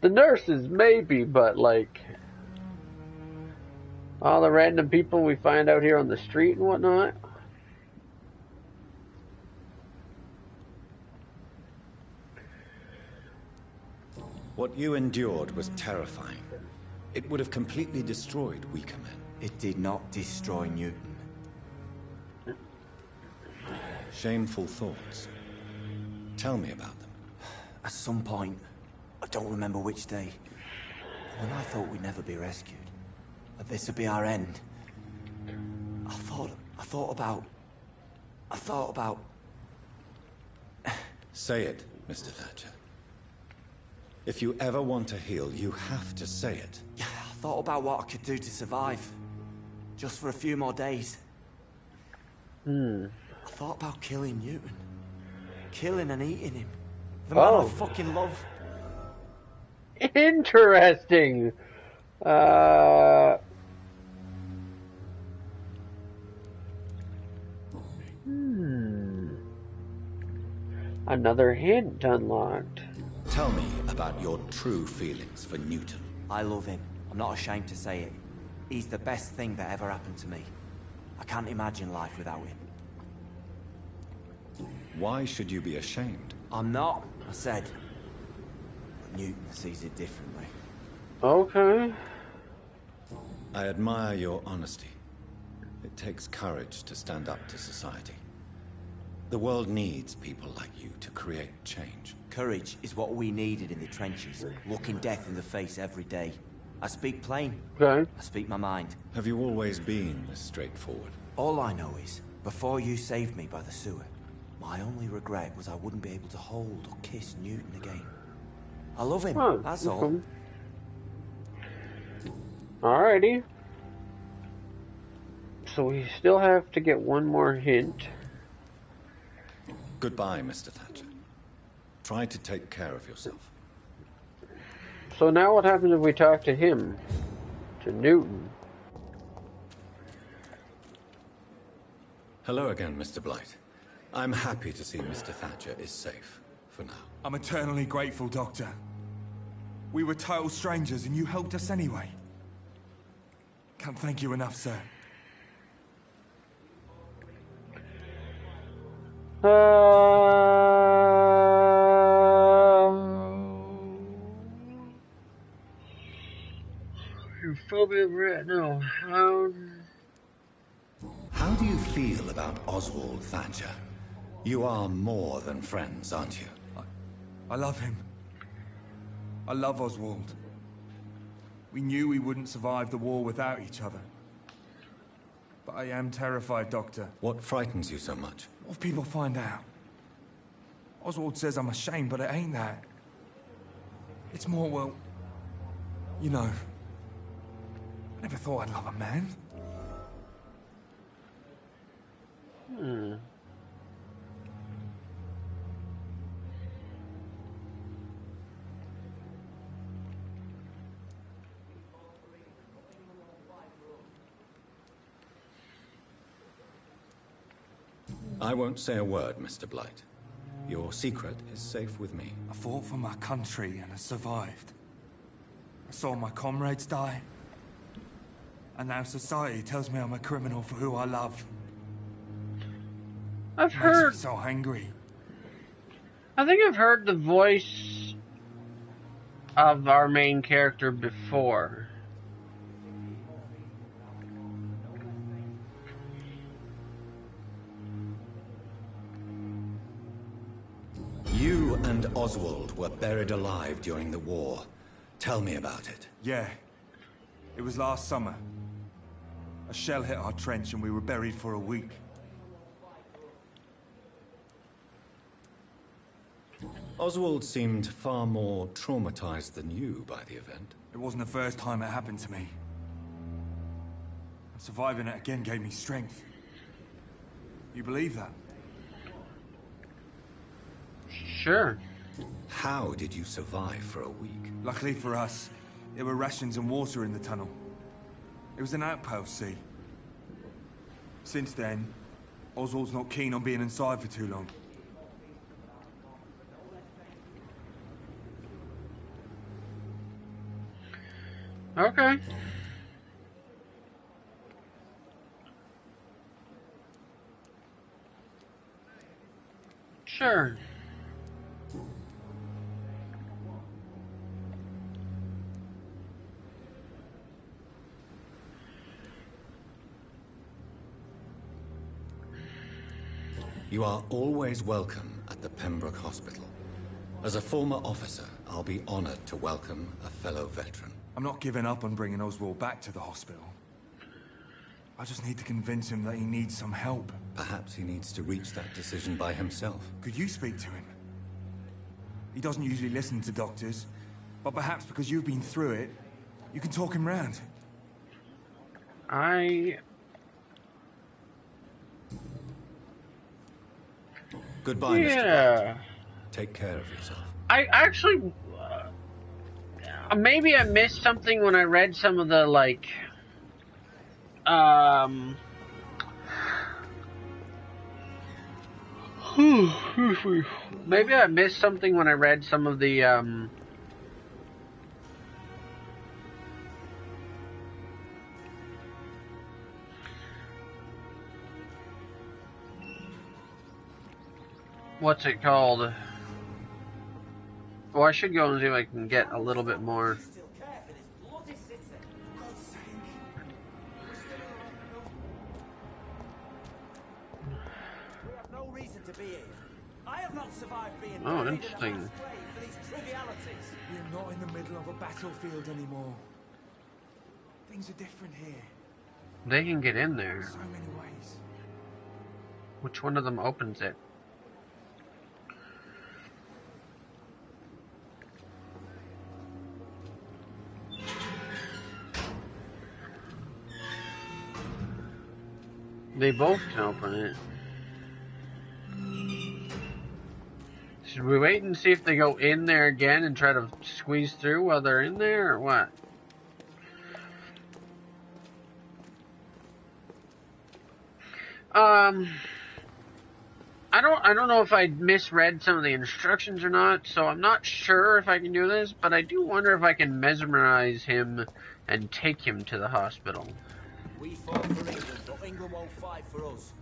The nurses, maybe, but like all the random people we find out here on the street and whatnot. What you endured was terrifying. It would have completely destroyed weaker men. It did not destroy Newton. Shameful thoughts. Tell me about them. At some point, I don't remember which day, when I thought we'd never be rescued, that this would be our end, I thought about... Say it, Mr. Thatcher. If you ever want to heal, you have to say it. Yeah, I thought about what I could do to survive. Just for a few more days. I thought about killing Newton. Killing and eating him. The man I fucking love. Interesting. Another hint unlocked. Tell me about your true feelings for Newton. I love him. I'm not ashamed to say it. He's the best thing that ever happened to me. I can't imagine life without him. Why should you be ashamed? I'm not, I said. But Newton sees it differently. Okay. I admire your honesty. It takes courage to stand up to society. The world needs people like you to create change. Courage is what we needed in the trenches, looking death in the face every day. I speak plain. Okay. I speak my mind. Have you always been this straightforward? All I know is, before you saved me by the sewer, my only regret was I wouldn't be able to hold or kiss Newton again. I love him, that's all. Alrighty. So we still have to get one more hint. Goodbye, Mr. Thatcher. Try to take care of yourself. So now what happens if we talk to him? To Newton? Hello again, Mr. Blight. I'm happy to see Mr. Thatcher is safe, for now. I'm eternally grateful, Doctor. We were total strangers and you helped us anyway. Can't thank you enough, sir. You phobia right now. How do you feel about Oswald Thatcher? You are more than friends, aren't you? I love him. I love Oswald. We knew we wouldn't survive the war without each other. But I am terrified, Doctor. What frightens you so much? What if people find out? Oswald says I'm ashamed, but it ain't that. It's more, well, you know, I never thought I'd love a man. I won't say a word, Mr. Blight. Your secret is safe with me. I fought for my country and I survived. I saw my comrades die. And now society tells me I'm a criminal for who I love. I've heard... Makes me so angry. I think I've heard the voice of our main character before. You and Oswald were buried alive during the war. Tell me about it. Yeah. It was last summer. A shell hit our trench and we were buried for a week. Oswald seemed far more traumatized than you by the event. It wasn't the first time it happened to me. And surviving it again gave me strength. You believe that? Sure. How did you survive for a week? Luckily for us, there were rations and water in the tunnel. It was an outpost, see? Since then, Oswald's not keen on being inside for too long. Okay. Sure. You are always welcome at the Pembroke Hospital. As a former officer, I'll be honored to welcome a fellow veteran. I'm not giving up on bringing Oswald back to the hospital. I just need to convince him that he needs some help. Perhaps he needs to reach that decision by himself. Could you speak to him? He doesn't usually listen to doctors, but perhaps because you've been through it, you can talk him round. Goodbye, Mr. Blight. Take care of yourself. I actually... Maybe I missed something when I read some of the, like, maybe I missed something when I read some of the, what's it called? Well, I should go and see if I can get a little bit more. I have not survived being Oh, buried in a interesting. mass grave for these trivialities. We're not in the middle of a battlefield anymore. Things are different here. They can get in there. So many ways. Which one of them opens it? They both can open it. Should we wait and see if they go in there again and try to squeeze through while they're in there, or what? I don't know if I misread some of the instructions or not, so I'm not sure if I can do this, but I do wonder if I can mesmerize him and take him to the hospital. We fought for England, but England won't fight for us.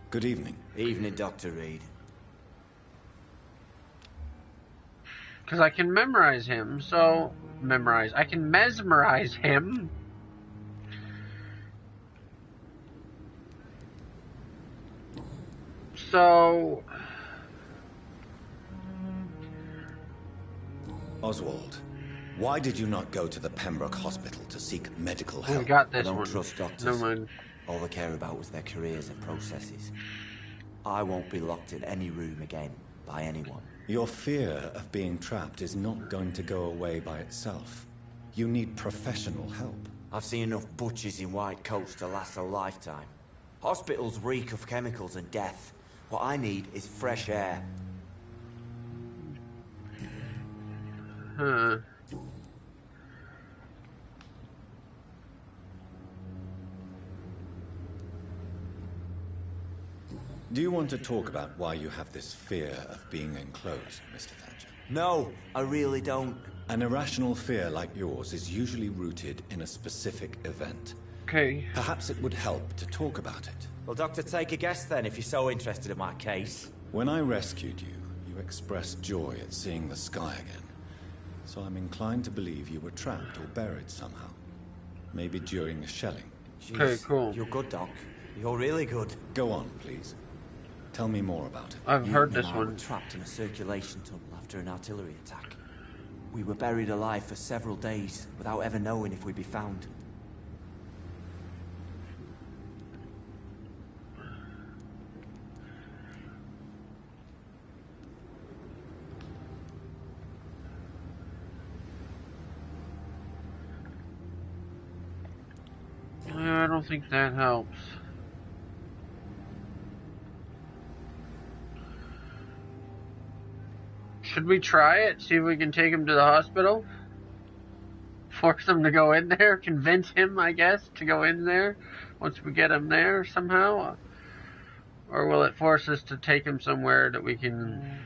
Good evening. Evening, Dr. Reed. Because I can memorize him, so... I can mesmerize him. So... Oswald, why did you not go to the Pembroke Hospital to seek medical help? We got this I don't one. trust doctors. Never mind. All they care about was their careers and processes. I won't be locked in any room again by anyone. Your fear of being trapped is not going to go away by itself. You need professional help. I've seen enough butchers in white coats to last a lifetime. Hospitals reek of chemicals and death. What I need is fresh air. Huh. Do you want to talk about why you have this fear of being enclosed, Mr. Thatcher? No, I really don't. An irrational fear like yours is usually rooted in a specific event. Okay. Perhaps it would help to talk about it. Well, Doctor, take a guess then, if you're so interested in my case. When I rescued you, you expressed joy at seeing the sky again. So I'm inclined to believe you were trapped or buried somehow. Maybe during the shelling. Jeez, okay, cool. You're good, Doc. You're really good. Go on, please. Tell me more about it. I've heard this I one. were trapped in a circulation tunnel after an artillery attack. We were buried alive for several days without ever knowing if we'd be found. I don't think that helps. Should we try it? See if we can take him to the hospital? Force him to go in there? Convince him, I guess, to go in there once we get him there somehow? Or will it force us to take him somewhere that we can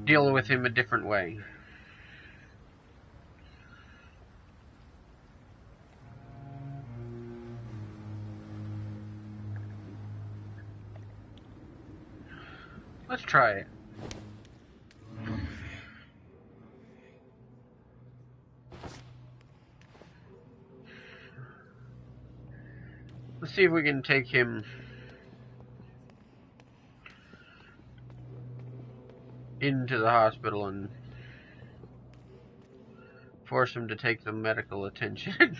deal with him a different way? Let's try it. Let's see if we can take him into the hospital and force him to take the medical attention.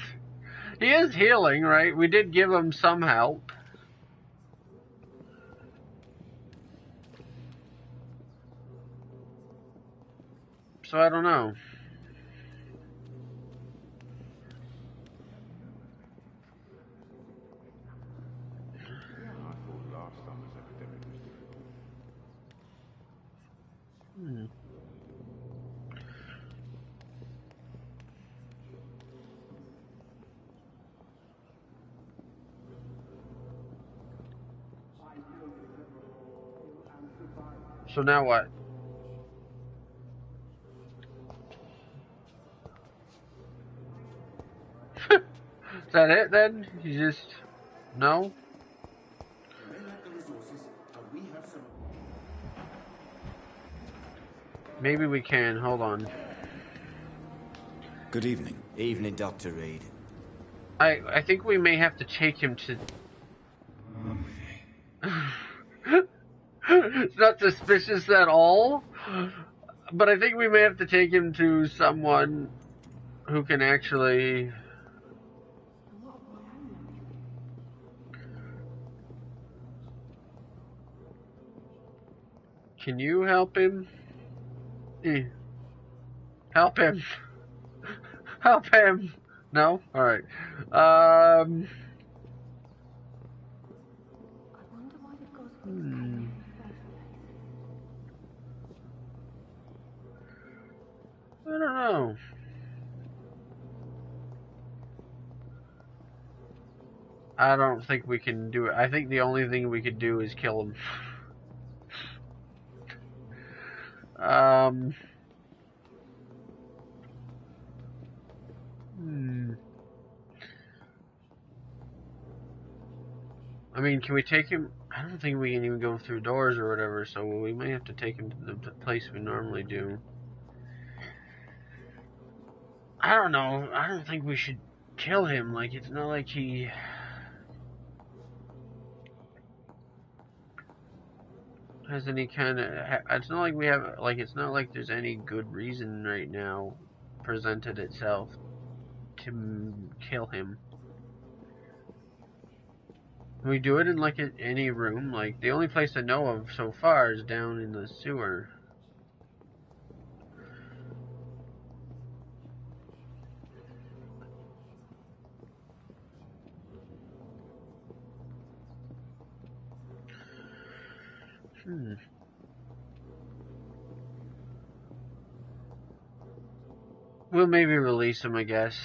He is healing, right? We did give him some help. So I don't know. So now what? Is that it then? You just... No? Maybe we can. Hold on. Good evening. Evening, Dr. Reed. I think we may have to take him to... It's not suspicious at all, but I think we may have to take him to someone who can actually... Can you help him? Help him! Help him! No? Alright. I don't know. I don't think we can do it. I think the only thing we could do is kill him. I mean, can we take him? I don't think we can even go through doors or whatever, so we may have to take him to the place we normally do. I don't know. I don't think we should kill him. Like, it's not like he... has any kind of... It's not like we have... Like, it's not like there's any good reason right now presented itself to kill him. Can we do it in, like, any room? Like, the only place I know of so far is down in the sewer. We'll maybe release him, I guess.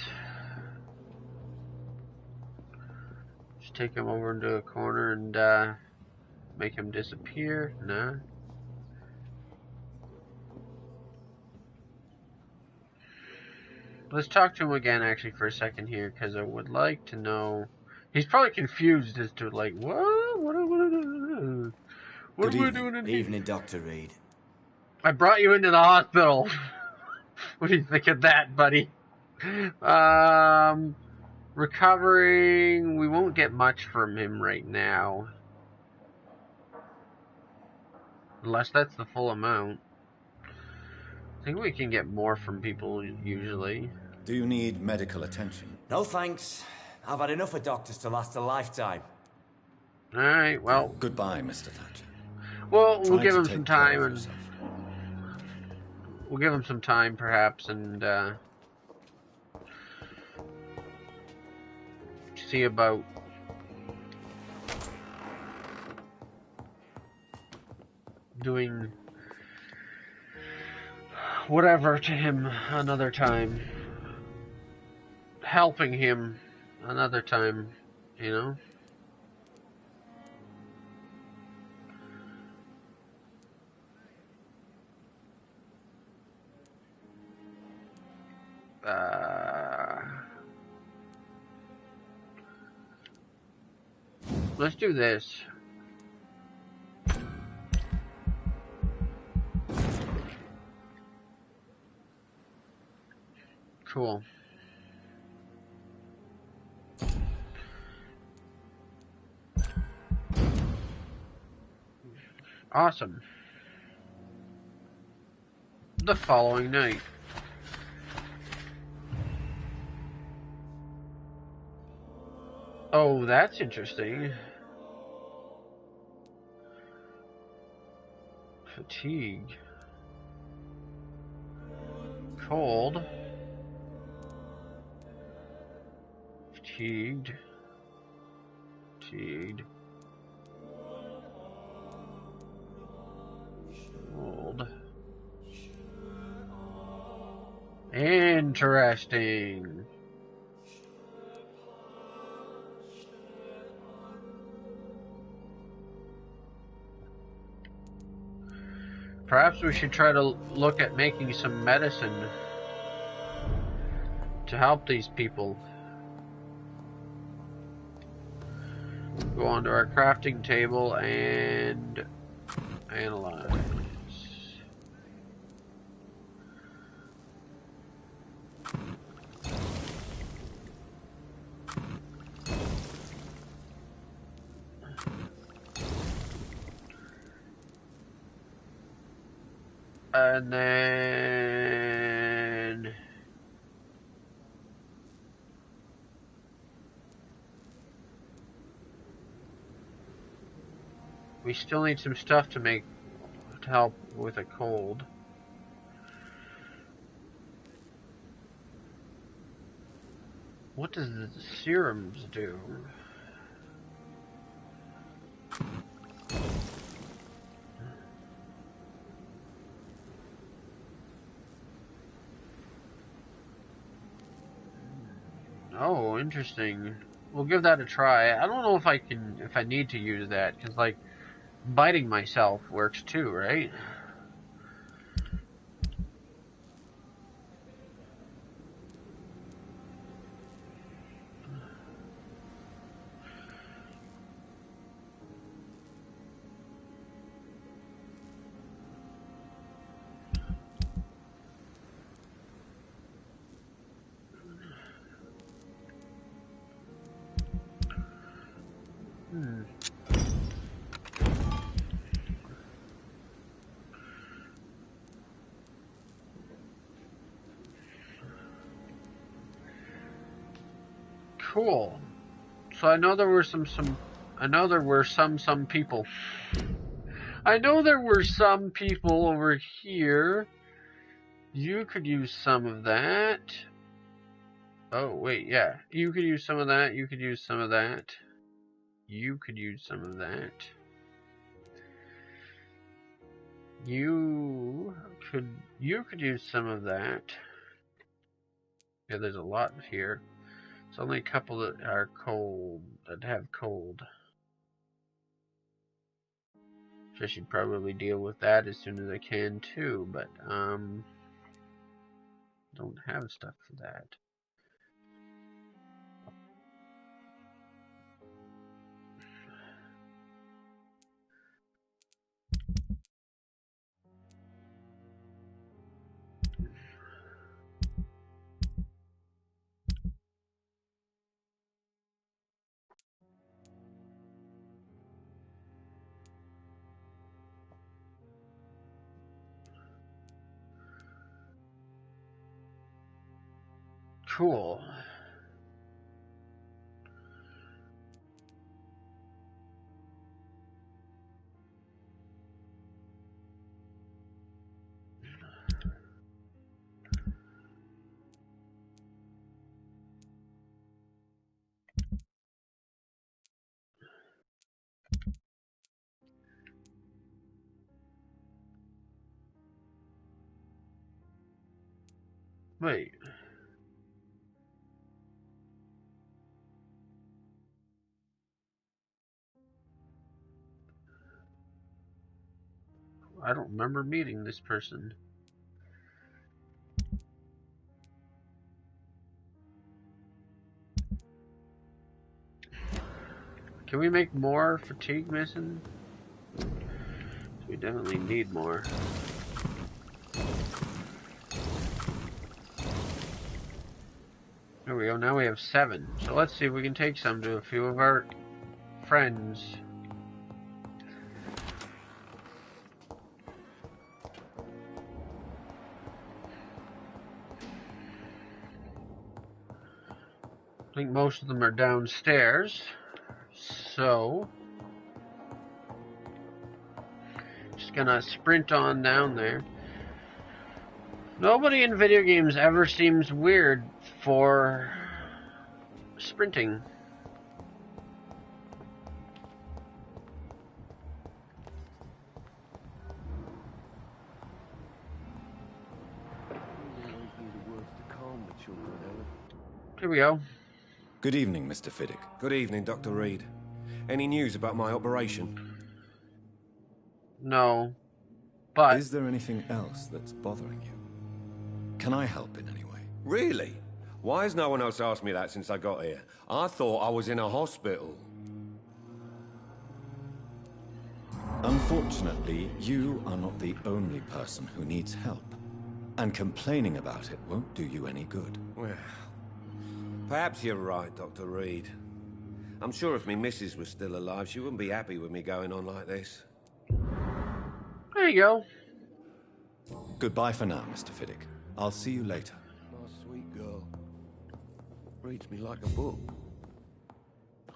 Just take him over into a corner and make him disappear. Nah. Let's talk to him again, actually, for a second here, because I would like to know. He's probably confused as to, like, what? What am I doing in here? Evening, Dr. Reed. I brought you into the hospital. What do you think of that, buddy? Recovering. We won't get much from him right now. Unless that's the full amount. I think we can get more from people usually. Do you need medical attention? No thanks. I've had enough of doctors to last a lifetime. Alright, well... Goodbye, Mr. Thatcher. Well, we'll give him some time and... We'll give him some time, perhaps, and, see about... doing... whatever to him another time. Helping him another time, you know? Let's do this. Cool. Awesome. The following night. Oh, that's interesting. Fatigue. Cold. Fatigued. Fatigued. Cold. Interesting. Perhaps we should try to look at making some medicine to help these people. Go onto our crafting table and analyze. And then we still need some stuff to make to help with a cold. What does the serums do? Oh, interesting. We'll give that a try. I don't know if I need to use that, because, like, biting myself works too, right? Cool. So I know there were some people. I know there were some people over here. You could use some of that. Oh, wait, yeah. You could use some of that. You could use some of that. You could use some of that. You could use some of that. Yeah, there's a lot here. It's only a couple that are cold, that have cold. So I should probably deal with that as soon as I can too, but don't have stuff for that. Cool. Wait. I don't remember meeting this person. Can we make more fatigue medicine? We definitely need more. There we go, now we have 7. So let's see if we can take some to a few of our friends. I think most of them are downstairs. So just gonna sprint on down there. Nobody in video games ever seems weird for sprinting. Here we go. Good evening, Mr. Fiddick. Good evening, Dr. Reed. Any news about my operation? No. But is there anything else that's bothering you? Can I help in any way? Really? Why has no one else asked me that since I got here? I thought I was in a hospital. Unfortunately, you are not the only person who needs help. And complaining about it won't do you any good. Well, perhaps you're right, Dr. Reed. I'm sure if me missus was still alive, she wouldn't be happy with me going on like this. there you go. Goodbye for now, Mr. Fiddick. I'll see you later. Nice, sweet girl. Reads me like a book.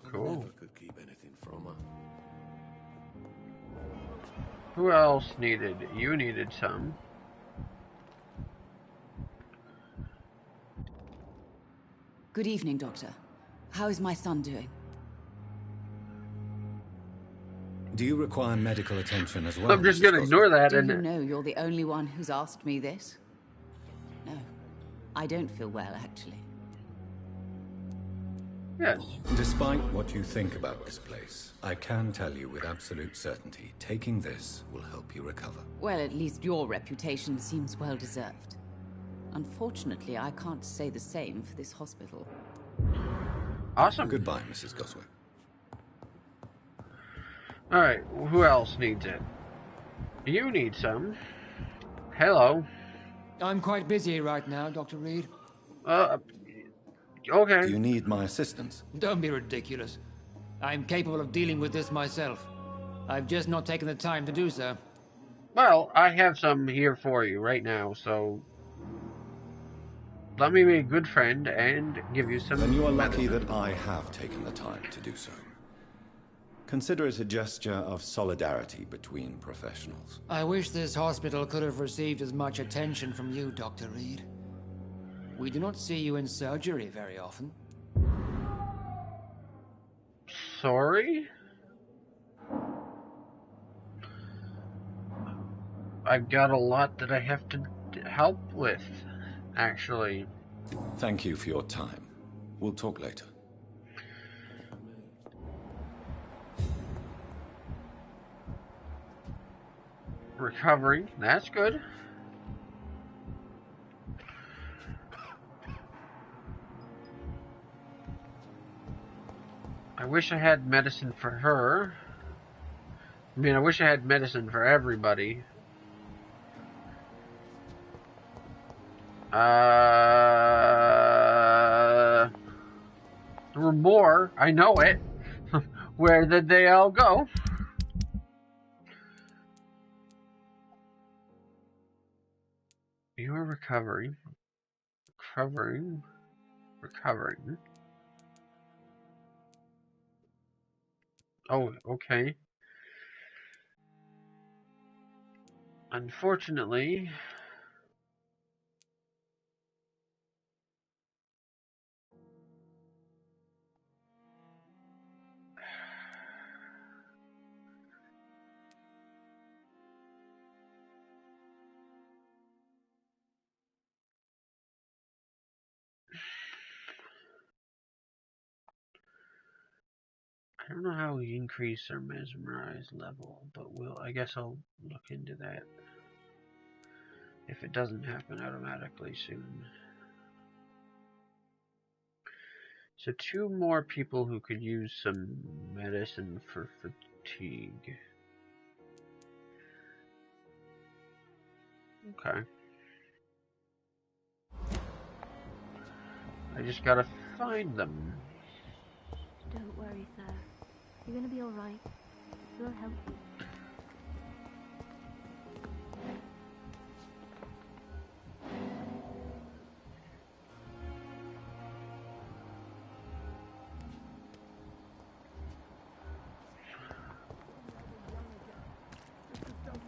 Cool. I never could keep anything from her. Who else needed? You needed some. Good evening, Doctor. How is my son doing? Do you require medical attention as well? I'm just gonna ignore that. Do you know you're the only one who's asked me this? No, I don't feel well, actually. Yes. Despite what you think about this place, I can tell you with absolute certainty, taking this will help you recover. Well, at least your reputation seems well deserved. Unfortunately, I can't say the same for this hospital. Awesome. Goodbye, Mrs. Goswick. Alright, who else needs it? You need some. Hello. I'm quite busy right now, Dr. Reed. Okay. Do you need my assistance? Don't be ridiculous. I'm capable of dealing with this myself. I've just not taken the time to do so. Well, I have some here for you right now, so let me be a good friend and give you some. Then you are lucky medicine. that I have taken the time to do so. Consider it a gesture of solidarity between professionals. I wish this hospital could have received as much attention from you, Dr. Reed. We do not see you in surgery very often. Sorry? I've got a lot that I have to help with, actually. Thank you for your time. We'll talk later. Recovering, that's good. I wish I had medicine for her. I mean, I wish I had medicine for everybody. There were more, I know it. Where did they all go? You are recovering. Recovering. Oh, okay. Unfortunately, I don't know how we increase our mesmerize level, but I guess I'll look into that if it doesn't happen automatically soon. So 2 more people who could use some medicine for fatigue. Okay. I just gotta find them. Don't worry, sir. You're gonna be alright. We'll help you.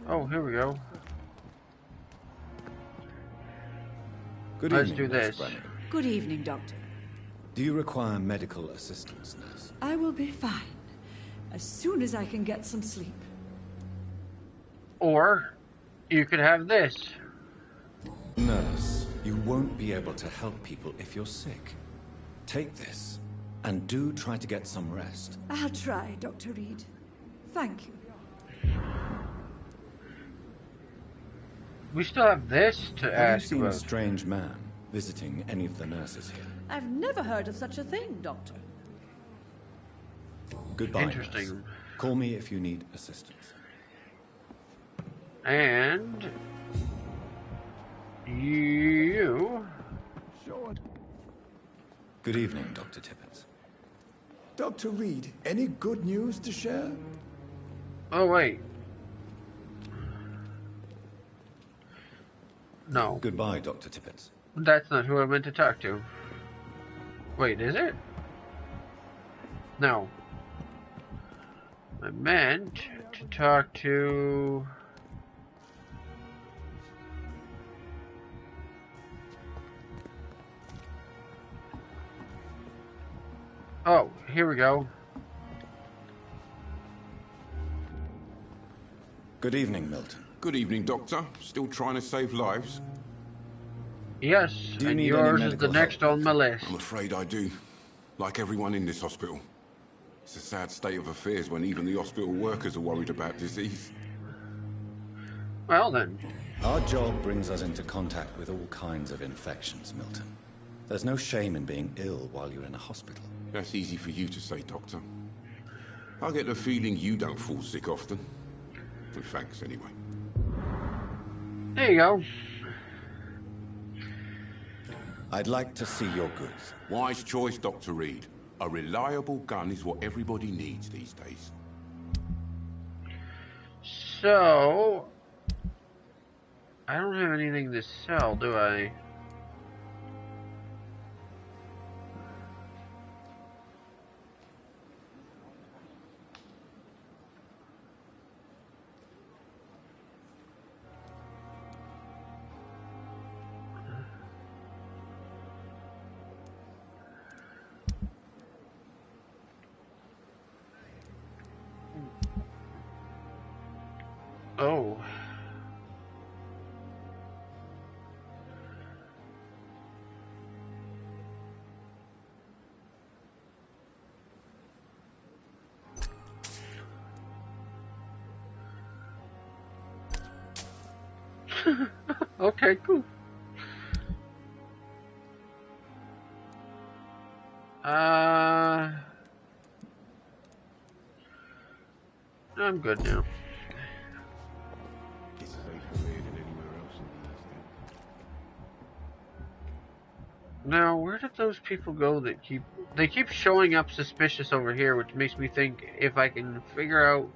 Oh, here we go. Good Let's evening, do Nurse this. Brannigan. Good evening, Doctor. Do you require medical assistance, nurse? I will be fine. As soon as I can get some sleep. Or you could have this. Nurse, you won't be able to help people if you're sick. Take this, and do try to get some rest. I'll try, Dr. Reed. Thank you. We still have this to Have you ask seen about. a strange man visiting any of the nurses here? I've never heard of such a thing, Doctor. Goodbye, Interesting. nurse. Call me if you need assistance. And you. Good evening, Dr. Tippett. Dr. Reed, any good news to share? Oh, wait. No. Goodbye, Dr. Tippett. That's not who I meant to talk to. Wait, is it? No. I meant to talk to... Oh, here we go. Good evening, Milton. Good evening, Doctor. Still trying to save lives? Yes, Do you and need yours any is the medical next on my list. I'm afraid I do. Like everyone in this hospital. It's a sad state of affairs when even the hospital workers are worried about disease. Well then. Our job brings us into contact with all kinds of infections, Milton. There's no shame in being ill while you're in a hospital. That's easy for you to say, Doctor. I get the feeling you don't fall sick often. Well, thanks, anyway. There you go. I'd like to see your goods. Wise choice, Dr. Reed. A reliable gun is what everybody needs these days. So... I don't have anything to sell, do I? Oh. Okay, cool. I'm good now. Now, where did those people go that they keep showing up suspicious over here, which makes me think if I can figure out,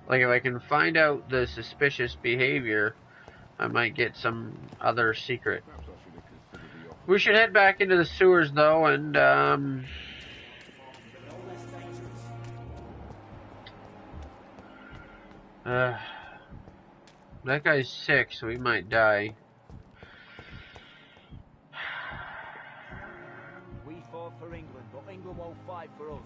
like if I can find out the suspicious behavior, I might get some other secret. We should head back into the sewers though, and that guy's sick, so he might die. We fought for England, but England won't fight for us.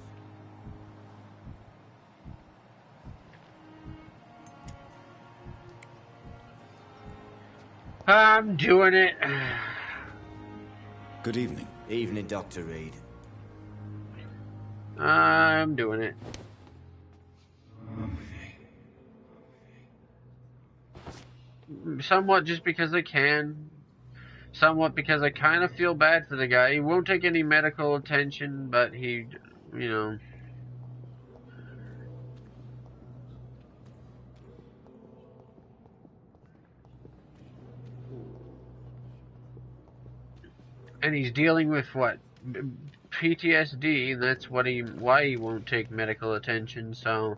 I'm doing it. Good evening. Evening, Dr. Reed. I'm doing it. Somewhat just because I can. Somewhat because I kind of feel bad for the guy. He won't take any medical attention, but he, you know. And he's dealing with what? PTSD. That's why he won't take medical attention, so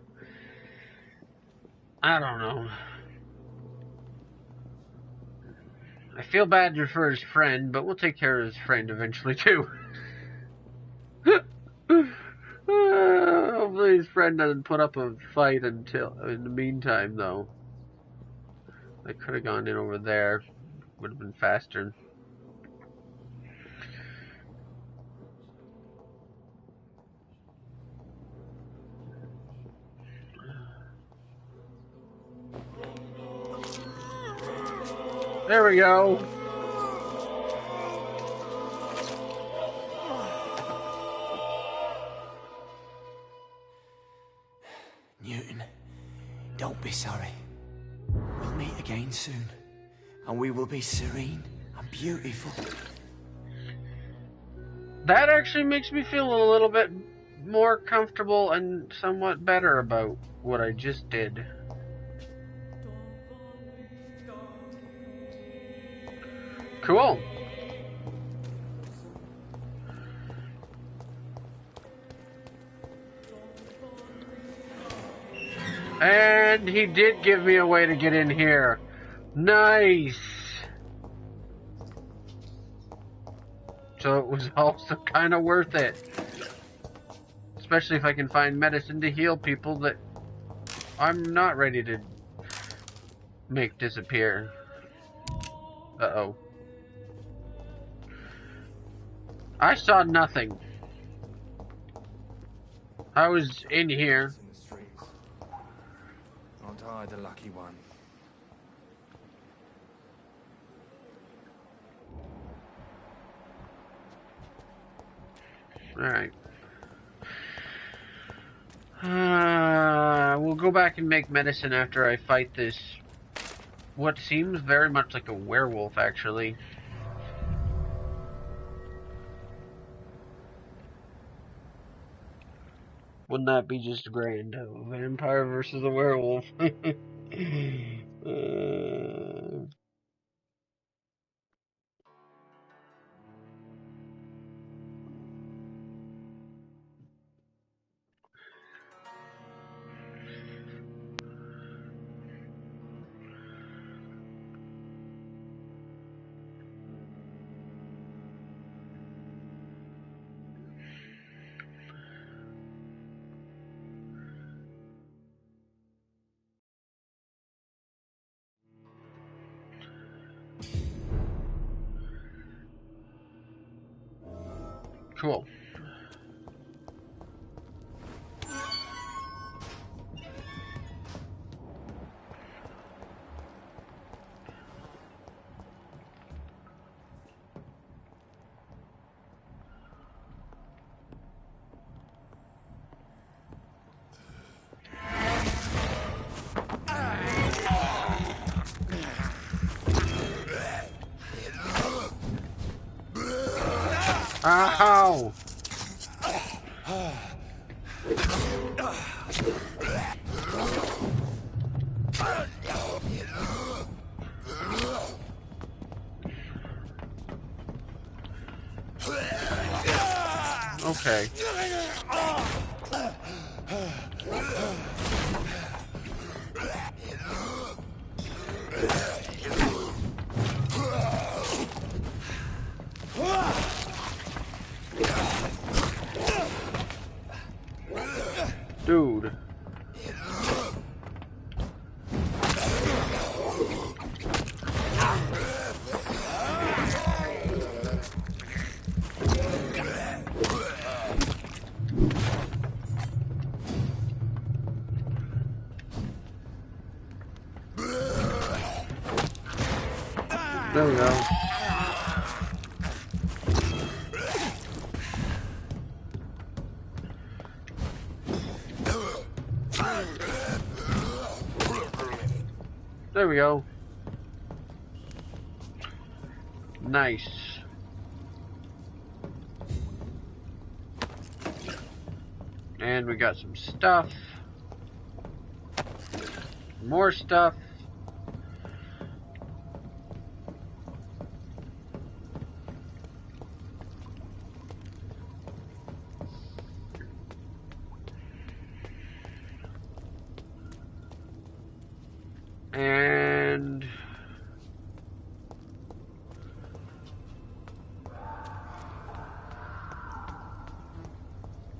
I don't know. I feel bad for his friend, but we'll take care of his friend eventually too. Hopefully his friend doesn't put up a fight until in the meantime though. I could have gone in over there. Would have been faster. There we go. Newton, don't be sorry. We'll meet again soon. and we will be serene and beautiful. That actually makes me feel a little bit more comfortable and somewhat better about what I just did. Cool. And he did give me a way to get in here. Nice. So it was also kind of worth it. Especially if I can find medicine to heal people that I'm not ready to make disappear. Uh-oh. I saw nothing. I was in here. In the streets. Aren't I the lucky one? Alright. We'll go back and make medicine after I fight this. What seems very much like a werewolf, actually. Wouldn't that be just grand? A vampire versus a werewolf. Cool. Ow! Okay. Dude. There we go. There we go. Nice. And we got some stuff. More stuff. And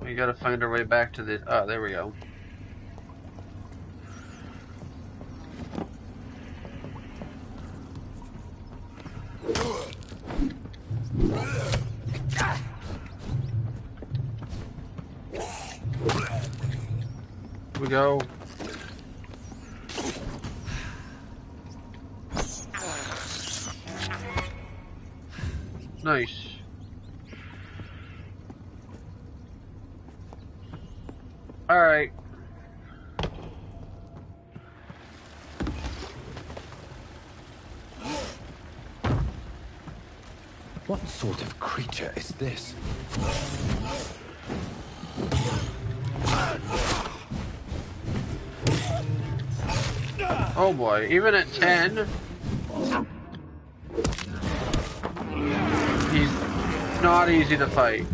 we gotta find our way back to the... Oh, there we go. We go. Nice. All right. What sort of creature is this? Oh boy, even at 10, he's not easy to fight.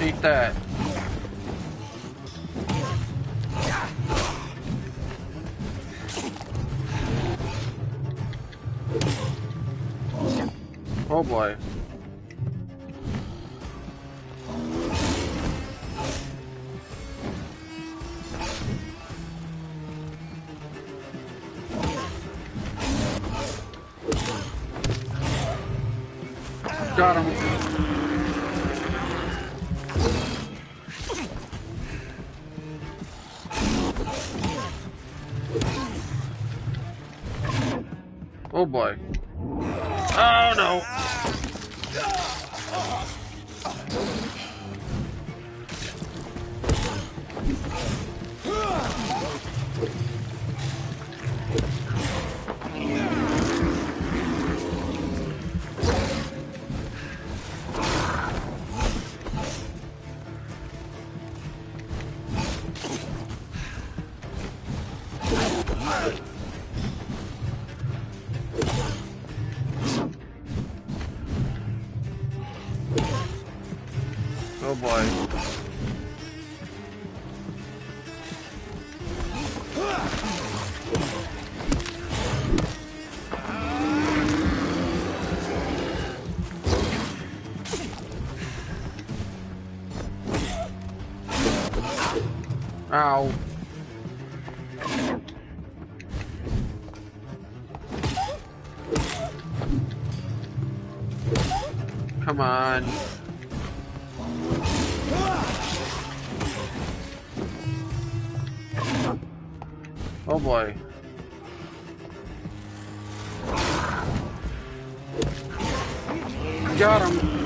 Eat that. Oh boy. Got him. Oh boy. Oh no. Oh boy. Ow. Come on. Oh boy. Got him.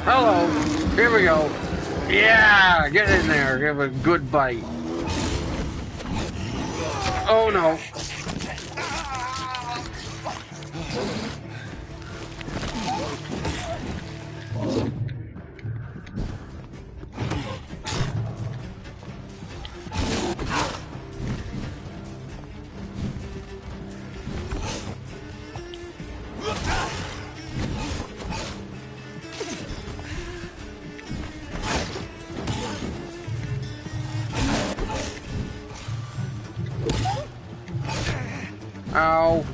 Hello. Here we go. Yeah, get in there. Give a good bite. Oh no. Ow.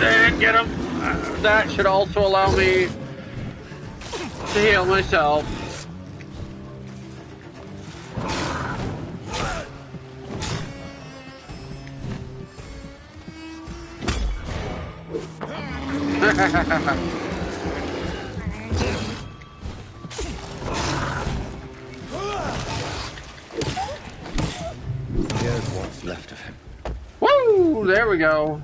And get him. That should also allow me to heal myself. Here's what's left of him. Woo! There we go.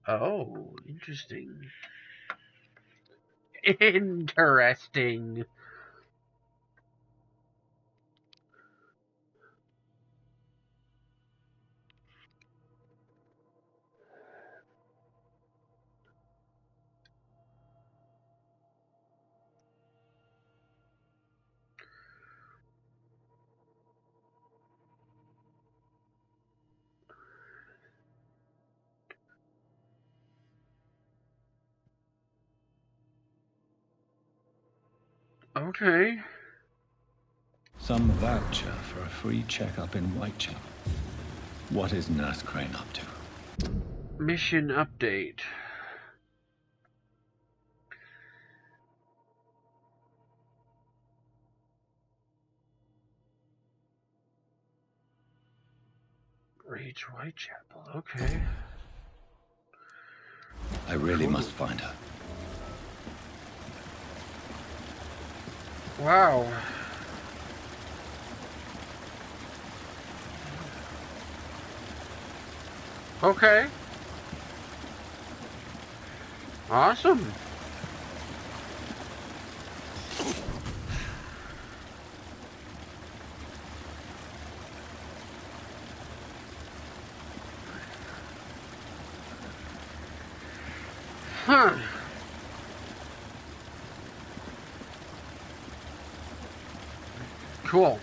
Oh, interesting. Interesting. Okay. Some voucher for a free checkup in Whitechapel. What is Nurse Crane up to? Mission update. Reach Whitechapel, okay. I really must find her. Wow. Okay. Awesome. Huh. Cool.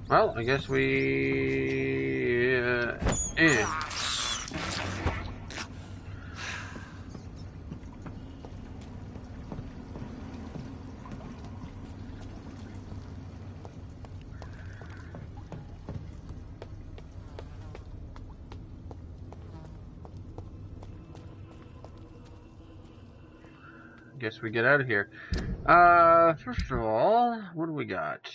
Well, I guess we... Guess we get out of here. First of all, what do we got?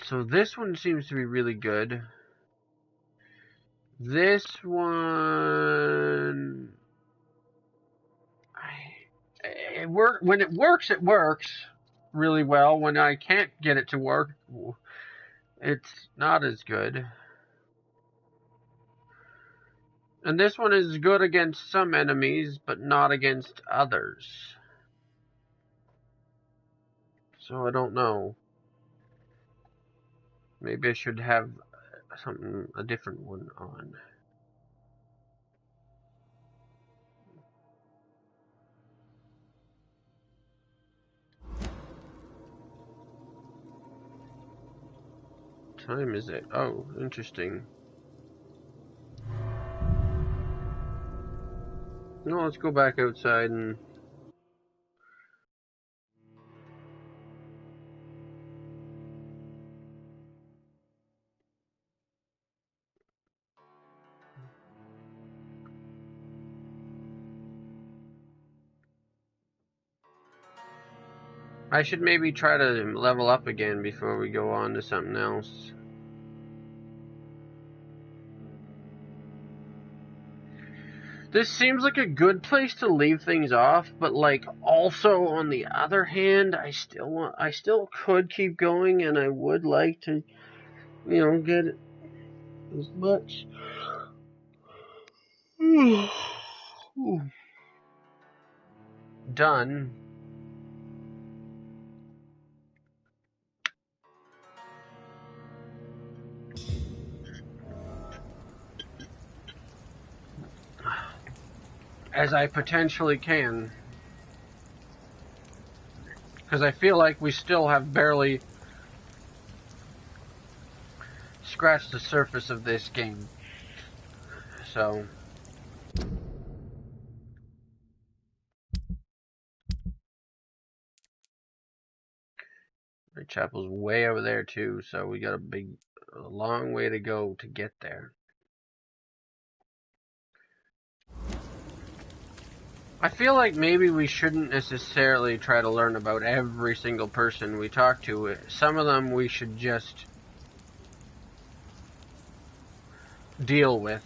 So this one seems to be really good. This one... when it works really well. When I can't get it to work, it's not as good. And this one is good against some enemies, but not against others. So I don't know. Maybe I should have a different one on. What time is it? Oh, interesting. No, let's go back outside and... I should maybe try to level up again before we go on to something else. This seems like a good place to leave things off, but like also on the other hand, I still could keep going, and I would like to, get as much done. As I potentially can. Because I feel like we still have barely scratched the surface of this game. So... Chapel's way over there too, so we got a long way to go to get there. I feel like maybe we shouldn't necessarily try to learn about every single person we talk to. Some of them we should just deal with.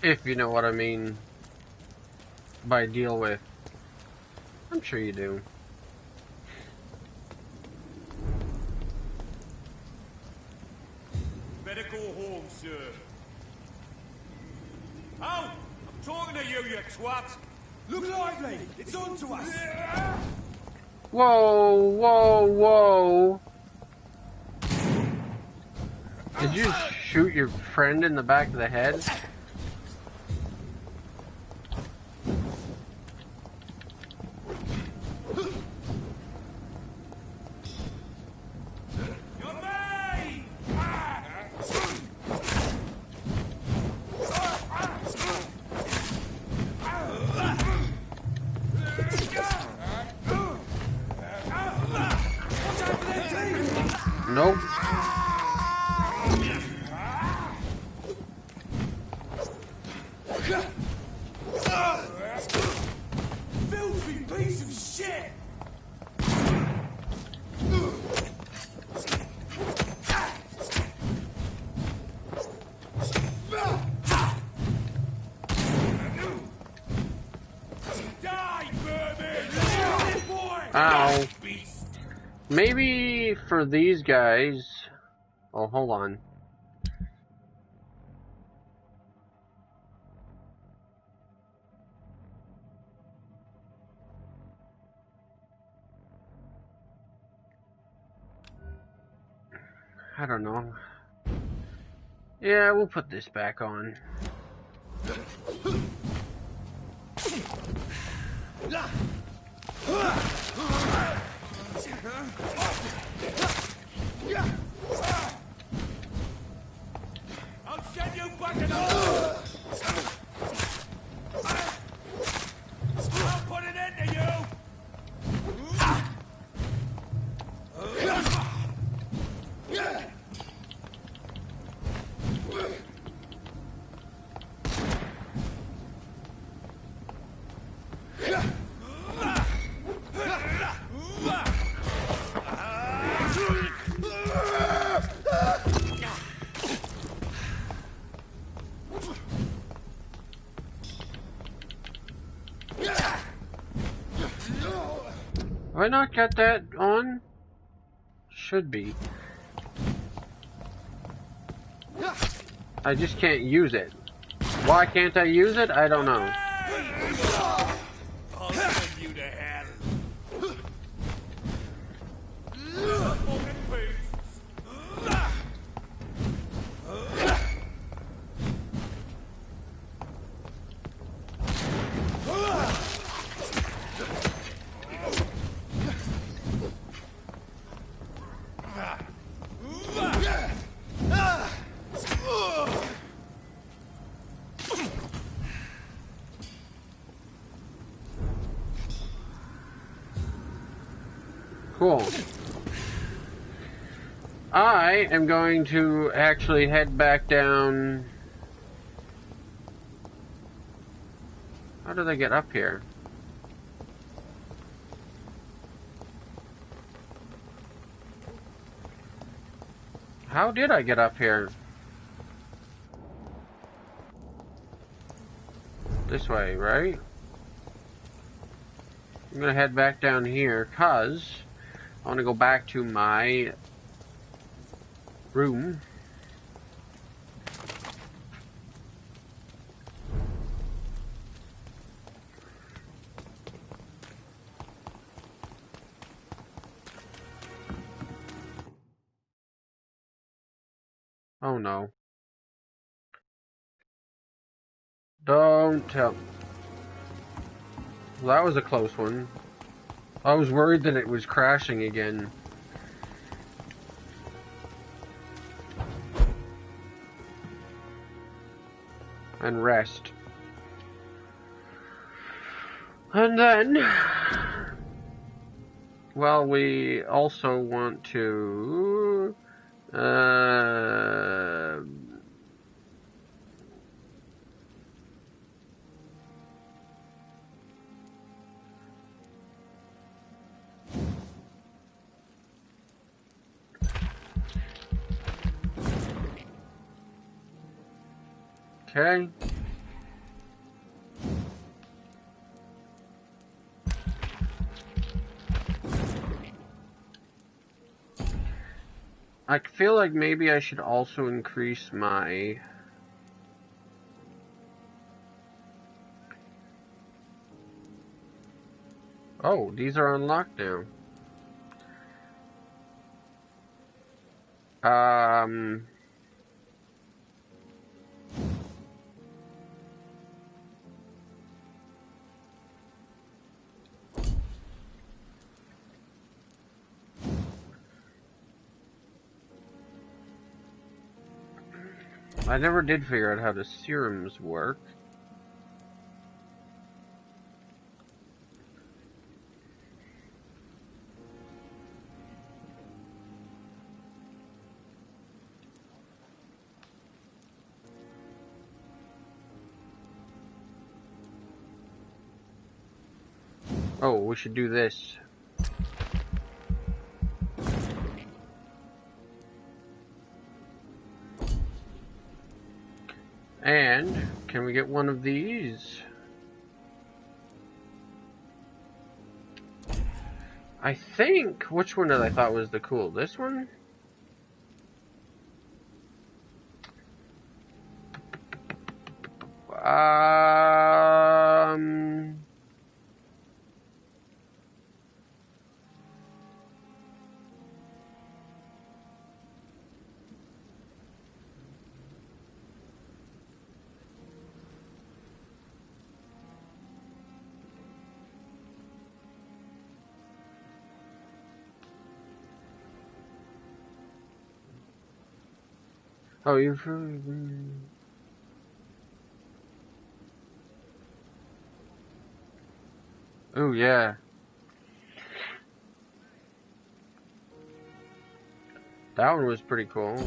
If you know what I mean by deal with. I'm sure you do. Better go home, sir. Oh! I'm talking to you, you twat! Look lively! It's on to us! Whoa, whoa, whoa. Did you shoot your friend in the back of the head? Nope. Filthy piece of shit! Die, vermin! Ow. Maybe for these guys... Oh, hold on. I don't know. Yeah, we'll put this back on. I'll send you back in the... I'll put an end to you! Have I not got that on? Should be. I just can't use it. Why can't I use it? I don't know. I'll send you to hell. Cool. I am going to actually head back down. How did I get up here? How did I get up here? This way, right? I'm gonna head back down here, cause I want to go back to my room. Oh no. Don't tell. Well, that was a close one. I was worried that it was crashing again. And rest. And then, well, we also want to, okay. I feel like maybe I should also increase my... Oh, these are unlocked now. I never did figure out how the serums work. Oh, we should do this. And can we get one of these? I think, which one did I thought was the cool? This one? Oh, you've... Oh, yeah. That one was pretty cool.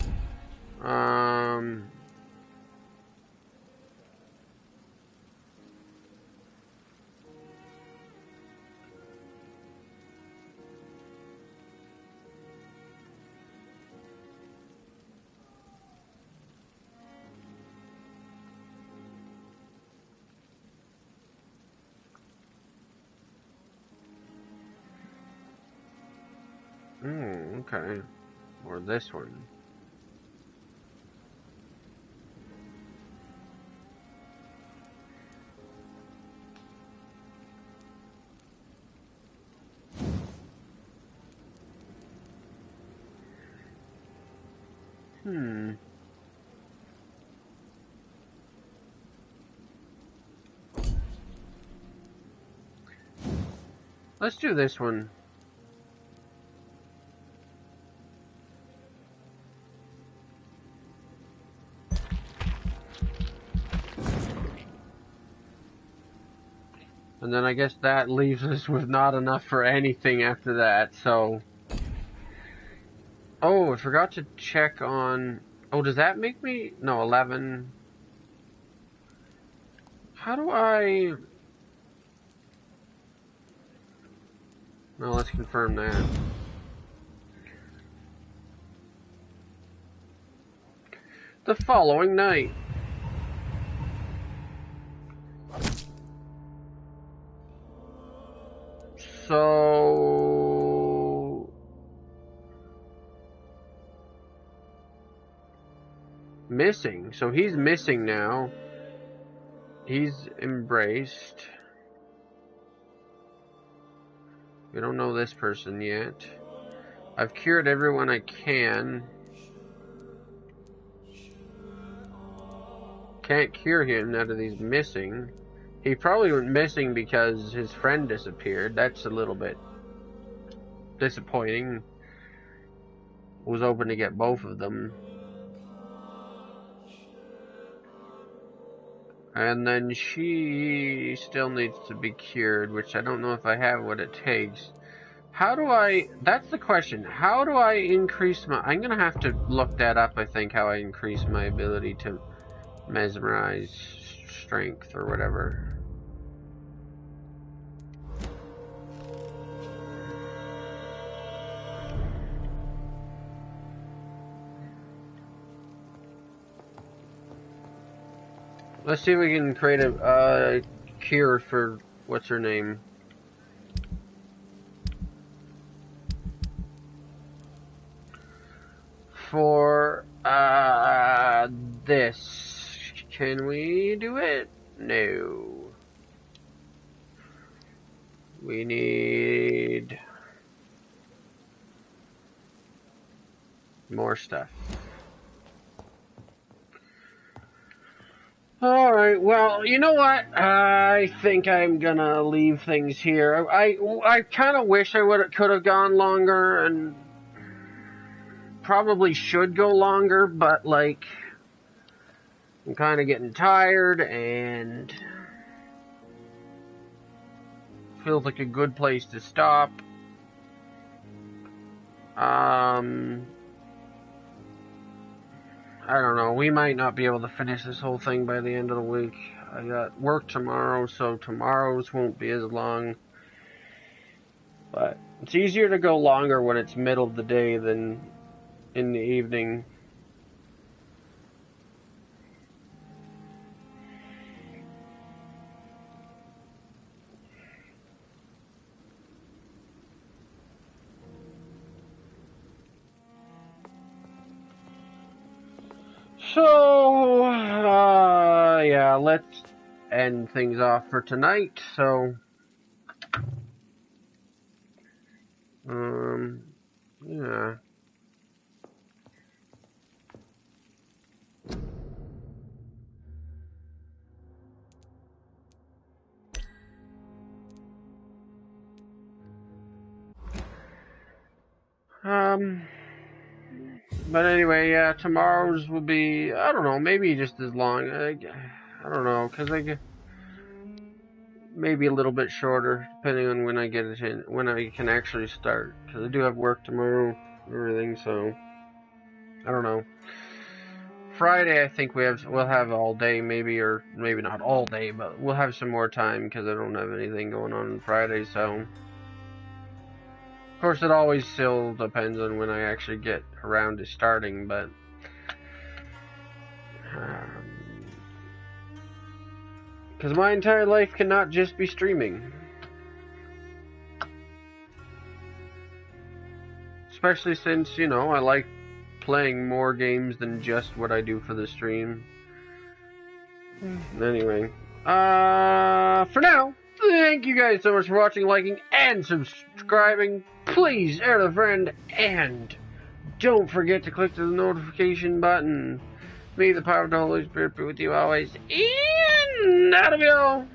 Okay. Or this one. Let's do this one. And then I guess that leaves us with not enough for anything after that, so... Oh, I forgot to check on... Oh, does that make me... No, 11... How do I... No, let's confirm that. The following night. So... Missing. So he's missing now. He's embraced. We don't know this person yet. I've cured everyone I can. Can't cure him now that he's missing. He probably went missing because his friend disappeared. That's a little bit disappointing. Was hoping to get both of them. And then she still needs to be cured, which I don't know if I have what it takes. How do I... That's the question. How do I increase my... I'm going to have to look that up, I think, how I increase my ability to mesmerize strength or whatever. Let's see if we can create a cure for what's her name. for this. Can we do it? No. We need more stuff. Alright, well, you know what? I think I'm gonna leave things here. I kind of wish I could have gone longer, and probably should go longer, but, like, I'm kind of getting tired, and feels like a good place to stop. I don't know. We might not be able to finish this whole thing by the end of the week. I got work tomorrow, so tomorrow's won't be as long. But it's easier to go longer when it's middle of the day than in the evening. So, yeah, let's end things off for tonight. So, yeah. But anyway, yeah, tomorrow's will be, I don't know, maybe just as long. I don't know, because maybe a little bit shorter, depending on when I get it in, when I can actually start. Because I do have work tomorrow and everything, so I don't know. Friday, I think we'll have all day, maybe, or maybe not all day, but we'll have some more time because I don't have anything going on Friday, so. Of course, it always still depends on when I actually get around to starting, but because my entire life cannot just be streaming. Especially since, you know, I like playing more games than just what I do for the stream. Anyway, for now, thank you guys so much for watching, liking, and subscribing. Please share with a friend, and don't forget to click the notification button. May the power of the Holy Spirit be with you always. And that'll be all.